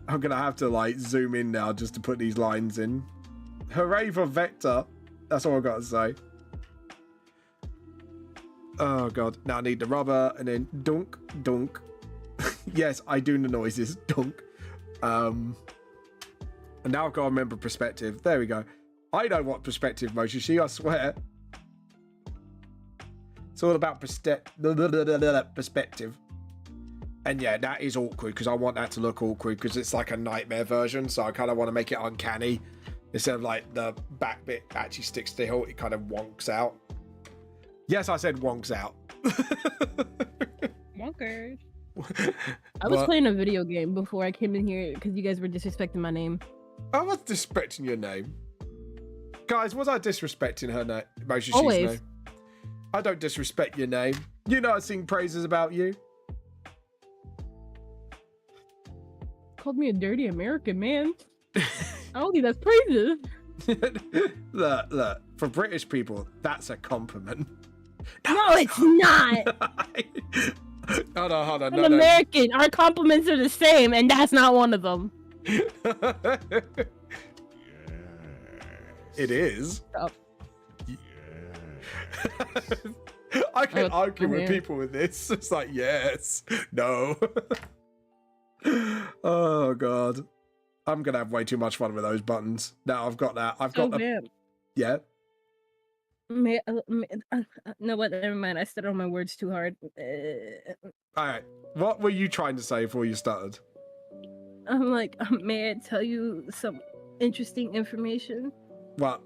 S1: I'm gonna have to like zoom in now just to put these lines in. Hooray for Vector. That's all I've got to say. Oh god. Now I need the rubber and then dunk, dunk. Yes, I do the noises. Dunk. And now I've got to remember perspective. There we go. I know what perspective motion she, I swear. It's all about perspective. And yeah, that is awkward because I want that to look awkward because it's like a nightmare version. So I kind of want to make it uncanny. Instead of like the back bit actually sticks still, it kind of wonks out. Yes, I said wonks out.
S3: Wonkers. I was playing a video game before I came in here because you guys were disrespecting my name.
S1: I was disrespecting your name. Guys, was I disrespecting her name?
S3: Always.
S1: Name? I don't disrespect your name. You know I sing praises about you.
S3: Called me a dirty American man. I don't think that's praises.
S1: Look. For British people, that's a compliment.
S3: No, it's not.
S1: Hold on.
S3: I'm American. Our compliments are the same, and that's not one of them.
S1: It is.
S3: Stop.
S1: I can argue with people with this. It's like, yes, no. Oh god, I'm gonna have way too much fun with those buttons. Now I've got that. I've got the... Yeah.
S3: No, what? Never mind. I stuttered on my words too hard.
S1: All right. What were you trying to say before you stuttered?
S3: I'm like, may I tell you some interesting information?
S1: What?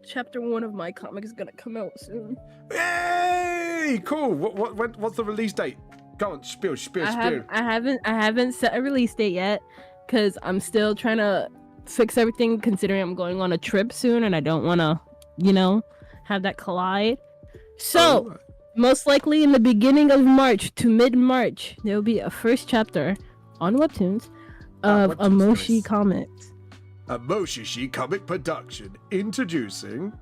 S3: Chapter 1 of my comic is gonna come out soon.
S1: Yay! Cool. What's the release date? Go on, spill.
S3: I haven't set a release date yet because I'm still trying to fix everything. Considering I'm going on a trip soon, and I don't want to, have that collide. So, most likely in the beginning of March to mid-March, there will be a first chapter on Webtoons of a Moshi Comics.
S1: A Moshi comic production introducing.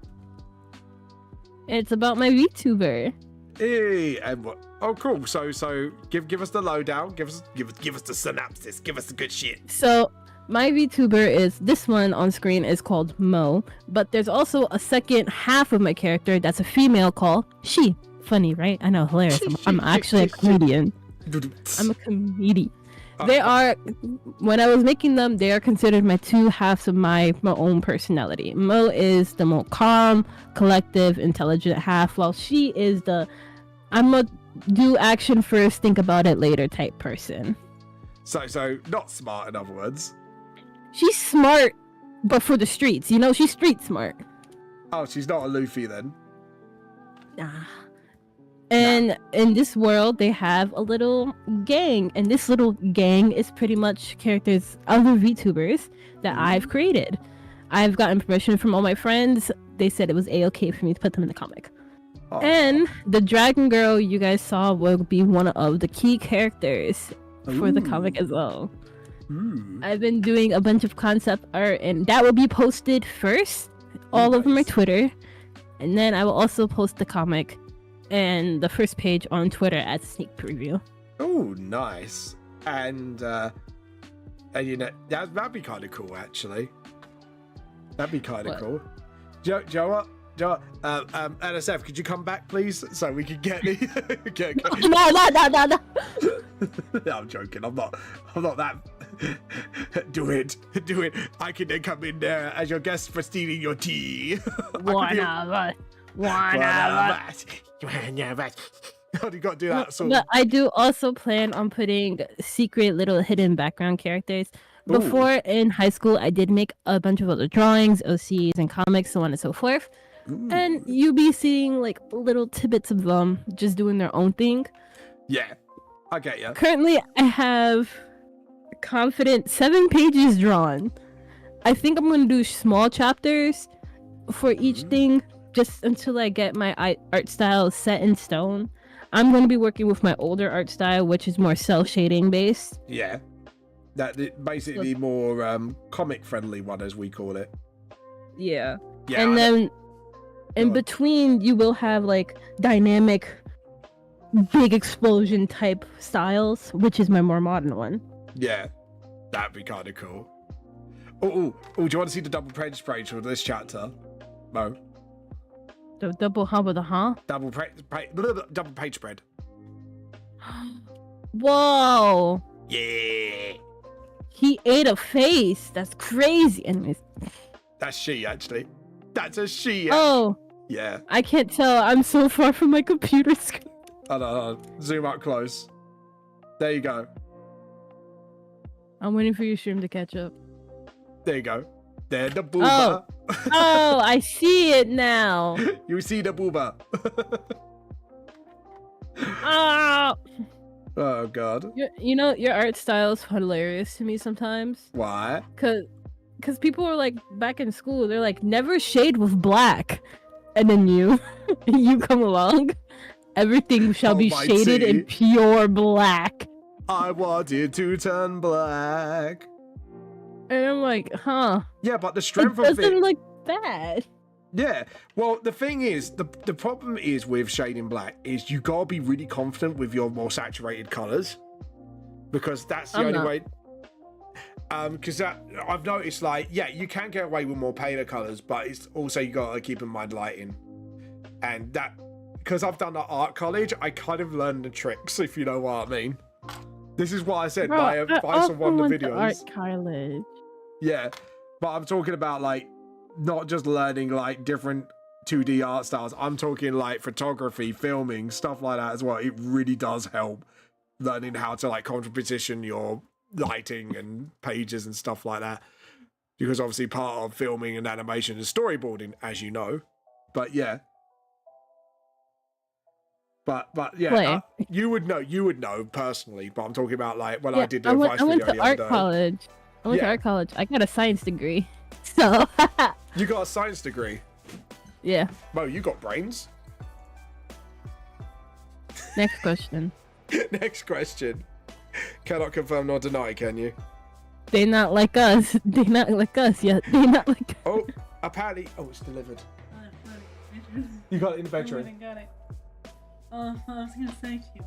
S3: It's about my VTuber.
S1: Hey, and what? Oh, cool. So give us the lowdown. Give us the synopsis. Give us the good shit.
S3: So my VTuber is this one on screen is called Mo, but there's also a second half of my character that's a female called She. Funny, right? I know, hilarious. I'm actually a comedian. I'm a comedian. They are, when I was making them, they are considered my two halves of my own personality. Mo is the more calm, collective, intelligent half, while She is the I'm a do action first, think about it later type person.
S1: So not smart, in other words.
S3: She's smart, but for the streets. You know, she's street smart.
S1: Oh, she's not a Luffy then.
S3: Nah. And in this world, they have a little gang, and this little gang is pretty much characters, other VTubers that I've created. I've gotten permission from all my friends. They said it was a-okay for me to put them in the comic. Oh. And the Dragon Girl you guys saw will be one of the key characters for the comic as well. I've been doing a bunch of concept art, and that will be posted first. All of them are Twitter, and then I will also post the comic and the first page on Twitter as a sneak preview.
S1: Oh, nice. And you know, that'd be kind of cool, actually. That'd be kind of cool. Joe, NSF, could you come back, please, so we can get the...
S3: No.
S1: No, I'm joking. I'm not that... Do it. I can then come in there as your guest for stealing your tea.
S3: One of us.
S1: You got to do that. So.
S3: But I do also plan on putting secret little hidden background characters. Before in high school, I did make a bunch of other drawings, OCs, and comics, so on and so forth. And you'll be seeing like little tidbits of them just doing their own thing.
S1: Yeah, I get you.
S3: Currently, I have confident 7 pages drawn. I think I'm going to do small chapters for each thing just until I get my art style set in stone. I'm going to be working with my older art style, which is more cell shading based.
S1: Yeah. That basically more comic friendly one, as we call it.
S3: Yeah. And then in between, you will have like dynamic, big explosion type styles, which is my more modern one.
S1: Yeah, that'd be kind of cool. Oh! Do you want to see the double page for this chapter, Mo?
S3: The double with the huh?
S1: Double page spread.
S3: Whoa!
S1: Yeah.
S3: He ate a face. That's crazy. Anyways.
S1: That's She, actually. That's a She.
S3: Oh.
S1: Yeah.
S3: I can't tell. I'm so far from my computer screen.
S1: Hold on. Zoom up close. There you go.
S3: I'm waiting for your stream to catch up.
S1: There you go. There, the booba.
S3: Oh, I see it now.
S1: You see the booba.
S3: Oh.
S1: Oh, God.
S3: You know, your art style is hilarious to me sometimes.
S1: Why?
S3: Because people are like, back in school, they're like, never shade with black. And then you come along. Everything shall be shaded in pure black.
S1: I wanted to turn black.
S3: And I'm like, huh.
S1: Yeah, but the strength
S3: it
S1: of it
S3: doesn't look bad.
S1: Yeah, well, the thing is, the problem is with shading black is you gotta be really confident with your more saturated colors, because that's the only way. Because I've noticed, like, yeah, you can get away with more paler colors, but it's also you gotta keep in mind lighting, and that because I've done at art college, I kind of learned the tricks, if you know what I mean. This is why I said buy some one of the videos.
S3: Art college.
S1: Yeah, but I'm talking about like. Not just learning like different 2D art styles. I'm talking like photography, filming, stuff like that as well. It really does help learning how to like contraposition your lighting and pages and stuff like that. Because obviously part of filming and animation is storyboarding, as you know. But yeah. But yeah, you would know personally. But I'm talking about like when I did the advice video the other day.
S3: I went to art college. I got a science degree. So
S1: you got a science degree?
S3: Yeah.
S1: Mo, you got brains?
S3: Next question.
S1: Next question. Cannot confirm nor deny, can you?
S3: They not like us. They not like us yet. They not like us.
S1: Oh, apparently. Oh, it's delivered. You got it in the bedroom.
S6: I got it. I was gonna say to you.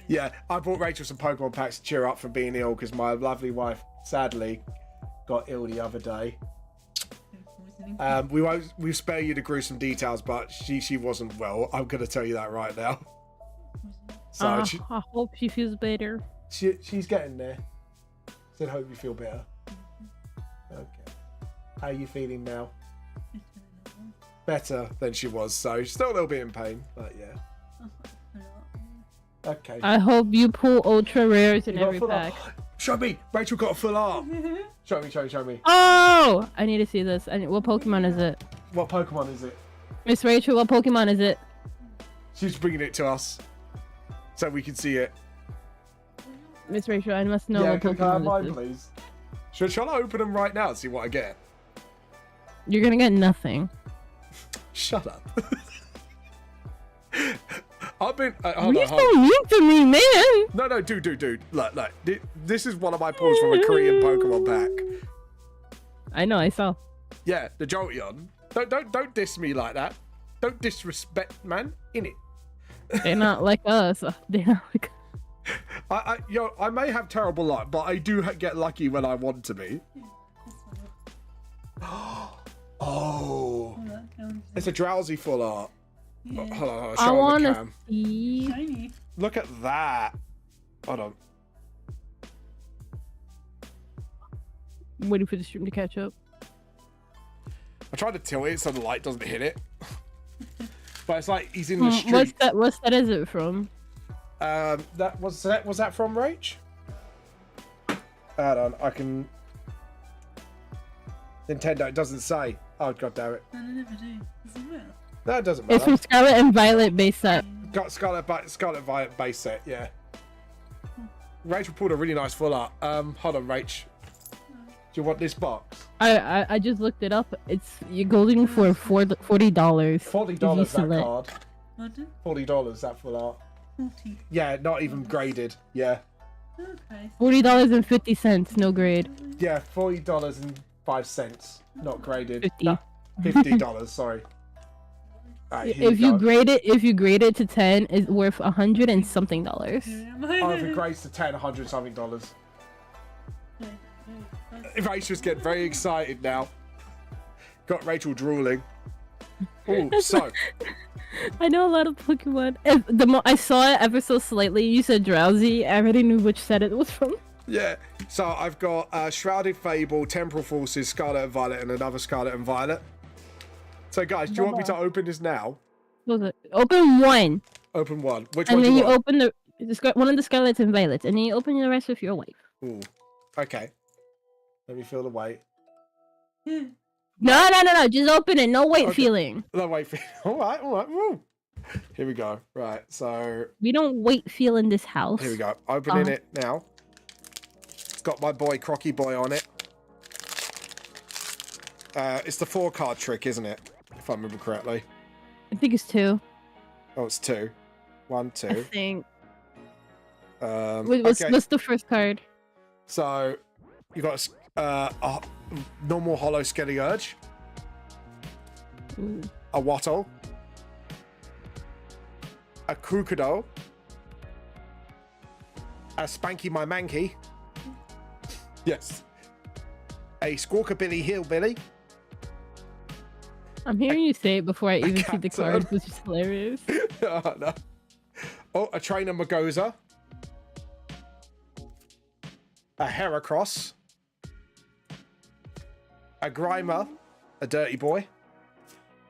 S1: Yeah. I bought Rachel some Pokemon packs to cheer up for being ill because my lovely wife, sadly, got ill the other day. We spare you the gruesome details, but she wasn't well. I'm gonna tell you that right now. So
S3: I hope she feels better.
S1: She's getting there. Said hope you feel better. Okay. How are you feeling now? Better than she was, so she's still a little bit in pain, but yeah. Okay.
S3: I hope you pull ultra rares in
S1: You got
S3: every
S1: full
S3: pack.
S1: art. Show me! Rachel got a full art! Show me.
S3: Oh! I need to see this. What Pokemon is it?
S1: What Pokemon is it?
S3: Miss Rachel, what Pokemon is it?
S1: She's bringing it to us. So we can see it.
S3: Miss Rachel, I must know what
S1: can I have
S3: Pokemon
S1: mine,
S3: this is.
S1: please? Shall I open them right now and see what I get?
S3: You're gonna get nothing.
S1: Shut up. I've been.
S3: You're so mean to me, man!
S1: No, dude. Look. This is one of my pulls from a Korean Pokemon pack.
S3: I know, I saw.
S1: Yeah, the Jolteon. Don't diss me like that. Don't disrespect, man. Innit?
S3: They're not like us. They're not like
S1: I may have terrible luck, but I do get lucky when I want to be. Oh, it's a drowsy full art.
S6: Yeah.
S1: Hold on,
S3: I
S1: show
S3: want
S1: on the
S3: to
S1: cam.
S3: see.
S6: Shiny.
S1: Look at that. Hold on.
S3: I'm waiting for the stream to catch up.
S1: I tried to tilt it so the light doesn't hit it. But it's like he's in the street.
S3: What set is it from?
S1: That was that from Rach? Hold on, I can. Nintendo, it doesn't say. Oh god damn it.
S6: No, they never do. Doesn't it?
S1: No, it doesn't
S3: It's
S1: matter.
S3: from Scarlet and Violet base set.
S1: Got Scarlet Violet base set, yeah. Rachel pulled a really nice full art. Hold on, Rach. Do you want this box?
S3: I just looked it up. You're going for $40.
S1: $40 that card.
S6: Pardon?
S1: $40 that full art.
S6: 40.
S1: Yeah, not even graded. Yeah.
S6: Okay.
S3: $40.50, no grade.
S1: Yeah, $40.05. Not graded.
S3: 50.
S1: No, $50, sorry. Right,
S3: If you grade it to 10, it's worth $100 and something.
S1: Oh, if it grades to 10, $100 something. Rachel's getting very excited now. Got Rachel drooling. Oh, so.
S3: I know a lot of Pokemon. I saw it ever so slightly. You said drowsy. I already knew which set it was from.
S1: Yeah. So I've got Shrouded Fable, Temporal Forces, Scarlet and Violet, and another Scarlet and Violet. So guys, do you want me to open this now?
S3: Open one.
S1: Open one. Which
S3: and
S1: one do
S3: then
S1: you
S3: you
S1: want?
S3: open one of the Scarlets and Violets, and then you open the rest with your wife.
S1: Ooh. Okay. Let me feel the weight.
S3: No. Just open it. No weight feeling.
S1: No weight feeling. All right. Woo. Here we go. Right. So.
S3: We don't weight feel in this house.
S1: Here we go. Opening it now. It's got my boy Crocky Boy on it. It's the 4-card trick, isn't it? If I remember correctly.
S3: I think it's 2.
S1: Oh, it's 2. 1, 2.
S3: I think.
S1: Okay.
S3: What's the first card?
S1: So, you got a normal Hollow Skelly Urge.
S3: Ooh.
S1: A Wattle. A Krookodile. A Spanky My Mankey. Yes. A Squawkabilly Hillbilly.
S3: I'm hearing you say it before I even see the
S1: Cacturn.
S3: card, which is hilarious.
S1: Oh, no. Oh, a Trainer Magoza. A Heracross. A Grimer. A Dirty Boy.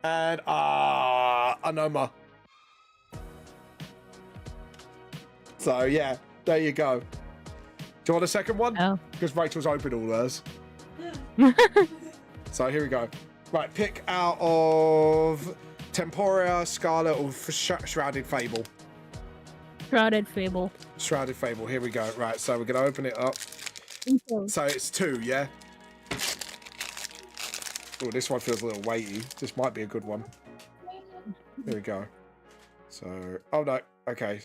S1: And a Noma. So, yeah, there you go. Do you want a second one?
S3: Oh.
S1: Because Rachel's opened all hers. So, here we go. Right, pick out of Temporia, Scarlet, or Shrouded Fable.
S3: Shrouded Fable.
S1: Shrouded Fable, here we go. Right, so we're going to open it up. So it's 2, yeah? Oh, this one feels a little weighty. This might be a good one. Here we go. So, oh no, okay.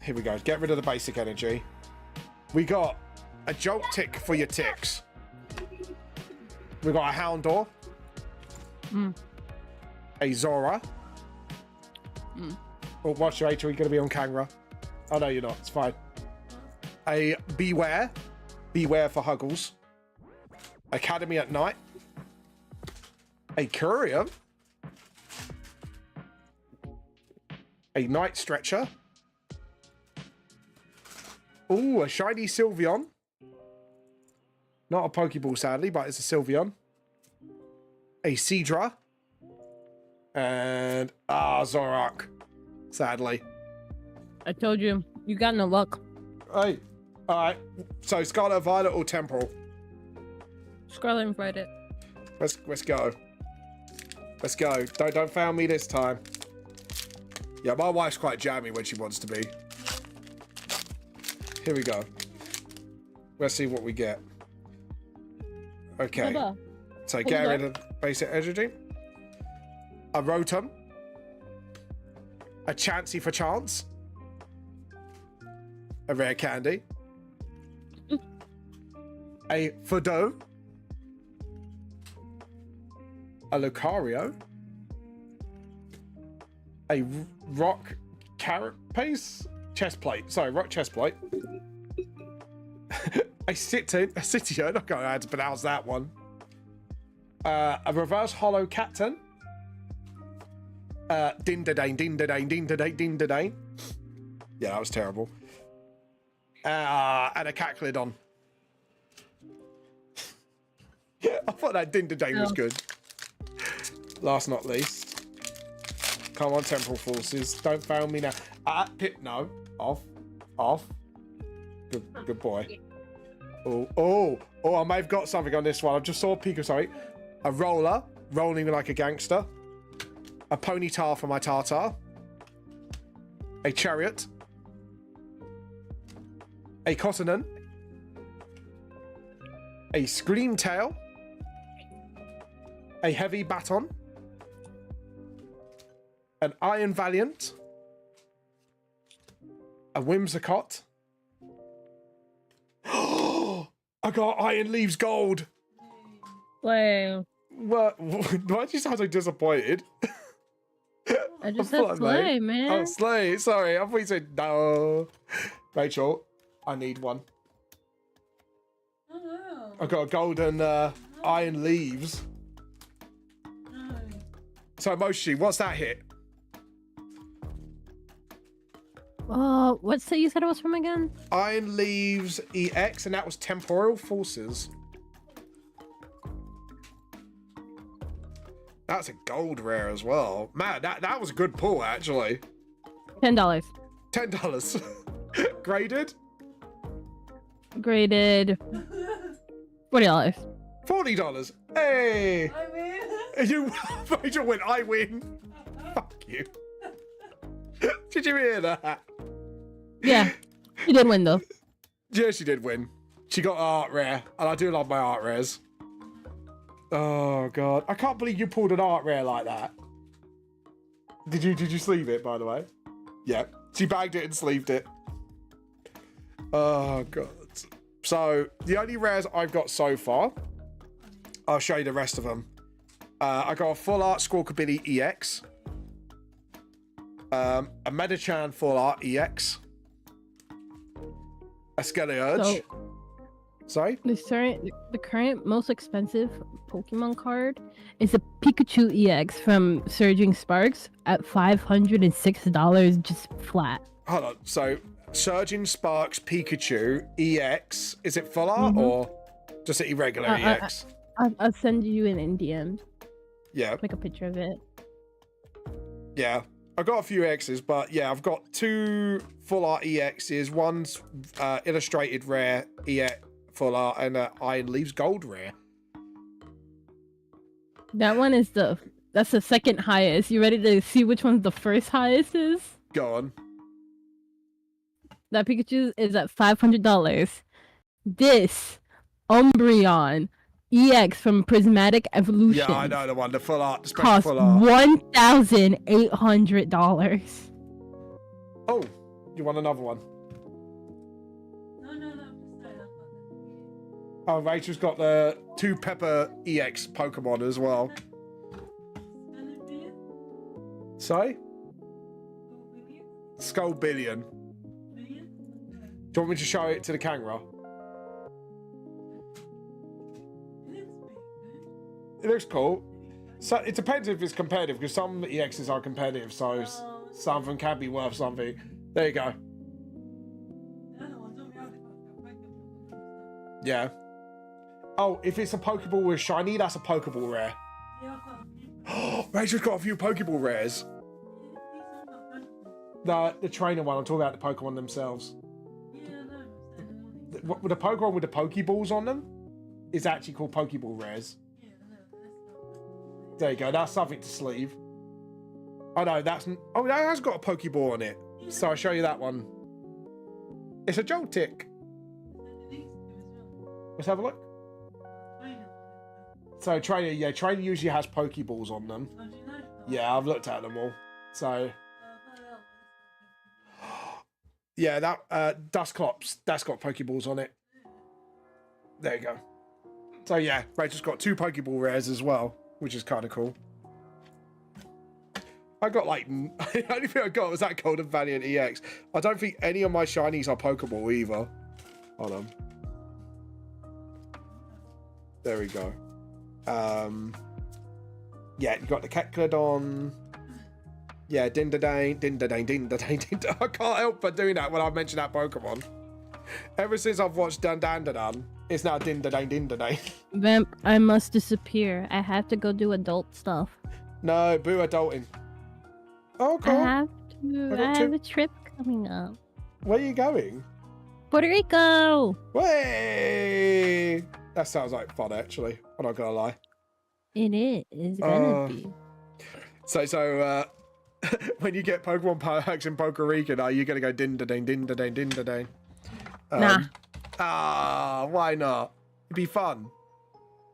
S1: Here we go. Get rid of the basic energy. We got a Jolt Tick for your ticks. We got a Houndour. A Zora. Oh, watch Rachel, you're going to be on camera. Oh no, you're not. It's fine. A Beware. Beware for Huggles. Academy at Night. A Courier. A Night Stretcher. Ooh, a shiny Sylveon. Not a Pokeball, sadly, but it's a Sylveon. A Seadra. And Zorak, sadly.
S3: I told you, you got no luck.
S1: Hey, all right. So Scarlet Violet or Temporal?
S3: Scarlet and Violet.
S1: Let's go. Let's go. Don't fail me this time. Yeah, my wife's quite jammy when she wants to be. Here we go. Let's see what we get. Okay.
S3: Baba.
S1: So get rid of basic energy. A Rotom. A Chansey for Chance. A Rare Candy. A Fudo. A Lucario. A Rock Carapace? Chestplate. Sorry, Rock Chestplate. A Citio. I'm not going to have to pronounce that one. A Reverse Hollow Captain. Din-da-dane, din-da-dane, din-da-dane, din-da-dane. Yeah, that was terrible. And a Caclydon. I thought that din-da-dane was good. Last not least. Come on, Temporal Forces. Don't fail me now. No. Off. Good boy. Oh, I may have got something on this one. I just saw a peek of something. A Roller, rolling like a gangster. A Ponyta for my Tartar. A Chariot. A Cottonon. A Screamtail. A Heavy Baton. An Iron Valiant. A Whimsicott. I got Iron Leaves Gold.
S3: Wow.
S1: What? Why did you sound so disappointed?
S3: I just said slay, man.
S1: Oh, slay. Sorry, I thought you said no. Rachel, I need one.
S6: Oh, wow.
S1: I got a golden Iron Leaves.
S6: No.
S1: So, Moshi, what's that hit?
S3: What set you said it was from again?
S1: Iron Leaves EX, and that was Temporal Forces. That's a gold rare as well. Man, that was a good pull, actually.
S3: $10.
S1: $10. Graded?
S3: Graded $40.
S1: $40. Hey!
S6: I mean,
S1: You, Rachel went, I win. Fuck you. Did you hear that?
S3: Yeah, you did win though.
S1: Yeah, she did win. She got art rare, and I do love my art rares. Oh god, I can't believe you pulled an art rare like that. Did you sleeve it, by the way? Yeah, she bagged it and sleeved it. Oh god. So the only rares I've got so far, I'll show you the rest of them. I got a full art Squawkabilly EX, a Medicham full art EX, a Skeleurge. Sorry?
S3: The current most expensive Pokemon card is a Pikachu EX from Surging Sparks at $506 just flat.
S1: Hold on. So, Surging Sparks Pikachu EX, is it full art or just an irregular EX?
S3: I'll send you an DM.
S1: Yeah.
S3: Make a picture of it.
S1: Yeah. I've got a few X's, but yeah, I've got 2 full art EXs. One's illustrated rare EX full art and Iron Leaves Gold rare.
S3: That one is that's the second highest. You ready to see which one's the first highest is?
S1: Go on.
S3: That Pikachu is at $500. This Umbreon EX from Prismatic Evolution.
S1: Yeah, I know the one. The full art. The
S3: costs
S1: full art.
S3: $1,800.
S1: Oh, you want another one?
S6: no, just say that.
S1: Oh, Rachel's got the 2 Pepper EX Pokemon as well. Sorry? Skull Billion. Do you want me to show it to the camera? It looks cool. So it depends if it's competitive, because some EXs are competitive, so some of them can be worth something. There you go. Yeah. Oh, if it's a Pokeball with shiny, that's a Pokeball rare. Rachel's got a few Pokeball rares. The trainer one, I'm talking about the Pokemon themselves. The Pokemon with the Pokeballs on them is actually called Pokeball rares. There you go, that's something to sleeve. Oh no, that has got a Pokeball on it. So I'll show you that one. It's a Joltik. Let's have a look. So trainer usually has Pokeballs on them. Yeah, I've looked at them all. So yeah, that Dusclops, that's got Pokeballs on it. There you go. So yeah, Rachel's got 2 Pokeball rares as well, which is kind of cool. I got like, the only thing I got was that Golden Valiant EX. I don't think any of my shinies are Pokeball either. Hold on. There we go. Yeah, you got the Kecleon. Yeah, Dindadane, Dindadane, Dindadane, Dindadane. I can't help but doing that when I mention that Pokemon. Ever since I've watched Dandandadan, it's now Dindadane, Dindadane.
S3: Vamp, I must disappear. I have to go do adult stuff.
S1: No, boo adulting. Oh, cool.
S3: I have to. I have a trip coming up.
S1: Where are you going?
S3: Puerto Rico!
S1: Way! That sounds like fun, actually. I'm not gonna lie.
S3: It is. It's gonna be.
S1: So, when you get Pokemon packs in Puerto Rico, are you gonna go Dindadane, Dindadane, Dindadane?
S3: Nah.
S1: Why not? It'd be fun.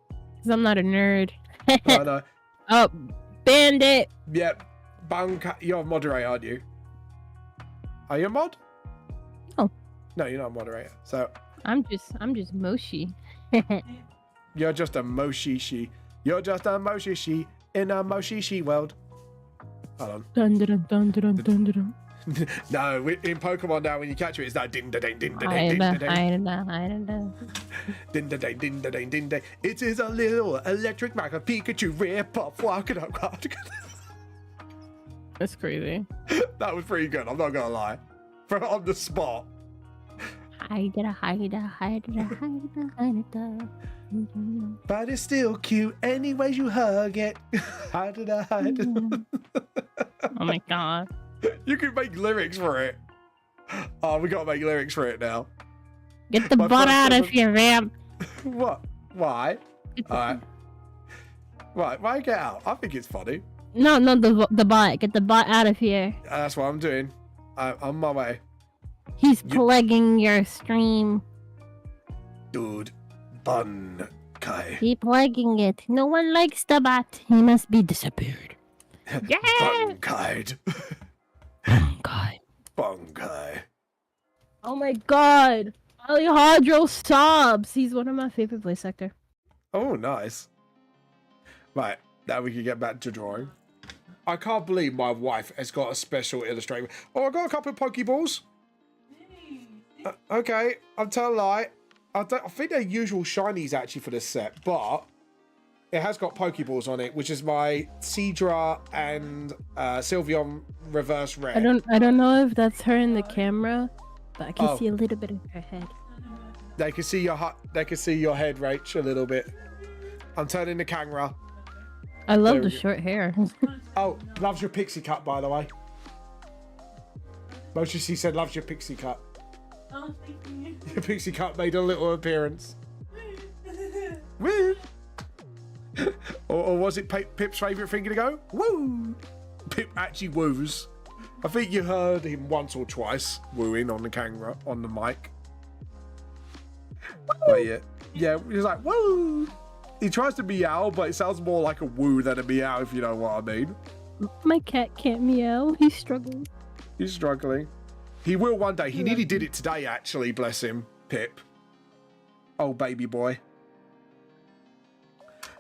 S3: Because I'm not a nerd.
S1: Oh, no.
S3: Oh, Bandit!
S1: Yep. You're a moderator, aren't you? Are you a mod?
S3: No.
S1: No, you're not a moderator. So
S3: I'm just Moshi.
S1: you're just a Moshishi. You're just a Moshishi in a Moshishi world. Hold on.
S3: Dun, dun, dun, dun, dun, dun, dun.
S1: No, in Pokemon now, when you catch it, it's that din-da-ding, din-da-ding, din-da-ding, din-da-ding, din-da-ding. It is a little electric Mega Pikachu rip-off walking up.
S3: That's crazy.
S1: That was pretty good, I'm not gonna lie. For on the spot. But it's still cute anyways you hug it. Hide it.
S3: Oh my god.
S1: You can make lyrics for it. Oh, we gotta make lyrics for it now.
S3: Get the butt out of here, Vamp.
S1: What? Why? Alright. Right, why get out? I think it's funny.
S3: No, the butt. Get the butt out of here.
S1: That's what I'm doing. I'm on my way.
S3: He's plaguing your stream.
S1: Dude. Bun Kai.
S3: He plaguing it. No one likes the bat. He must be disappeared. Yeah!
S1: Bunkai.
S3: Bunkai.
S1: Bunkai.
S3: Oh my god. Alejandro sobs. He's one of my favorite voice actor.
S1: Oh, nice. Right, now we can get back to drawing. I can't believe my wife has got a special illustrator. Oh, I got a couple of Pokeballs. Okay, I'm telling a lie. I think they're usual shinies actually for this set, but it has got Pokeballs on it, which is my Seadra and Sylveon reverse rare.
S3: I don't know if that's her in the camera, but I can see a little bit of her head.
S1: They can see your head, Rach, a little bit. I'm turning the camera.
S3: I love the short hair.
S1: Oh, loves your pixie cut, by the way. Moshi said loves your pixie cut.
S6: Oh, thank you.
S1: Your pixie cut made a little appearance. Woo! or was it Pip's favourite thing to go? Woo! Pip actually woos. I think you heard him once or twice wooing on the camera, on the mic. But yeah, he's like, woo! He tries to meow, but it sounds more like a woo than a meow, if you know what I mean.
S3: My cat can't meow. He's struggling.
S1: He's struggling. He will one day. He nearly did it today, actually. Bless him, Pip. Oh, baby boy.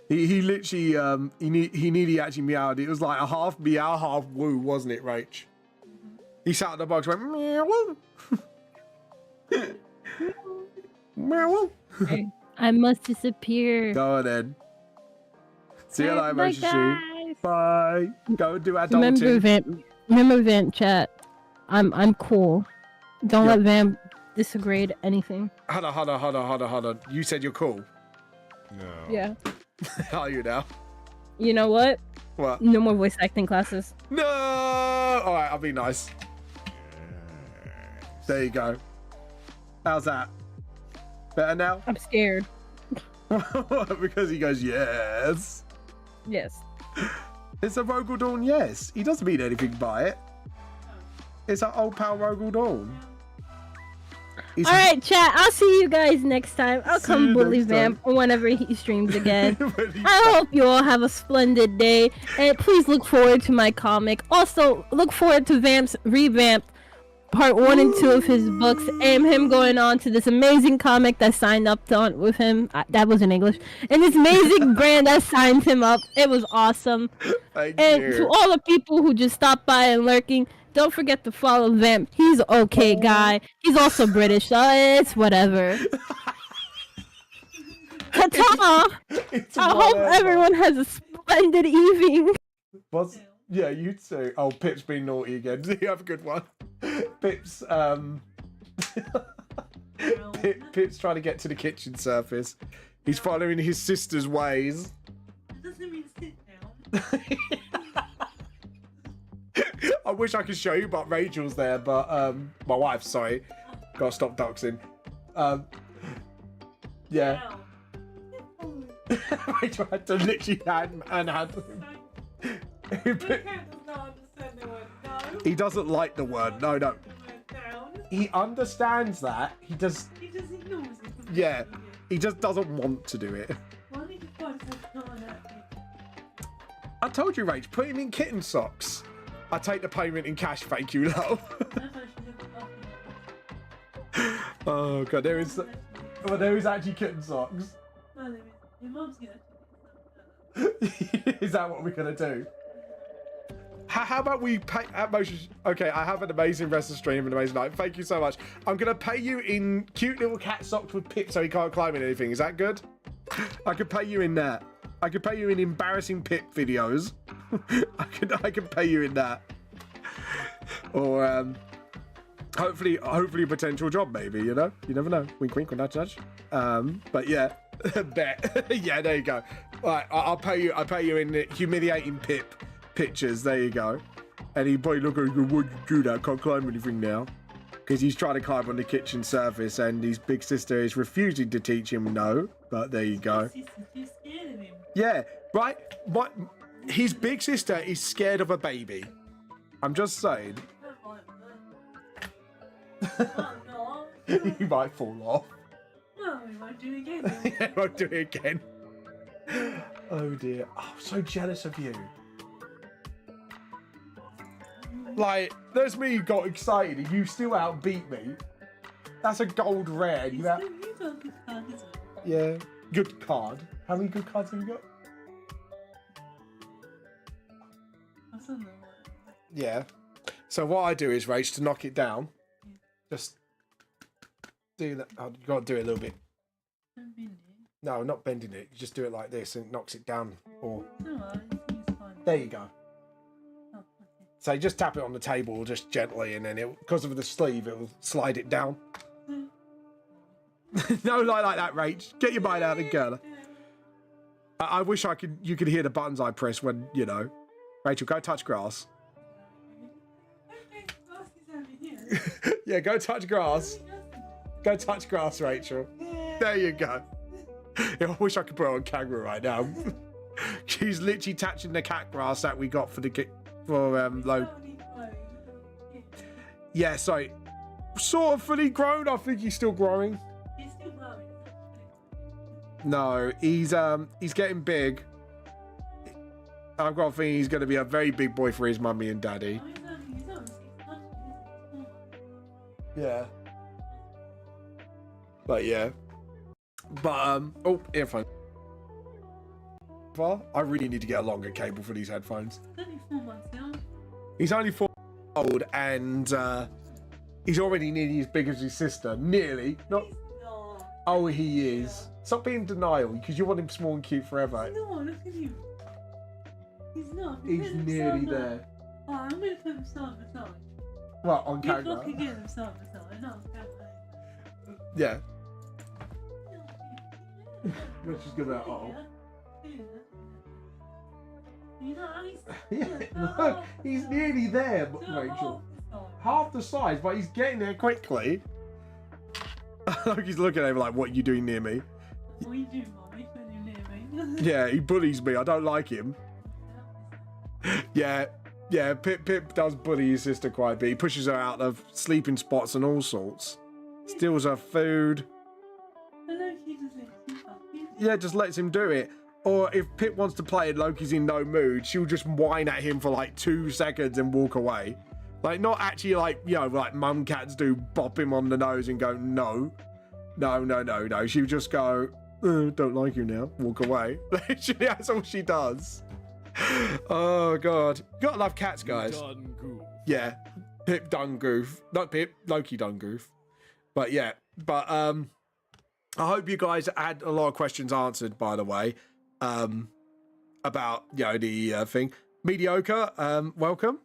S1: He literally he nearly actually meowed. It was like a half meow, half woo, wasn't it, Rach? He sat on the box, went meow woo, meow woo.
S3: I must disappear.
S1: Go on then. See you later,
S3: Bye,
S1: Motion
S3: guys.
S1: Street. Bye. Go and do
S3: Remember,
S1: adulting.
S3: Vamp chat. I'm cool. Don't let Vamp disagree to anything.
S1: Hold on. You said you're cool. No.
S3: Yeah.
S1: Are you now?
S3: You know what?
S1: What?
S3: No more voice acting classes.
S1: No. All right, I'll be nice. There you go. How's that? Better now?
S3: I'm scared.
S1: Because he goes, yes.
S3: Yes.
S1: It's a Rogel Dawn, yes. He doesn't mean anything by it. It's our old pal Rogel Dawn.
S3: All right, chat. I'll see you guys next time. I'll
S1: See
S3: come
S1: you
S3: bully
S1: next
S3: Vamp whenever he streams again.
S1: When he-
S3: I hope you all have a splendid day. And please look forward to my comic. Also, look forward to Vamp's Revamp part 1 and 2 of his books, and him going on to this amazing comic that signed up with him. That was in English. And this amazing brand that signed him up. It was awesome.
S1: Thank
S3: And
S1: you.
S3: to all the people who just stopped by and lurking, don't forget to follow Vamp. He's an okay guy. He's also British, so it's whatever. Ta-ta!
S1: It's
S3: I hope
S1: whatever.
S3: everyone has a splendid evening.
S1: What's... Yeah, you too. Oh, Pip's been naughty again. You have a good one. Pip's Pip's trying to get to the kitchen surface. He's following his sister's ways.
S6: It doesn't mean sit down.
S1: I wish I could show you, but Rachel's there. But my wife, sorry, gotta stop doxing. Yeah. Rachel had to literally hand.
S6: My cat does not understand the word no.
S1: He doesn't like the word. No.
S6: The word down.
S1: He understands that. He just,
S6: He just ignores it.
S1: yeah. He just doesn't want to do it.
S6: Why don't you find something like that?
S1: I told you, Rach, put him in kitten socks. I take the payment in cash, thank you, love.
S6: That's why she doesn't
S1: Oh god, there is actually kitten socks.
S6: No, there is. Your mum's gonna
S1: Is that what we're gonna do? How about we pay at Motion? Okay, I have an amazing rest of the stream, an amazing night. Thank you so much. I'm gonna pay you in cute little cat socks with Pip so he can't climb in anything. Is that good? I could pay you in that. I could pay you in embarrassing Pip videos. I can pay you in that. Or hopefully a potential job, maybe, you know? You never know. Wink wink or nudge nudge. But yeah. Bet. Yeah, there you go. Right, I'll pay you in the humiliating Pip pictures. There you go. And he probably look at you, why'd you do that? Can't climb anything now. Because he's trying to climb on the kitchen surface and his big sister is refusing to teach him no. But there you go.
S6: She's scared of him.
S1: Yeah, right? What? His big sister is scared of a baby. I'm just saying.
S6: Oh, no.
S1: He might fall off.
S6: No, we won't do it again.
S1: Yeah, I'll do it again. Oh dear. Oh, I'm so jealous of you. Like, there's me who got excited and you still outbeat me. That's a gold rare. You have...
S6: You got a good card, isn't it?
S1: Yeah. Good card. How many good cards have you got?
S6: I don't know.
S1: Yeah. So what I do is, Rach, to knock it down, just do that. Oh, you got to do it a little bit.
S6: Don't bend it.
S1: No, not bending it. You just do it like this and it knocks it down. Or
S6: It's alright, it's fine.
S1: there you go.
S6: Oh, okay.
S1: So you just tap it on the table just gently, and then it, because of the sleeve, it will slide it down. No, like that, Rach. Get your mind out of girl. I wish you could hear the buttons I press when, you know. Rachel, go touch grass.
S6: Okay, ask is over here.
S1: Yeah, go touch grass. Go touch grass, Rachel. There you go. Yeah, I wish I could put her on camera right now. She's literally touching the cat grass that we got for low. Yeah, sorry. Sort of fully grown. I think he's still growing.
S6: He's still growing.
S1: No, he's getting big. I've got a feeling he's going to be a very big boy for his mummy and daddy.
S6: Oh, he's only 6 months.
S1: Yeah. But yeah. But oh, earphone. I really need to get a longer cable for these headphones.
S6: He's only 4 months now.
S1: He's only 4 years old and he's already nearly as big as his sister. Nearly. Not.
S6: No.
S1: Oh, he is. Stop being in denial because you want him small and cute forever.
S6: No, look at him. He's not.
S1: He's nearly there.
S6: Oh, I'm going to put him side by side.
S1: Well, on
S6: Keep
S1: camera.
S6: looking at them side by side, not on camera.
S1: Yeah. Which is good about Yeah, look, he's nearly there, Rachel. Half the size, but he's getting there quickly. Like he's looking at him like, what are you doing near me?
S6: What are you doing, Mommy, when you're near me?
S1: Yeah, he bullies me. I don't like him. Yeah, Pip does bully his sister quite a bit. He pushes her out of sleeping spots and all sorts. Steals her food. Yeah, just lets him do it. Or if Pip wants to play and Loki's in no mood, she'll just whine at him for like 2 seconds and walk away. Like, not actually like, you know, like mum cats do, bop him on the nose and go, no. No. She'll just go, don't like you now, walk away. Literally, that's all she does. Oh, God. Gotta love cats, guys.
S8: Done goof.
S1: Yeah, Pip done goof. Not Pip, Loki done goof. But yeah, I hope you guys had a lot of questions answered, by the way, about, you know, the thing. Mediocre, welcome.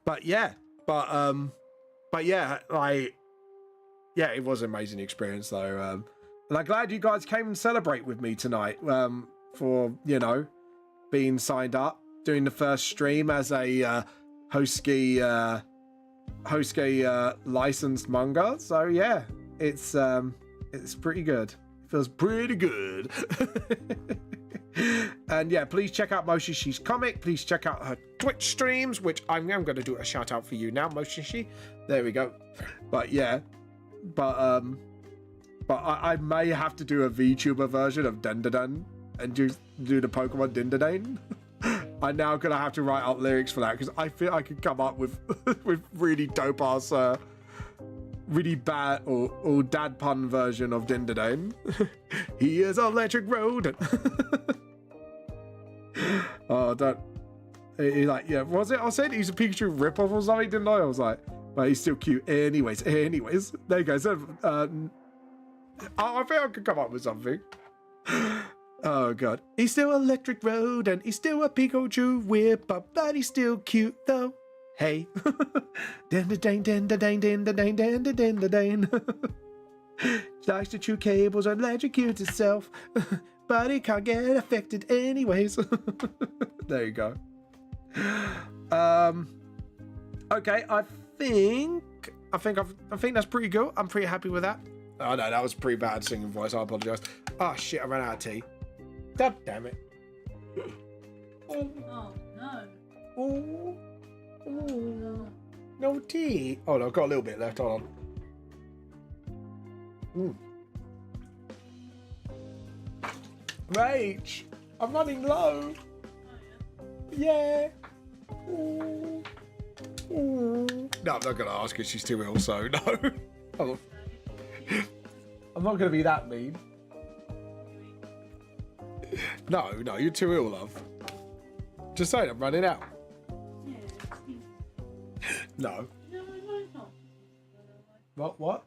S1: But yeah, like, yeah, it was an amazing experience though. And I'm glad you guys came and celebrate with me tonight, for, you know, being signed up, doing the first stream as a Hoski licensed manga. So yeah, it's pretty good. It feels pretty good. And yeah, please check out Moshishi's comic. Please check out her Twitch streams, which I'm going to do a shout out for you now, Moshishi. There we go. But yeah, but I may have to do a VTuber version of Dendadan and do the Pokemon Dindadane. I'm now gonna have to write up lyrics for that because I feel I could come up with with really dope ass, really bad or dad pun version of Dindadane. He is electric rodent. Oh, don't. He like, yeah, was it? I said he's a Pikachu ripoff or something, didn't I? I was like, but he's still cute. Anyways, there you go. So, I think I could come up with something. Oh god, he's still electric road and he's still a Pikachu whip up, but he's still cute though. Hey, Dindadane. Likes to chew cables and electrocute itself, but he can't get affected anyways. There you go. Okay, I think that's pretty good. I'm pretty happy with that. Oh no, that was pretty bad singing voice. I apologize. Oh shit, I ran out of tea. God damn it.
S6: Oh no.
S1: Oh, no tea. Oh no, I've got a little bit left. Hold on. Rach, I'm running low. Yeah. Ooh. No, I'm not going to ask her. She's too ill, so no. I'm not going to be that mean. No, you're too ill, love. Just saying, I'm running out. No. What?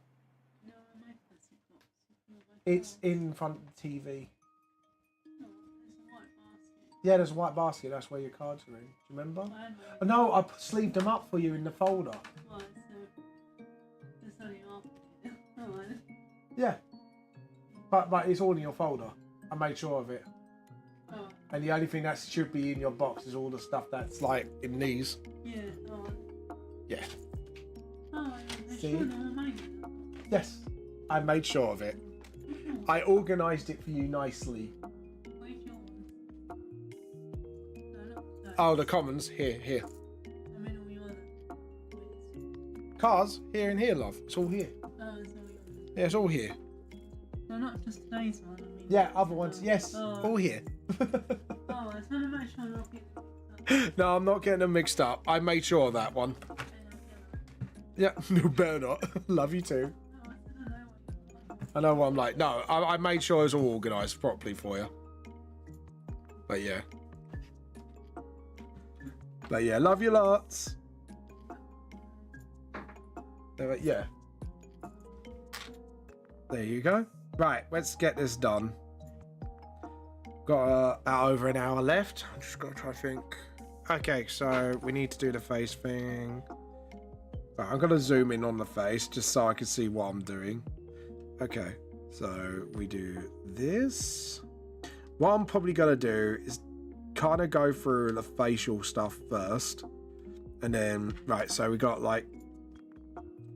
S1: It's in front of the TV. Yeah, there's a white basket. That's where your cards are in. Do you remember? Oh, no, I sleeved them up for you in the folder. Yeah. But it's all in your folder. I made sure of it. Oh. And the only thing that should be in your box is all the stuff that's like in these. Yeah. Oh. Yeah.
S6: Oh,
S1: see? Yes. I made sure of it. I organised it for you nicely. Oh, the commons. Here. Cars, here and here, love. It's all here. Yeah, it's all here.
S6: No, not just today's one. I mean,
S1: yeah, other ones. Yes, all here.
S6: I just want to make sure I'm not getting mixed up.
S1: No, I'm not getting them mixed up. I made sure of that one. Yeah, no, better not. Love you too. I know what I'm like. No, I made sure it was all organised properly for you. But yeah. Love you lots. Yeah. There you go. Right, let's get this done. Got over an hour left. I'm just gonna try to think. Okay, so we need to do the face thing. Right, I'm gonna zoom in on the face just so I can see what I'm doing. Okay, so we do this. What I'm probably gonna do is kind of go through the facial stuff first, and then right. So we got like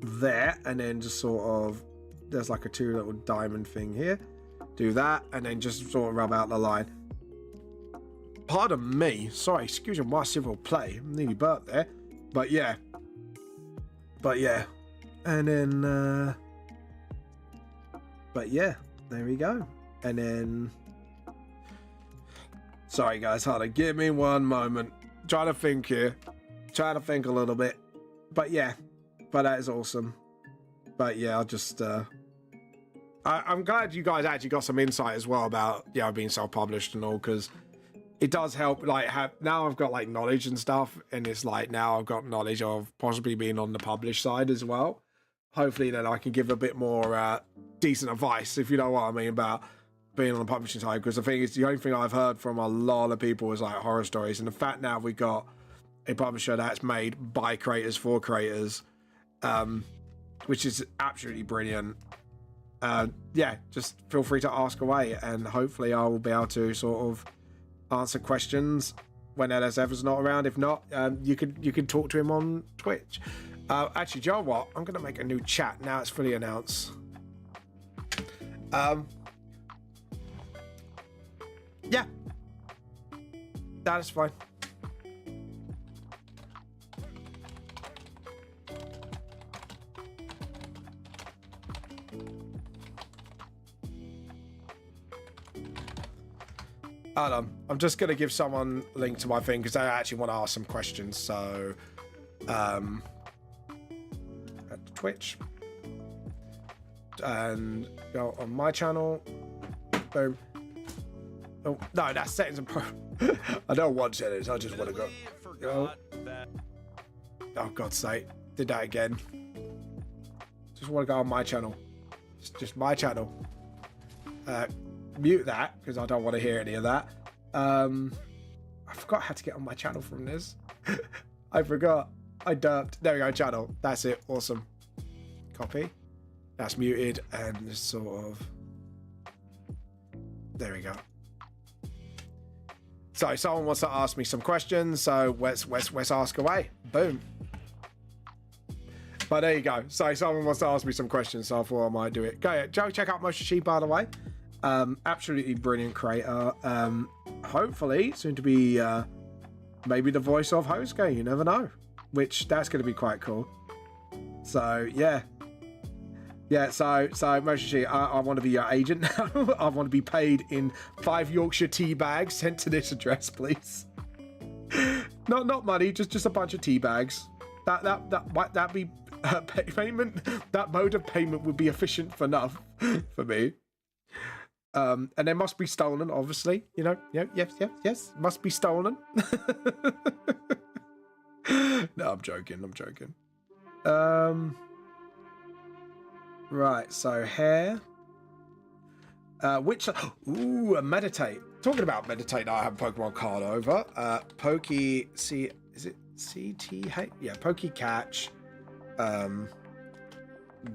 S1: there, and then just sort of there's like a 2 little diamond thing here. Do that, and then just sort of rub out the line. Pardon me, sorry, excuse my civil play. I'm nearly burnt there, but yeah, and then but yeah, there we go. And then sorry guys, hold on, give me one moment. Trying to think here, trying to think a little bit, but yeah, but that is awesome. But yeah, I'll just I'm glad you guys actually got some insight as well about being self-published and all, because it does help. Like, now I've got like knowledge and stuff, and it's like now I've got knowledge of possibly being on the published side as well. Hopefully, then I can give a bit more decent advice, if you know what I mean, about being on the publishing side. Because the thing is, the only thing I've heard from a lot of people is like horror stories, and the fact now we got a publisher that's made by creators for creators, which is absolutely brilliant. Yeah, just feel free to ask away, and hopefully I will be able to sort of answer questions when LSF's not around. If not, you can talk to him on Twitch. Actually, do you know what? I'm gonna make a new chat now it's fully announced. Yeah, that is fine. Hold on, I'm just gonna give someone a link to my thing because I actually want to ask some questions. So, at Twitch, and go on my channel. Boom. Oh no, that's settings and pro. I don't want settings. I just want to go. Oh God's sake, did that again. Just want to go on my channel. It's just my channel. Mute that because I don't want to hear any of that. I forgot how to get on my channel from this. I forgot. I derped. There we go, channel. That's it. Awesome. Copy. That's muted and just sort of. There we go. So someone wants to ask me some questions, so let's ask away. Boom. But there you go. So someone wants to ask me some questions, so I thought I might do it. Go check out Moshishi, by the way. Absolutely brilliant creator. Hopefully soon to be maybe the voice of Hosuke, you never know, which that's going to be quite cool. So yeah, so Moshishi, I want to be your agent now. I want to be paid in 5 Yorkshire tea bags sent to this address, please. not money, just a bunch of tea bags. That be payment. That mode of payment would be efficient enough for me. And they must be stolen, obviously. You know, yes, must be stolen. No, I'm joking. Right, so hair. Meditate. Talking about meditate, I have a Pokemon card over. Is it CTH? Yeah, Poke Catch.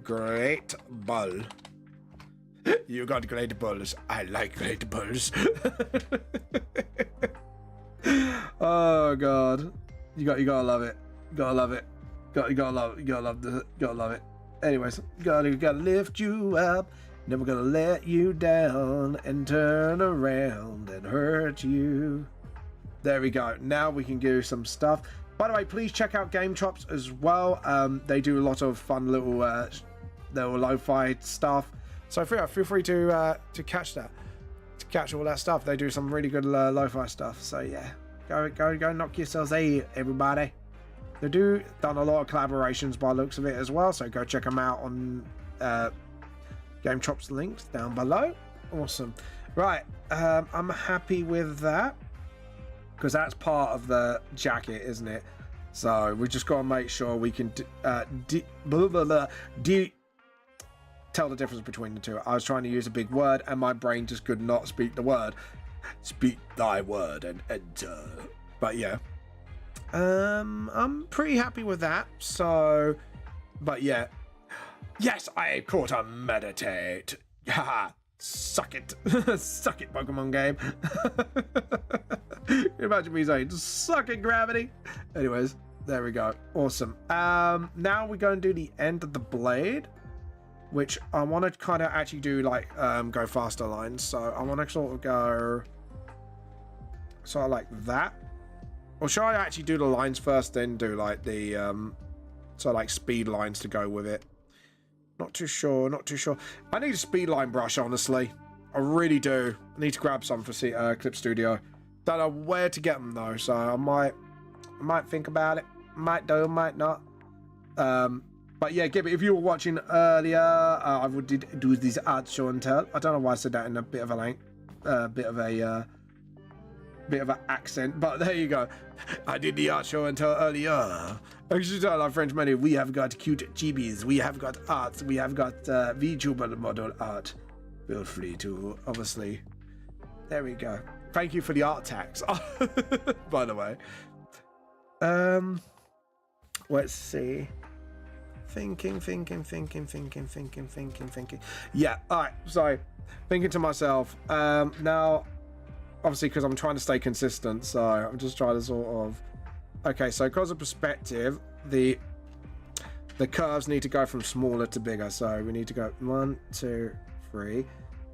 S1: Great Ball. You got great balls. I like great balls. Oh God, you gotta love it. You gotta love it. You gotta love it. Anyways, gotta lift you up. Never gonna let you down and turn around and hurt you. There we go. Now we can do some stuff. By the way, please check out Game Chops as well. They do a lot of fun little lo-fi stuff. So feel free to catch that, to catch all that stuff. They do some really good lo-fi stuff. So yeah, go knock yourselves out, everybody. They done a lot of collaborations by the looks of it as well. So go check them out on Game Chops links down below. Awesome. Right, I'm happy with that because that's part of the jacket, isn't it? So we just got to make sure we can tell the difference between the two. I was trying to use a big word and my brain just could not speak the word. Speak thy word and enter. But yeah. I'm pretty happy with that. So, but yeah. Yes, I caught a meditate. Haha. Suck it. Suck it, Pokemon game. Can you imagine me saying, suck it, gravity? Anyways, there we go. Awesome. Now we're going to do the end of the blade, which I want to kind of actually do like go faster lines. So I want to sort of go sort of like that. Or should I actually do the lines first, then do like the sort of like speed lines to go with it? Not too sure, not too sure. I need a speed line brush, honestly. I really do. I need to grab some for Clip Studio. Don't know where to get them though, so I might think about it. Might do, might not. But yeah, Gibby, if you were watching earlier, I did do this art show and tell. I don't know why I said that in a bit of a bit of an accent, but there you go. I did the art show and tell earlier. I should tell our French menu, we have got cute chibis, we have got arts, we have got VTuber model art. Feel free to, obviously. There we go. Thank you for the art tax, by the way. Let's see. Thinking. Yeah, alright, so thinking to myself, now, obviously, because I'm trying to stay consistent, so I'm just trying to sort of... Okay, so because of perspective, the curves need to go from smaller to bigger. So we need to go 1, 2, 3.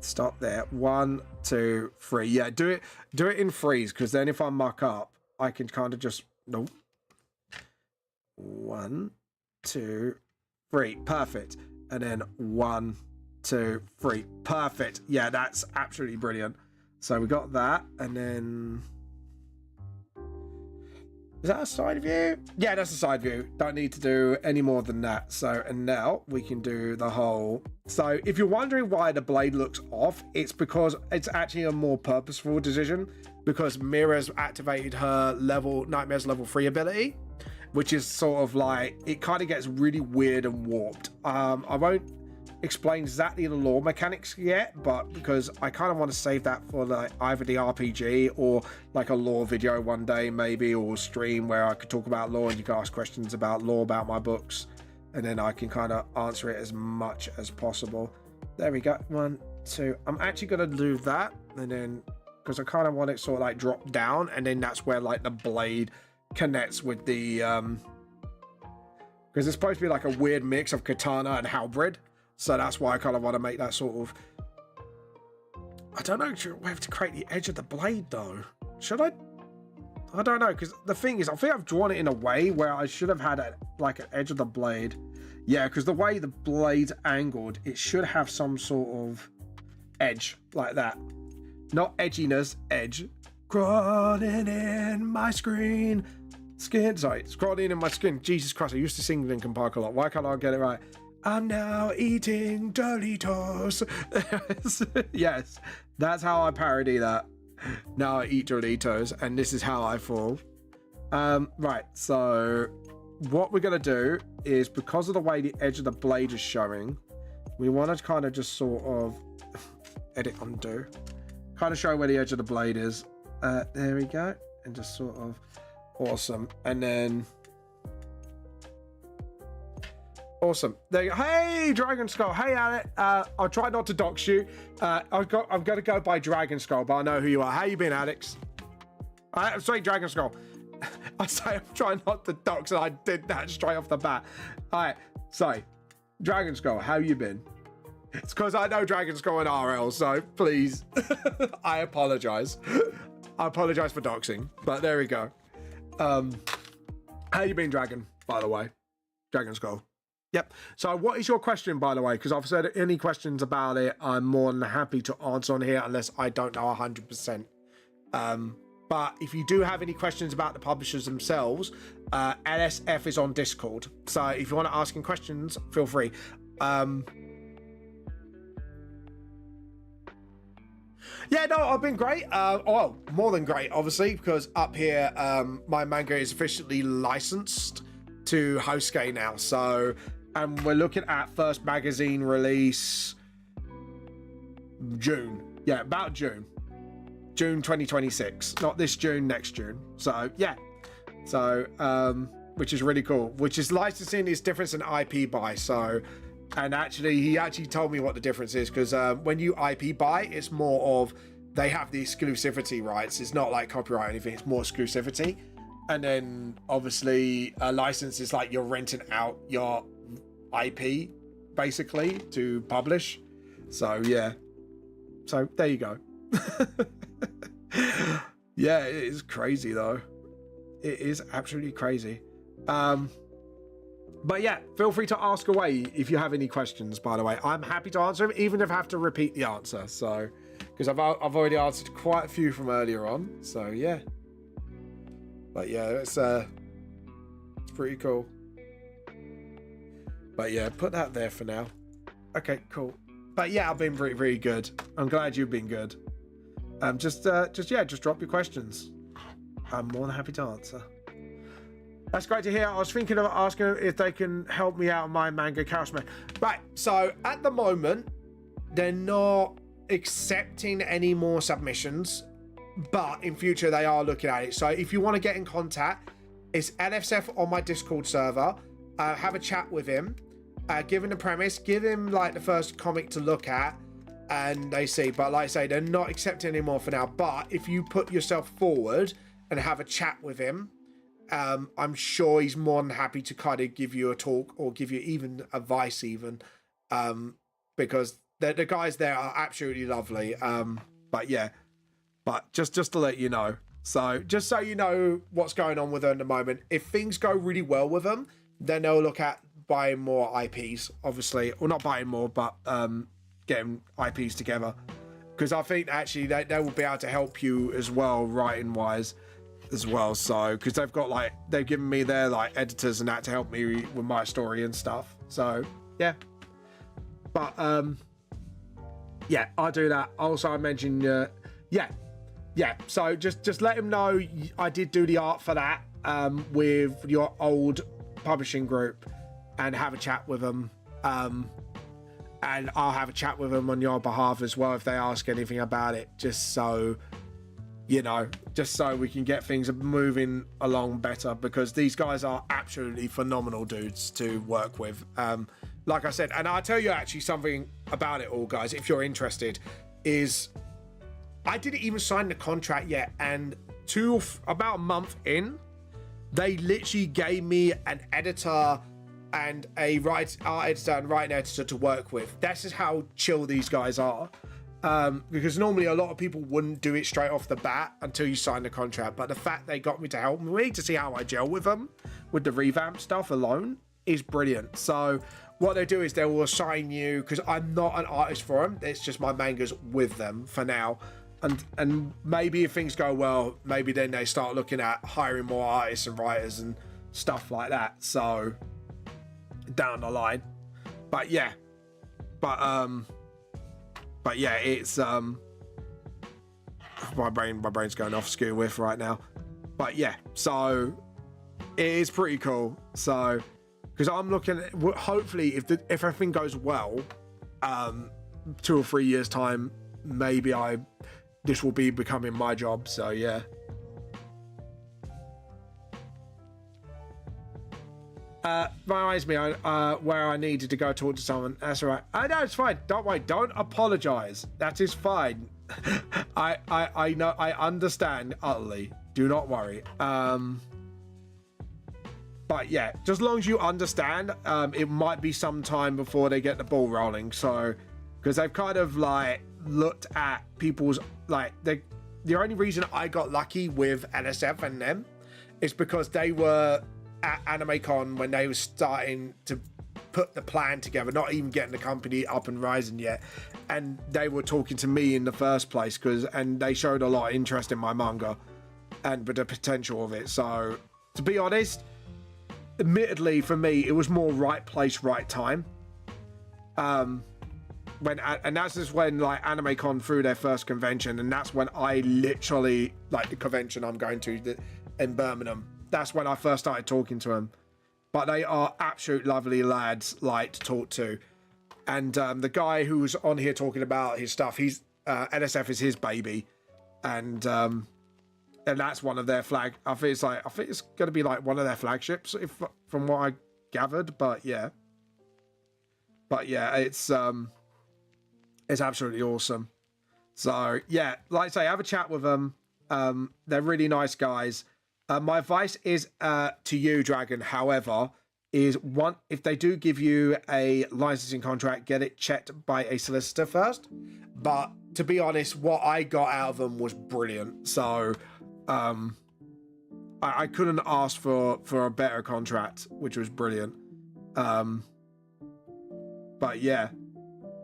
S1: Stop there. 1, 2, 3. Yeah, do it in threes, because then if I muck up, I can kind of just... Nope. 1, 2, 3. Perfect. And then 1, 2, 3. Perfect. Yeah, that's absolutely brilliant. So we got that, and then... Is that a side view? Yeah, that's a side view. Don't need to do any more than that. So, and now we can do the whole... So, if you're wondering why the blade looks off, it's because it's actually a more purposeful decision, because Mira's activated her Nightmare's level 3 ability, which is sort of like... It kind of gets really weird and warped. I won't explain exactly the lore mechanics yet, but because I kind of want to save that for like either the RPG or like a lore video one day maybe, or stream where I could talk about lore and you can ask questions about lore about my books, and then I can kind of answer it as much as possible. There we go. 1, 2. I'm actually going to do that, and then because I kind of want it sort of like drop down, and then that's where like the blade connects with the because it's supposed to be like a weird mix of katana and halberd. So that's why I kind of want to make that sort of... I don't know, we have to create the edge of the blade though. Should I? I don't know, because the thing is, I think I've drawn it in a way where I should have had like an edge of the blade. Yeah, because the way the blade's angled, it should have some sort of edge like that. Not edginess, edge. Crawling in my skin. Sorry, crawling in my skin. Jesus Christ, I used to sing Linkin Park a lot. Why can't I get it right? I'm now eating Doritos. Yes, that's how I parody that. Now I eat Doritos, and this is how I fall. Right, so what we're going to do is, because of the way the edge of the blade is showing, we want to kind of just sort of edit, undo. Kind of show where the edge of the blade is. There we go. And just sort of... Awesome. And then... Awesome. There you go. Hey, Dragon Skull. Hey, Alec. I'll try not to dox you. I'm going to go by Dragon Skull, but I know who you are. How you been, Alex? Sorry, Dragon Skull. I say I'm trying not to dox, and I did that straight off the bat. All right. So, Dragon Skull, how you been? It's because I know Dragon Skull and RL, so please. I apologize. I apologize for doxing, but there we go. How you been, Dragon, by the way? Dragon Skull. Yep. So what is your question, by the way? Because I've said any questions about it, I'm more than happy to answer on here, unless I don't know 100%. But if you do have any questions about the publishers themselves, LSF is on Discord. So if you want to ask him questions, feel free. Yeah, no, I've been great. Well, more than great, obviously, because up here, my manga is officially licensed to Hosuke now. So... And we're looking at first magazine release June. Yeah, about June. June 2026, not this June, next June. So yeah, so which is really cool. Which is licensing is different than IP buy. So, and actually, he actually told me what the difference is because when you IP buy, it's more of they have the exclusivity rights. It's not like copyright or anything. It's more exclusivity. And then obviously a license is like you're renting out your IP basically to publish. So yeah. So there you go. Yeah, it is crazy though. It is absolutely crazy. But yeah, feel free to ask away if you have any questions, by the way. I'm happy to answer them, even if I have to repeat the answer. So, because I've already answered quite a few from earlier on. So yeah. But yeah, it's pretty cool. But yeah, put that there for now. Okay, cool. But yeah, I've been pretty, really good. I'm glad you've been good. Just drop your questions. I'm more than happy to answer. That's great to hear. I was thinking of asking if they can help me out on my manga Chaosman. Right, so at the moment, they're not accepting any more submissions, but in future they are looking at it. So if you want to get in contact, it's LFSF on my Discord server. Have a chat with him. Give him the premise. Give him like the first comic to look at, and they see. But like I say, they're not accepting anymore for now. But if you put yourself forward and have a chat with him, I'm sure he's more than happy to kind of give you a talk or give you even advice, even because the guys there are absolutely lovely. But yeah, but just to let you know. So just so you know what's going on with them at the moment. If things go really well with them, then they'll look at buying more IPs, obviously, or not buying more, but getting IPs together. Because I think actually they will be able to help you as well, writing wise, as well. So because they've given me their like editors and that to help me with my story and stuff. So yeah, but yeah, I'll do that. Also, I mentioned yeah. So just let him know I did do the art for that with your old publishing group, and have a chat with them. And I'll have a chat with them on your behalf as well if they ask anything about it, just so you know, just so we can get things moving along better, because these guys are absolutely phenomenal dudes to work with. Like I said, and I'll tell you actually something about it all, guys, if you're interested, is I didn't even sign the contract yet, and about a month in, they literally gave me an editor and a art editor and writing editor to work with. That's just how chill these guys are. Because normally a lot of people wouldn't do it straight off the bat until you sign the contract. But the fact they got me to help me to see how I gel with them, with the revamp stuff alone, is brilliant. So what they do is they will assign you, because I'm not an artist for them, it's just my mangas with them for now. And maybe if things go well, maybe then they start looking at hiring more artists and writers and stuff like that. So down the line. But yeah, it's my brain's going off skew with right now. But yeah, so it is pretty cool. So because I'm looking at, hopefully if everything goes well, 2 or 3 years time, maybe this will be becoming my job. So yeah. Reminds me where I needed to go talk to someone. That's all right. I know it's fine. Don't worry. Don't apologize. That is fine. I know. I understand utterly. Do not worry. But yeah, just as long as you understand, it might be some time before they get the ball rolling. So, because they've kind of like looked at people's like the only reason I got lucky with NSF and them is because they were at AnimeCon when they were starting to put the plan together, not even getting the company up and rising yet, and they were talking to me in the first place and they showed a lot of interest in my manga and with the potential of it. So to be honest, admittedly for me, it was more right place, right time. And that's just when like AnimeCon threw their first convention, and that's when I literally, like the convention I'm going to in Birmingham, that's when I first started talking to them. But they are absolute lovely lads, like to talk to. And the guy who was on here talking about his stuff, he's NSF is his baby. and that's one of their flag. I think it's going to be like one of their flagships, if from what I gathered. But yeah, it's absolutely awesome. So yeah, like I say, have a chat with them. They're really nice guys. My advice is to you, Dragon, however, is one, if they do give you a licensing contract, get it checked by a solicitor first. But to be honest, what I got out of them was brilliant. So I couldn't ask for a better contract, which was brilliant. But yeah,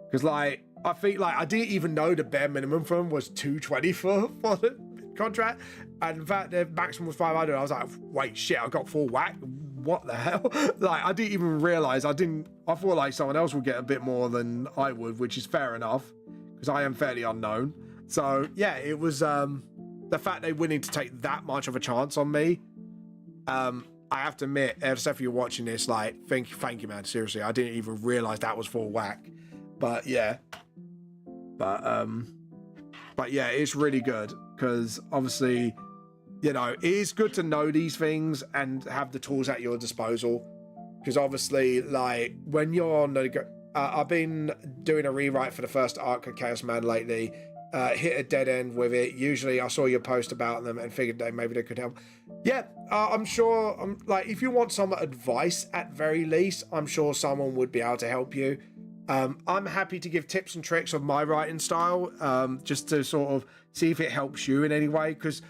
S1: because like I think like I didn't even know the bare minimum for them was 220 for the contract, and in fact the maximum was 500. I was like, wait, shit, I got full whack. What the hell? Like I didn't even realize. I thought like someone else would get a bit more than I would, which is fair enough because I am fairly unknown. So yeah, it was the fact they're willing to take that much of a chance on me. I have to admit, if you're watching this, like thank you, man. Seriously, I didn't even realize that was full whack. But yeah, but yeah, it's really good because obviously, you know, it is good to know these things and have the tools at your disposal. Because obviously, like when you're on the I've been doing a rewrite for the first arc of Chaos Man lately. Hit a dead end with it. Usually I saw your post about them and figured that maybe they could help. Yeah, I'm sure, like, if you want some advice at very least, I'm sure someone would be able to help you. I'm happy to give tips and tricks of my writing style, just to sort of see if it helps you in any way. Because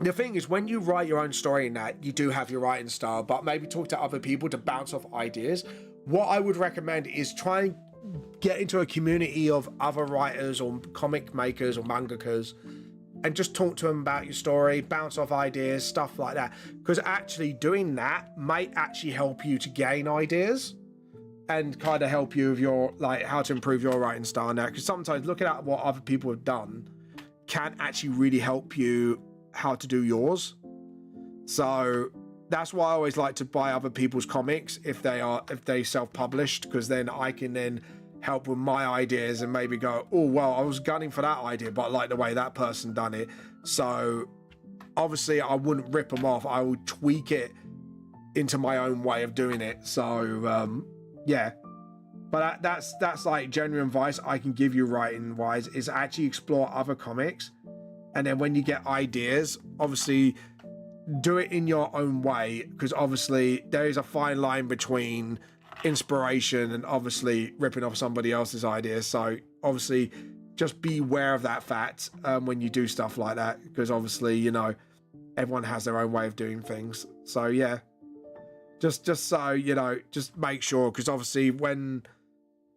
S1: the thing is, when you write your own story in that, you do have your writing style, but maybe talk to other people to bounce off ideas. What I would recommend is try and get into a community of other writers or comic makers or mangakas and just talk to them about your story, bounce off ideas, stuff like that. Because actually doing that might actually help you to gain ideas and kind of help you with your, like, how to improve your writing style now. Because sometimes looking at what other people have done can actually really help you how to do yours. So that's why I always like to buy other people's comics if they self-published, because then I can then help with my ideas and maybe go, oh well, I was gunning for that idea, but I like the way that person done it. So obviously I wouldn't rip them off. I would tweak it into my own way of doing it. So yeah, but that's like genuine advice I can give you writing wise, is actually explore other comics, and then when you get ideas, obviously do it in your own way, because obviously there is a fine line between inspiration and obviously ripping off somebody else's ideas. So obviously just be aware of that fact when you do stuff like that, because obviously, you know, everyone has their own way of doing things. So yeah, just so you know, just make sure, because obviously when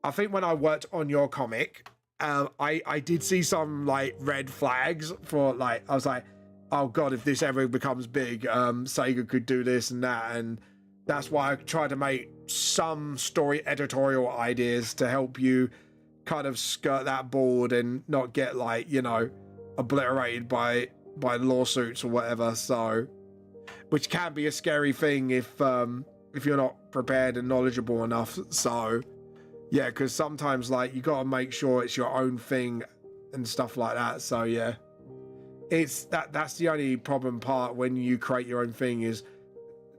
S1: I worked on your comic, I did see some like red flags for, like, I was like, oh god, if this ever becomes big, Sega could do this and that, and that's why I tried to make some story editorial ideas to help you kind of skirt that board and not get, like, you know, obliterated by lawsuits or whatever. So, which can be a scary thing if you're not prepared and knowledgeable enough. So yeah, because sometimes, like, you got to make sure it's your own thing and stuff like that. So yeah, it's that's the only problem part when you create your own thing, is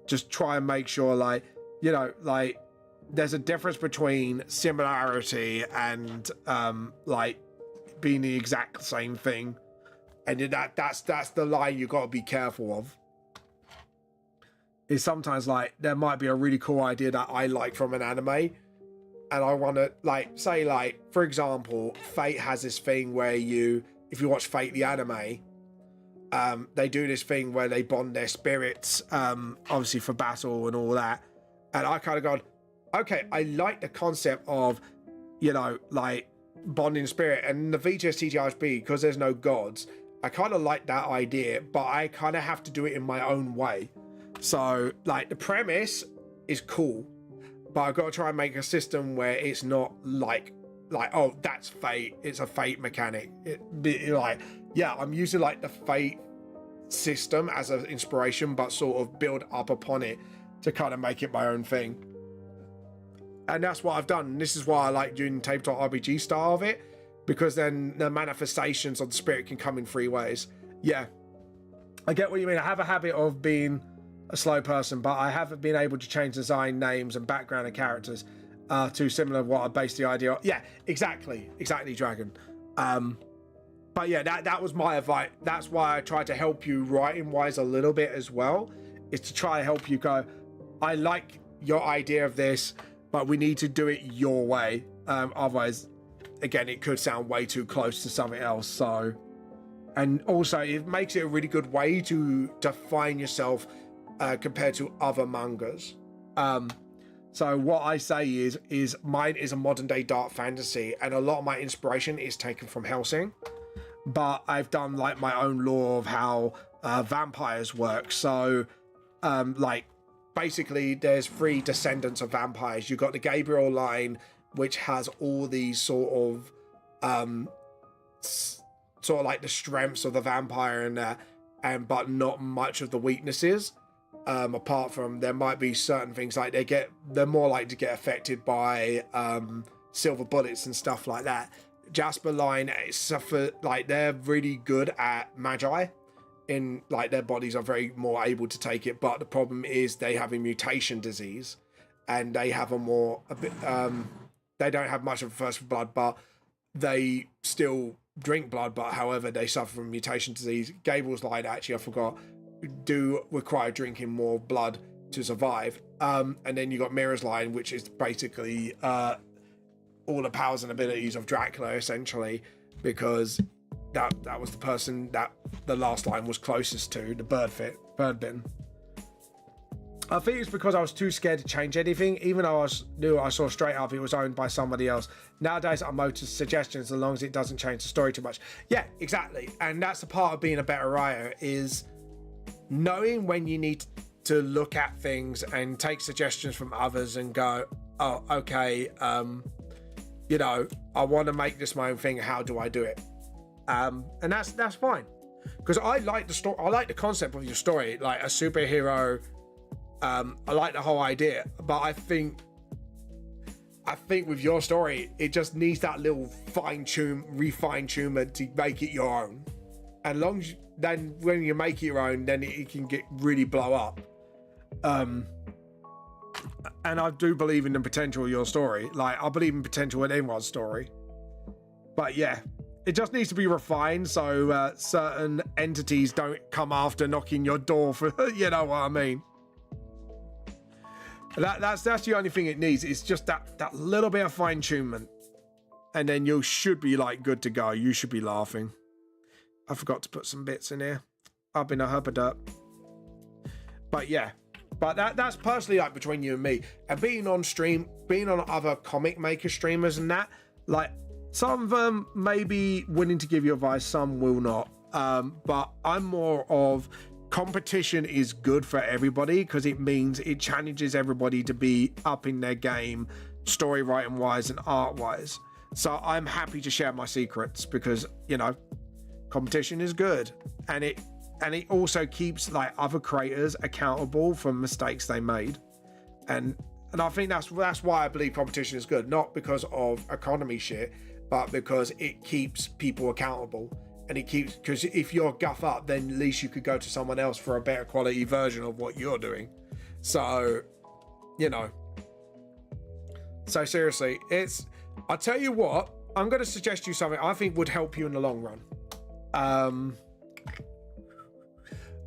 S1: just try and make sure, like, you know, like, there's a difference between similarity and like being the exact same thing, and that's the line you got to be careful of. Is sometimes, like, there might be a really cool idea that I like from an anime, and I want to, like, say, like, for example, Fate has this thing where if you watch Fate the anime, they do this thing where they bond their spirits, obviously for battle and all that. And I kind of gone, okay, I like the concept of, you know, like, bonding spirit. And the VTS TTRPG, because there's no gods, I kind of like that idea, but I kind of have to do it in my own way. So, like, the premise is cool, but I've got to try and make a system where it's not like, oh, that's Fate, it's a Fate mechanic. Like, yeah, I'm using, like, the Fate system as an inspiration, but sort of build up upon it to kind of make it my own thing. And that's what I've done. This is why I like doing tabletop RPG style of it, because then the manifestations of the spirit can come in 3 ways. Yeah, I get what you mean. I have a habit of being a slow person, but I haven't been able to change design, names, and background of characters to similar what I based the idea on. Yeah, exactly, Dragon. But yeah, that was my advice. That's why I tried to help you writing wise a little bit as well, is to try to help you go, I like your idea of this, but we need to do it your way. Otherwise, again, it could sound way too close to something else. So, and also it makes it a really good way to define yourself compared to other mangas. So what I say is mine is a modern day dark fantasy, and a lot of my inspiration is taken from Hellsing, but I've done like my own lore of how vampires work. So like basically there's 3 descendants of vampires. You've got the Gabriel line, which has all these sort of like the strengths of the vampire in there, but not much of the weaknesses. Apart from there might be certain things like they're more likely to get affected by silver bullets and stuff like that. Jasper line suffer, like they're really good at magi, in like their bodies are very more able to take it, but the problem is they have a mutation disease, and they have they don't have much of a thirst for blood, but they still drink blood, but however they suffer from mutation disease. Gable's line, actually I forgot, do require drinking more blood to survive. And then you got Mira's line, which is basically all the powers and abilities of Dracula, essentially, because that was the person that the last line was closest to, the bird bin. I think it's because I was too scared to change anything, even though I saw straight up it was owned by somebody else. Nowadays I'm open to suggestions as long as it doesn't change the story too much. Yeah, exactly. And that's the part of being a better writer, is knowing when you need to look at things and take suggestions from others and go, oh, okay, you know, I want to make this my own thing. How do I do it? And that's fine, because I like the story. I like the concept of your story, like a superhero. I like the whole idea, but I think with your story, it just needs that little refine tunement to make it your own. And long as then when you make it your own, then it can really blow up. And I do believe in the potential of your story. Like, I believe in potential in anyone's story. But yeah, it just needs to be refined so certain entities don't come after knocking your door for, you know what I mean? That's the only thing it needs. It's just that little bit of fine tunement, and then you should be like good to go. You should be laughing. I forgot to put some bits in here. I've been a hubba-dup. But yeah, but that's personally like between you and me. And being on stream, being on other comic maker streamers and that, like some of them may be willing to give you advice, some will not. But I'm more of competition is good for everybody, because it means it challenges everybody to be up in their game, story writing wise and art wise. So I'm happy to share my secrets, because, you know, competition is good, and it also keeps like other creators accountable for mistakes they made, and I think that's why I believe competition is good, not because of economy shit, but because it keeps people accountable, and it keeps, because if you're guff up, then at least you could go to someone else for a better quality version of what you're doing. So, you know, so seriously, I'll tell you what, I'm going to suggest you something I think would help you in the long run.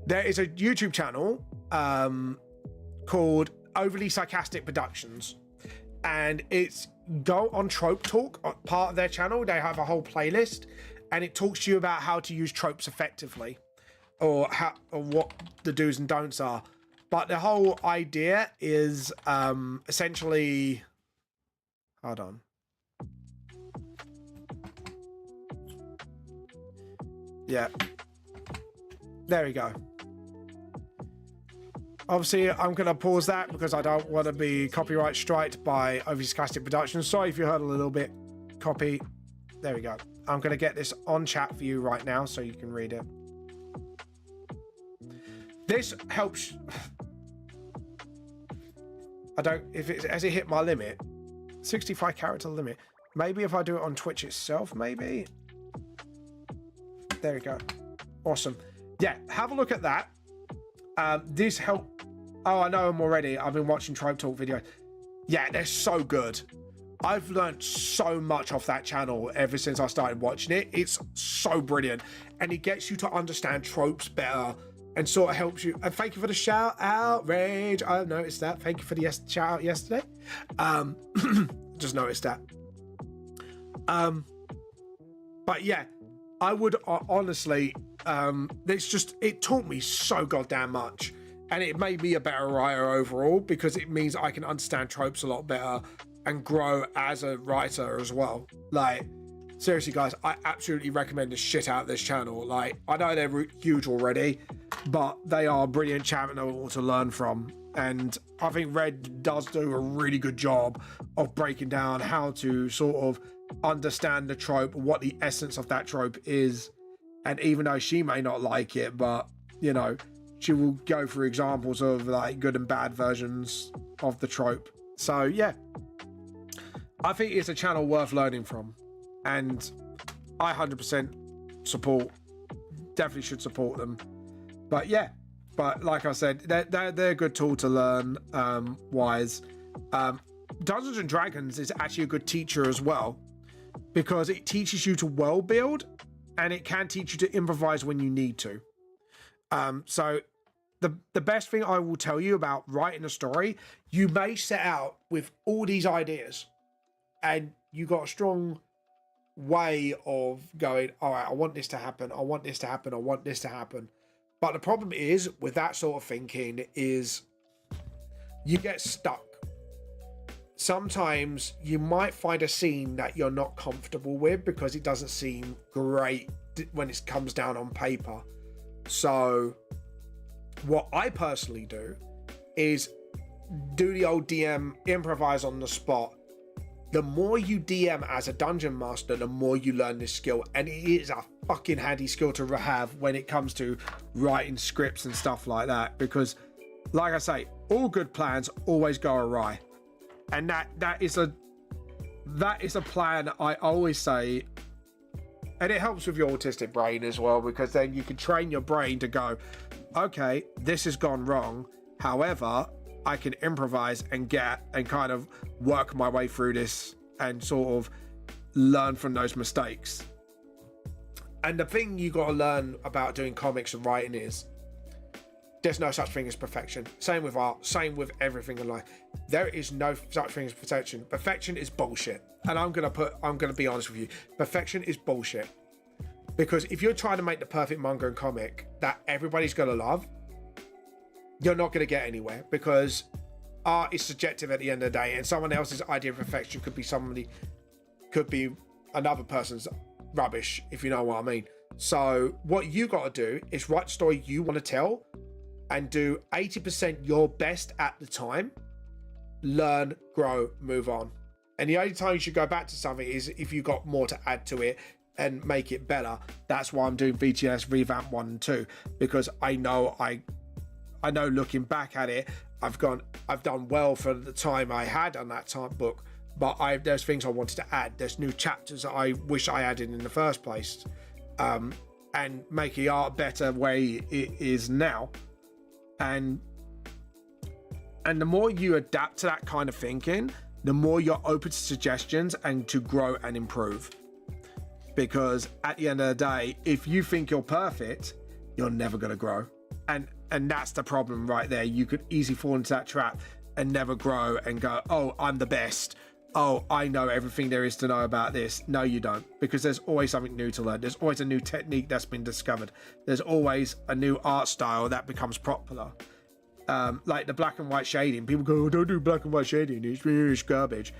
S1: There is a YouTube channel called Overly Sarcastic Productions, and it's go on Trope Talk, part of their channel. They have a whole playlist, and it talks to you about how to use tropes effectively, or what the do's and don'ts are. But the whole idea is essentially, hold on. Yeah, there we go. Obviously, I'm going to pause that because I don't want to be copyright striked by Overly Sarcastic Productions. Sorry if you heard a little bit. Copy. There we go. I'm going to get this on chat for you right now so you can read it. This helps. Has it hit my limit? 65 character limit. Maybe if I do it on Twitch itself, maybe. There we go. Awesome. Yeah, have a look at that. This help. Oh, I know them already. I've been watching Trope Talk videos. Yeah, they're so good. I've learned so much off that channel ever since I started watching it. It's so brilliant. And it gets you to understand tropes better and sort of helps you. And thank you for the shout out, Rage. I noticed that. Thank you for the shout out yesterday. Just noticed that. But yeah, I would honestly, it taught me so goddamn much. And it made me a better writer overall because it means I can understand tropes a lot better and grow as a writer as well. Like, seriously, guys, I absolutely recommend the shit out of this channel. Like, I know they're huge already, but they are a brilliant channel to learn from. And I think Red does do a really good job of breaking down how to sort of understand the trope, what the essence of that trope is. And even though she may not like it, but, you know, she will go through examples of like good and bad versions of the trope. So yeah, I think it's a channel worth learning from, and I 100% support, definitely should support them. But yeah, but like I said, they're a good tool to learn wise. Dungeons and Dragons is actually a good teacher as well, because it teaches you to world build, and it can teach you to improvise when you need to. So the best thing I will tell you about writing a story, you may set out with all these ideas and you got a strong way of going, all right, I want this to happen, I want this to happen, I want this to happen. But the problem is with that sort of thinking is you get stuck. Sometimes you might find a scene that you're not comfortable with because it doesn't seem great when it comes down on paper. So what I personally do is do the old DM, improvise on the spot. The more you DM as a dungeon master, the more you learn this skill. And it is a fucking handy skill to have when it comes to writing scripts and stuff like that. Because, like I say, all good plans always go awry. And that is a plan I always say. And it helps with your autistic brain as well, because then you can train your brain to go, okay, this has gone wrong. However, I can improvise and kind of work my way through this and sort of learn from those mistakes. And the thing you got to learn about doing comics and writing is there's no such thing as perfection. Same with art, same with everything in life. There is no such thing as perfection. Perfection is bullshit. And I'm going to be honest with you. Perfection is bullshit. Because if you're trying to make the perfect manga and comic that everybody's going to love, you're not going to get anywhere, because art is subjective at the end of the day, and someone else's idea of perfection could be another person's rubbish, if you know what I mean. So what you got to do is write the story you want to tell and do 80% your best at the time. Learn, grow, move on. And the only time you should go back to something is if you got more to add to it and make it better. That's why I'm doing VTS Revamp 1 and 2, because I know looking back at it, I've done well for the time I had on that time book, but there's things I wanted to add. There's new chapters that I wish I added in the first place, and make the art better way it is now. And the more you adapt to that kind of thinking, the more you're open to suggestions and to grow and improve. Because at the end of the day, if you think you're perfect, you're never going to grow. And that's the problem right there. You could easily fall into that trap and never grow and go, oh, I'm the best. Oh, I know everything there is to know about this. No, you don't, because there's always something new to learn. There's always a new technique that's been discovered. There's always a new art style that becomes popular. Like the black and white shading. People go, oh, don't do black and white shading. It's garbage.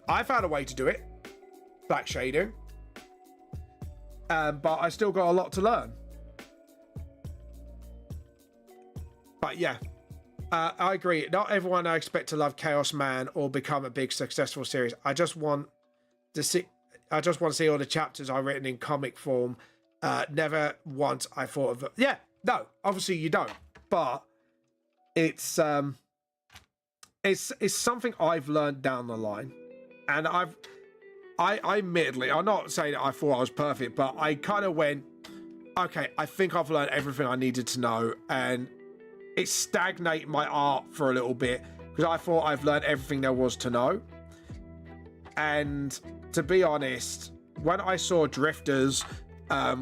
S1: I found a way to do it. Black shading. But I still got a lot to learn. But yeah, I agree. Not everyone I expect to love Chaos Man or become a big successful series. I just want to see all the chapters I've written in comic form. Never once I thought of it. Yeah, no, obviously you don't. But it's something I've learned down the line, and I admittedly, I'm not saying that I thought I was perfect, but I kind of went, okay, I think I've learned everything I needed to know, and it stagnated my art for a little bit because I thought I've learned everything there was to know. And to be honest, when I saw Drifters,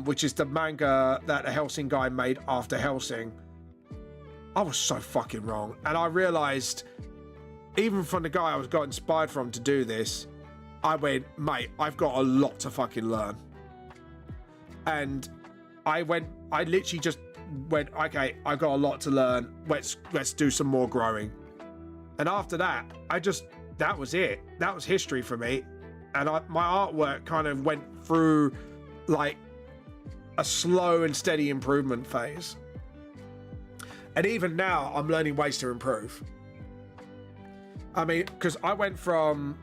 S1: which is the manga that the Hellsing guy made after Hellsing, I was so fucking wrong. And I realized, even from the guy I got inspired from to do this, I went, mate, I've got a lot to fucking learn. And I literally just went, okay, I got a lot to learn. Let's do some more growing. And after that, that was it. That was history for me. And my artwork kind of went through like a slow and steady improvement phase. And even now, I'm learning ways to improve. I mean, because I went from,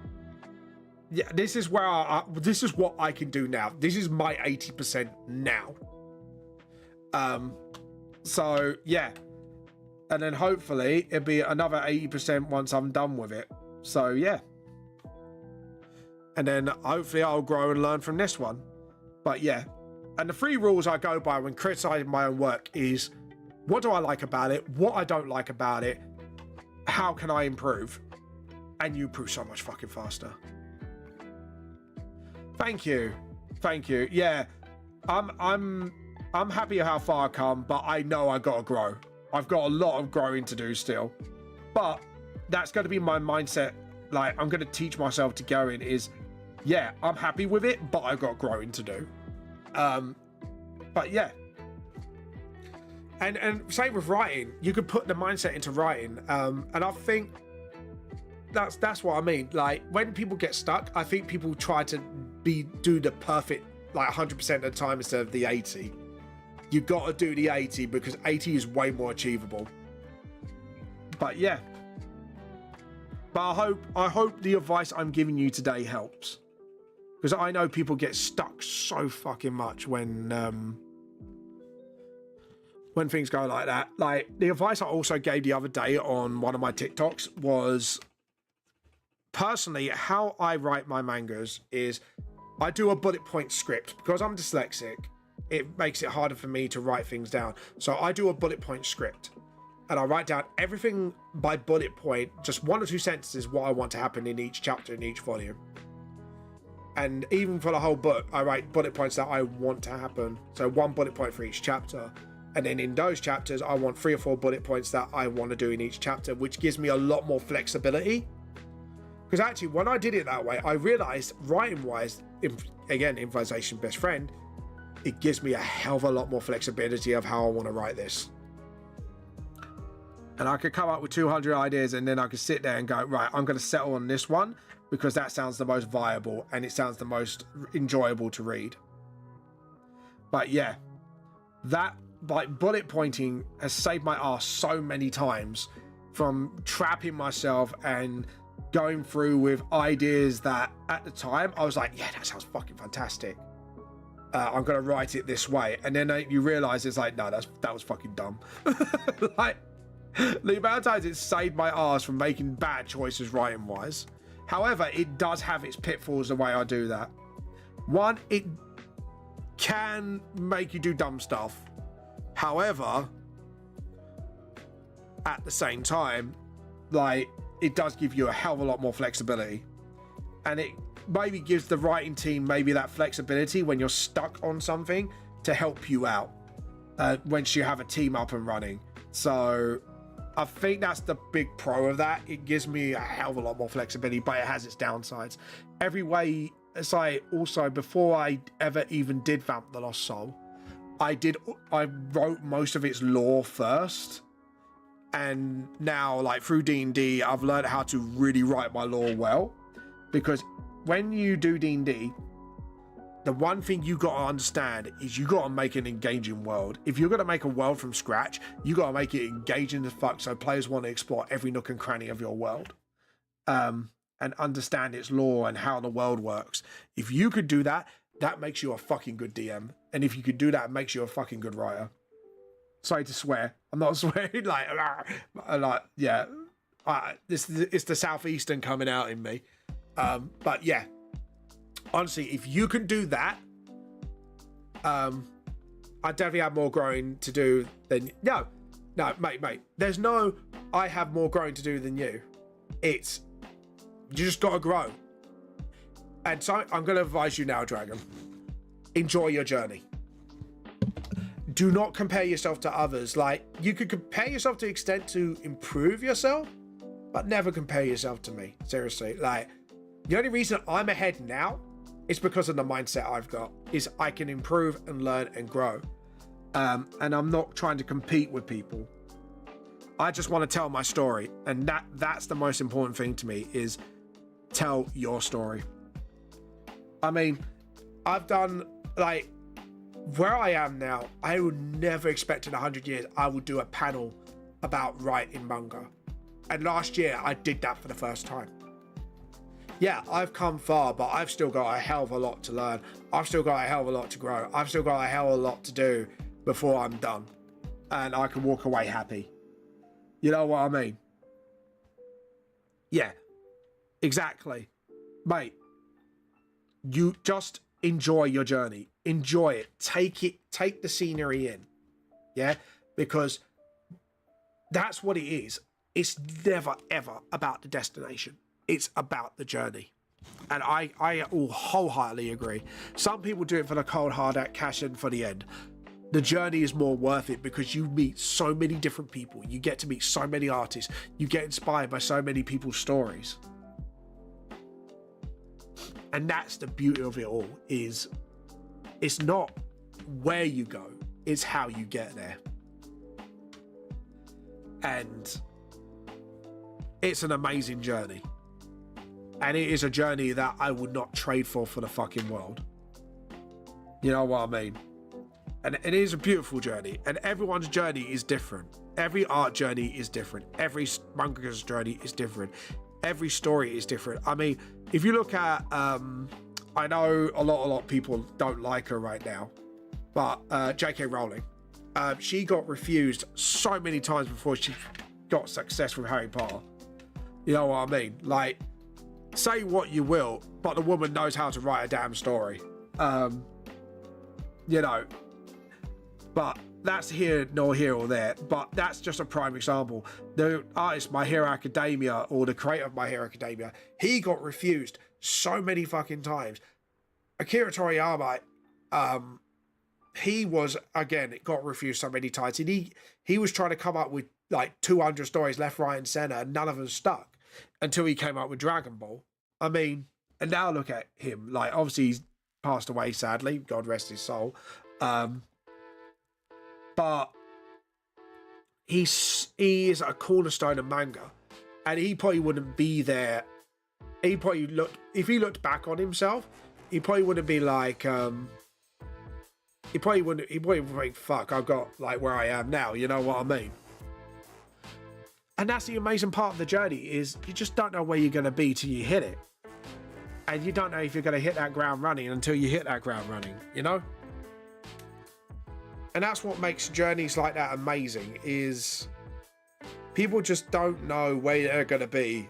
S1: yeah, this is where this is what I can do now. This is my 80% now. So yeah, and then hopefully it'll be another 80% once I'm done with it. So yeah, and then hopefully I'll grow and learn from this one. But yeah, and the 3 rules I go by when criticizing my own work is, what do I like about it? What I don't like about it? How can I improve? And you improve so much fucking faster. Thank you. Yeah, I'm happy how far I've come, but I know I gotta grow. I've got a lot of growing to do still, but that's going to be my mindset. Like, I'm going to teach myself to go in is, yeah, I'm happy with it, but I've got growing to do. But yeah, and same with writing. You could put the mindset into writing, and I think that's what I mean. Like, when people get stuck, I think people try to do the perfect, like 100% of the time instead of the 80. You got to do the 80 because 80 is way more achievable. But yeah, but I hope the advice I'm giving you today helps, because I know people get stuck so fucking much when things go like that. Like, the advice I also gave the other day on one of my TikToks was, personally, how I write my mangas is I do a bullet point script. Because I'm dyslexic, it makes it harder for me to write things down. So I do a bullet point script, and I write down everything by bullet point, just 1 or 2 sentences, what I want to happen in each chapter, in each volume. And even for the whole book, I write bullet points that I want to happen. So 1 bullet point for each chapter. And then in those chapters, I want 3 or 4 bullet points that I want to do in each chapter, which gives me a lot more flexibility. Because actually, when I did it that way, I realized, writing-wise, again, improvisation best friend, it gives me a hell of a lot more flexibility of how I want to write this. And I could come up with 200 ideas, and then I could sit there and go, right, I'm going to settle on this one because that sounds the most viable and it sounds the most enjoyable to read. But yeah, that, like, bullet pointing has saved my ass so many times from trapping myself and going through with ideas that at the time I was like, yeah, that sounds fucking fantastic. I'm gonna write it this way, and then you realize it's like, no, that was fucking dumb. Like, the amount of times it saved my ass from making bad choices writing wise. However, it does have its pitfalls the way I do that. One, it can make you do dumb stuff. However, at the same time, like, it does give you a hell of a lot more flexibility, and it maybe gives the writing team maybe that flexibility when you're stuck on something to help you out once you have a team up and running. So I think that's the big pro of that. It gives me a hell of a lot more flexibility, but it has its downsides. Every way, it's like, also, before I ever even did Vamp the Lost Soul, I wrote most of its lore first. And now, like, through D&D, I've learned how to really write my lore well. Because when you do D&D, the one thing you got to understand is you got to make an engaging world. If you're going to make a world from scratch, you got to make it engaging as fuck so players want to explore every nook and cranny of your world. And understand its lore and how the world works. If you could do that, that makes you a fucking good DM. And if you could do that, it makes you a fucking good writer. Sorry to swear. I'm not swearing. Like yeah. It's the Southeastern coming out in me. But yeah. honestly, if you can do that, I definitely have more growing to do than no, mate. There's no I have more growing to do than you. It's you just gotta grow. And so I'm gonna advise you now, Dragon. Enjoy your journey. Do not compare yourself to others. Like, you could compare yourself to the extent to improve yourself, but never compare yourself to me. Seriously. Like, the only reason I'm ahead now is because of the mindset I've got, is I can improve and learn and grow. And I'm not trying to compete with people. I just want to tell my story. And that's the most important thing to me, is tell your story. I mean, I've done, like, where I am now, I would never expect in 100 years I would do a panel about writing manga. And last year I did that for the first time. Yeah, I've come far, but I've still got a hell of a lot to learn. I've still got a hell of a lot to grow. I've still got a hell of a lot to do before I'm done. And I can walk away happy. You know what I mean? Yeah, exactly. Mate, you just enjoy your journey. Enjoy it. Take the scenery in. Yeah? Because that's what it is. It's never, ever about the destination. It's about the journey. And I wholeheartedly agree. Some people do it for the cold hard cash in for the end. The journey is more worth it because you meet so many different people. You get to meet so many artists. You get inspired by so many people's stories. And that's the beauty of it all, is it's not where you go, it's how you get there. And it's an amazing journey. And it is a journey that I would not trade for the fucking world. You know what I mean? And it is a beautiful journey. And everyone's journey is different. Every art journey is different. Every manga's journey is different. Every story is different. I mean, if you look at, I know a lot of people don't like her right now, but J.K. Rowling, she got refused so many times before she got success with Harry Potter. You know what I mean? Like, say what you will, but the woman knows how to write a damn story. You know, but that's here nor here or there. But that's just a prime example. The artist My Hero Academia, or the creator of My Hero Academia, he got refused so many fucking times. Akira Toriyama, he was, again, it got refused so many times. And he was trying to come up with like 200 stories left, right, and center, and none of them stuck until he came up with Dragon Ball. I mean, and now look at him. Like, obviously he's passed away, sadly, God rest his soul. But he is a cornerstone of manga, and he probably wouldn't be there. If he looked back on himself, he probably wouldn't be like, he probably wouldn't think, fuck, I've got like where I am now, you know what I mean? And that's the amazing part of the journey, is you just don't know where you're going to be till you hit it. And you don't know if you're going to hit that ground running until you hit that ground running, you know? And that's what makes journeys like that amazing, is people just don't know where they're going to be.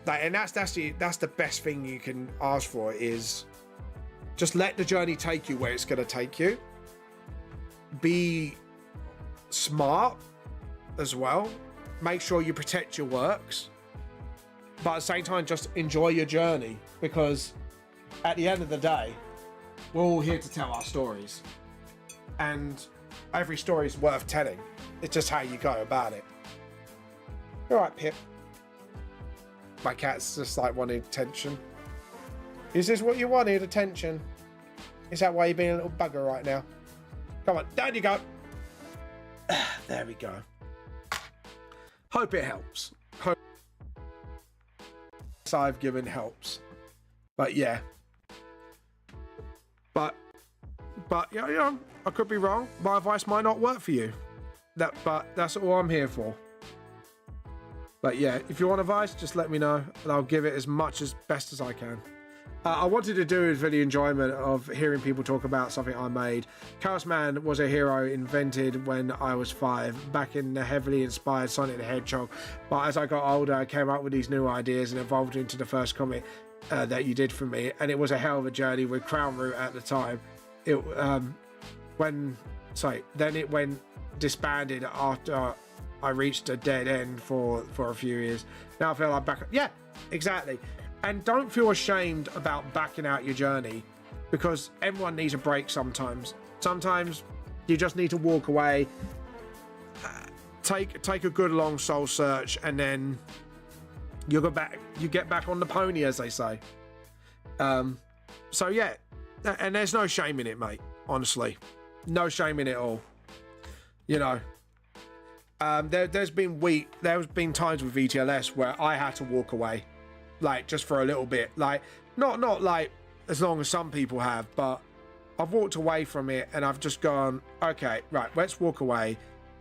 S1: And that's the best thing you can ask for, is just let the journey take you where it's going to take you. Be smart as well. Make sure you protect your works, but at the same time, just enjoy your journey, because at the end of the day, we're all here to tell our stories, and every story is worth telling. It's just how you go about it. All right, Pip. My cat's just like wanting attention. Is this what you wanted? Attention? Is that why you're being a little bugger right now? Come on, down you go. There we go. Hope it helps. Hope I've given helps. But yeah. But yeah, I could be wrong. My advice might not work for you. But that's all I'm here for. But yeah, if you want advice, just let me know, and I'll give it as much as best as I can. I wanted to do it for the enjoyment of hearing people talk about something I made. Chaos Man was a hero invented when I was 5, back in the heavily inspired Sonic the Hedgehog. But as I got older, I came up with these new ideas and evolved into the first comic. that you did for me, and it was a hell of a journey with Crown Root at the time. It then it went disbanded after I reached a dead end for a few years. Now I feel like back. Yeah, exactly. And don't feel ashamed about backing out your journey, because everyone needs a break sometimes. Sometimes you just need to walk away, take a good long soul search, and then you get back on the pony, as they say. So yeah, and there's no shame in it, mate. Honestly, no shame in it all. You know, there's been times with VTLS where I had to walk away, like just for a little bit, like not like as long as some people have, but I've walked away from it and I've just gone, okay, right, let's walk away,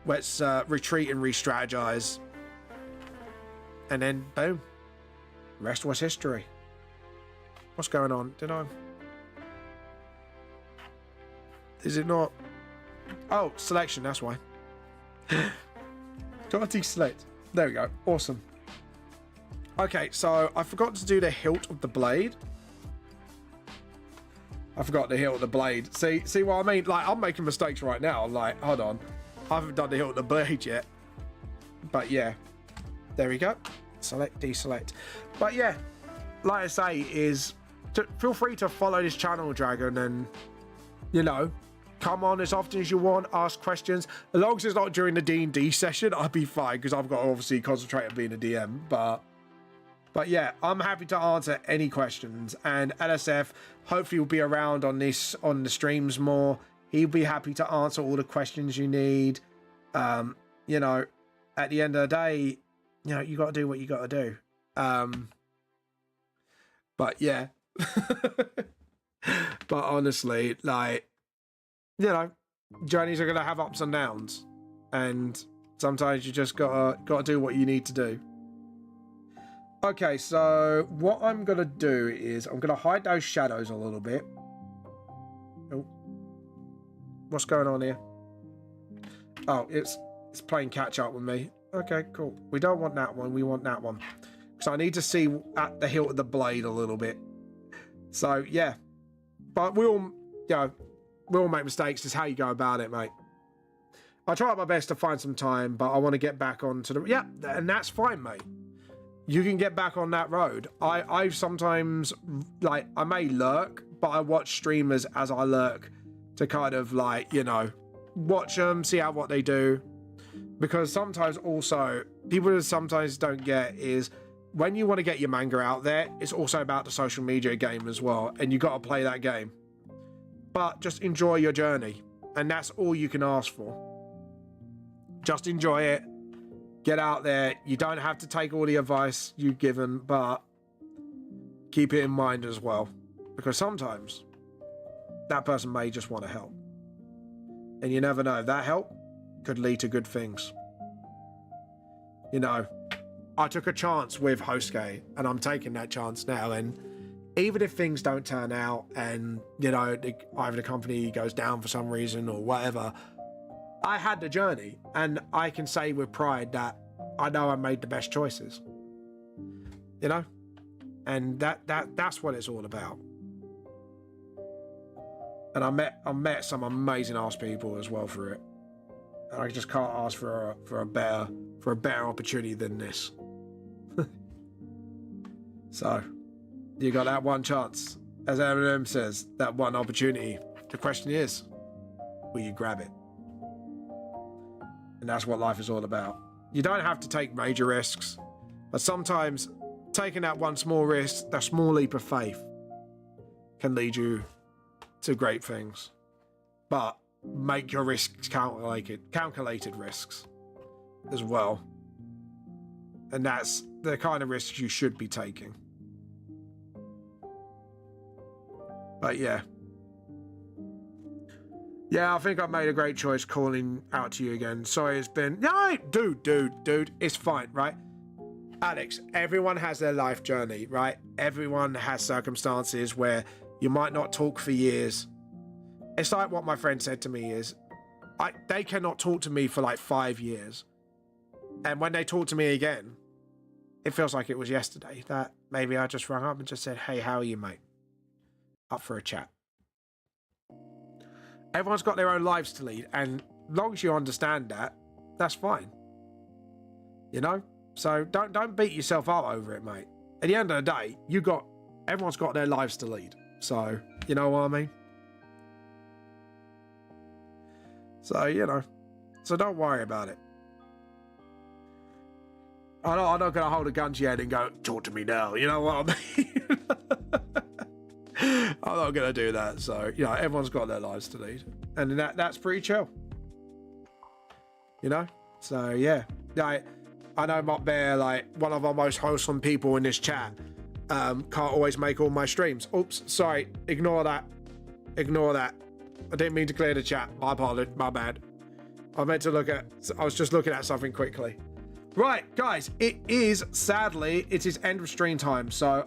S1: let's retreat and re-strategize, and then boom, rest was history. What's going on? Is it not? Oh, selection, that's why. Got to deselect. There we go. Awesome. Okay, so I forgot to do the hilt of the blade. I forgot the hilt of the blade. See what I mean? Like, I'm making mistakes right now. Like, hold on. I haven't done the hilt of the blade yet. But yeah. There we go. Select, deselect. But yeah, like I say, feel free to follow this channel, Dragon, and, you know, come on as often as you want, ask questions. As long as it's not during the D&D session, I'll be fine, because I've got to obviously concentrate on being a DM. But yeah, I'm happy to answer any questions. And LSF hopefully will be around on the streams more. He'll be happy to answer all the questions you need. You know, at the end of the day, you know, you got to do what you got to do. But yeah. But honestly, like, you know, journeys are gonna have ups and downs, and sometimes you just gotta do what you need to do. Okay, so what I'm gonna do is I'm gonna hide those shadows a little bit. Oh, what's going on here? Oh, it's playing catch up with me. Okay, cool. We don't want that one. We want that one. So I need to see at the hilt of the blade a little bit. So yeah, but we all make mistakes. It's how you go about it, mate. I try my best to find some time, but I want to get back onto the... Yeah, and that's fine, mate. You can get back on that road. I sometimes, like, I may lurk, but I watch streamers as I lurk to kind of, like, you know, watch them, see what they do. Because sometimes also, people sometimes don't get is... when you want to get your manga out there, it's also about the social media game as well, and you got to play that game. But just enjoy your journey, and that's all you can ask for. Just enjoy it. Get out there. You don't have to take all the advice you've given, but keep it in mind as well, because sometimes that person may just want to help, and you never know, that help could lead to good things. You know, I took a chance with Hosuke, and I'm taking that chance now. And even if things don't turn out, and, you know, either the company goes down for some reason or whatever, I had the journey, and I can say with pride that I know I made the best choices. You know, and that's what it's all about. And I met some amazing ass people as well for it, and I just can't ask for a better opportunity than this. So, you got that one chance. As Eminem says, that one opportunity. The question is, will you grab it? And that's what life is all about. You don't have to take major risks, but sometimes taking that one small risk, that small leap of faith, can lead you to great things. But make your risks calculated risks as well. And that's the kind of risks you should be taking. But yeah. Yeah, I think I made a great choice calling out to you again. Sorry, it's been... No, dude, it's fine, right? Alex, everyone has their life journey, right? Everyone has circumstances where you might not talk for years. It's like what my friend said to me is, they cannot talk to me for like 5 years. And when they talk to me again, it feels like it was yesterday that maybe I just rang up and just said, hey, how are you, mate? Up for a chat. Everyone's got their own lives to lead, and as long as you understand that, that's fine. You know? So don't beat yourself up over it, mate. At the end of the day, everyone's got their lives to lead. So, you know what I mean? So, you know. So don't worry about it. I'm not going to hold a gun to your head and go, talk to me now. You know what I mean? I'm not going to do that. So, you know, everyone's got their lives to lead. And that's pretty chill. You know? So, yeah. Like, I know Mop Bear, like, one of our most wholesome people in this chat, can't always make all my streams. Oops, sorry. Ignore that. Ignore that. I didn't mean to clear the chat. My apologies. My bad. I was just looking at something quickly. Right, guys, it is end of stream time, so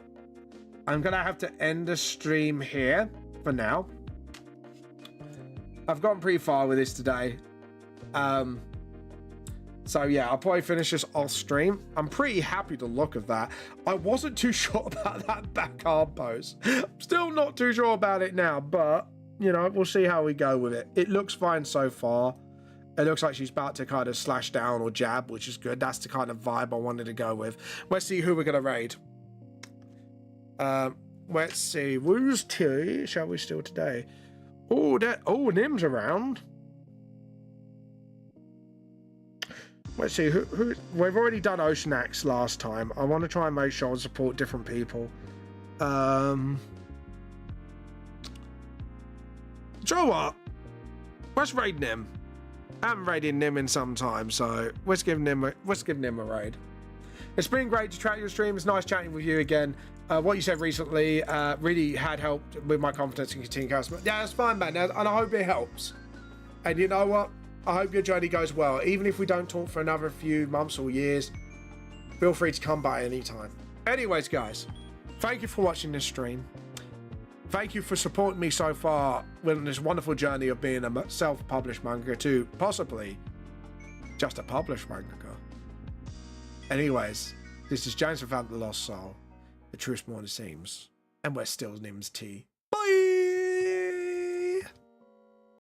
S1: I'm gonna have to end the stream here for now. I've gotten pretty far with this today. So yeah, I'll probably finish this off stream. I'm pretty happy to look at that. I wasn't too sure about that back arm pose. I'm still not too sure about it now, but you know, we'll see how we go with it. It looks fine so far. It looks like she's about to kind of slash down or jab, which is good. That's the kind of vibe I wanted to go with. Let's see who we're going to raid. Let's see. Woo's T, shall we steal today? Oh, Nim's around. Let's see. Who? We've already done Ocean Axe last time. I want to try and make sure I support different people. Do you know what? Let's raid Nim. I haven't raided Nim in some time, so let's give Nim a raid. It's been great to track your stream. It's nice chatting with you again. What you said recently really had helped with my confidence in continuing customer. Yeah, that's fine, man, and I hope it helps. And you know what? I hope your journey goes well. Even if we don't talk for another few months or years, feel free to come by anytime. Anyways, guys, thank you for watching this stream. Thank you for supporting me so far with this wonderful journey of being a self-published manga to possibly just a published manga. Anyways, this is James from Revamp the Lost Soul. The truth more than it seems. And we're still Nim's T. Bye!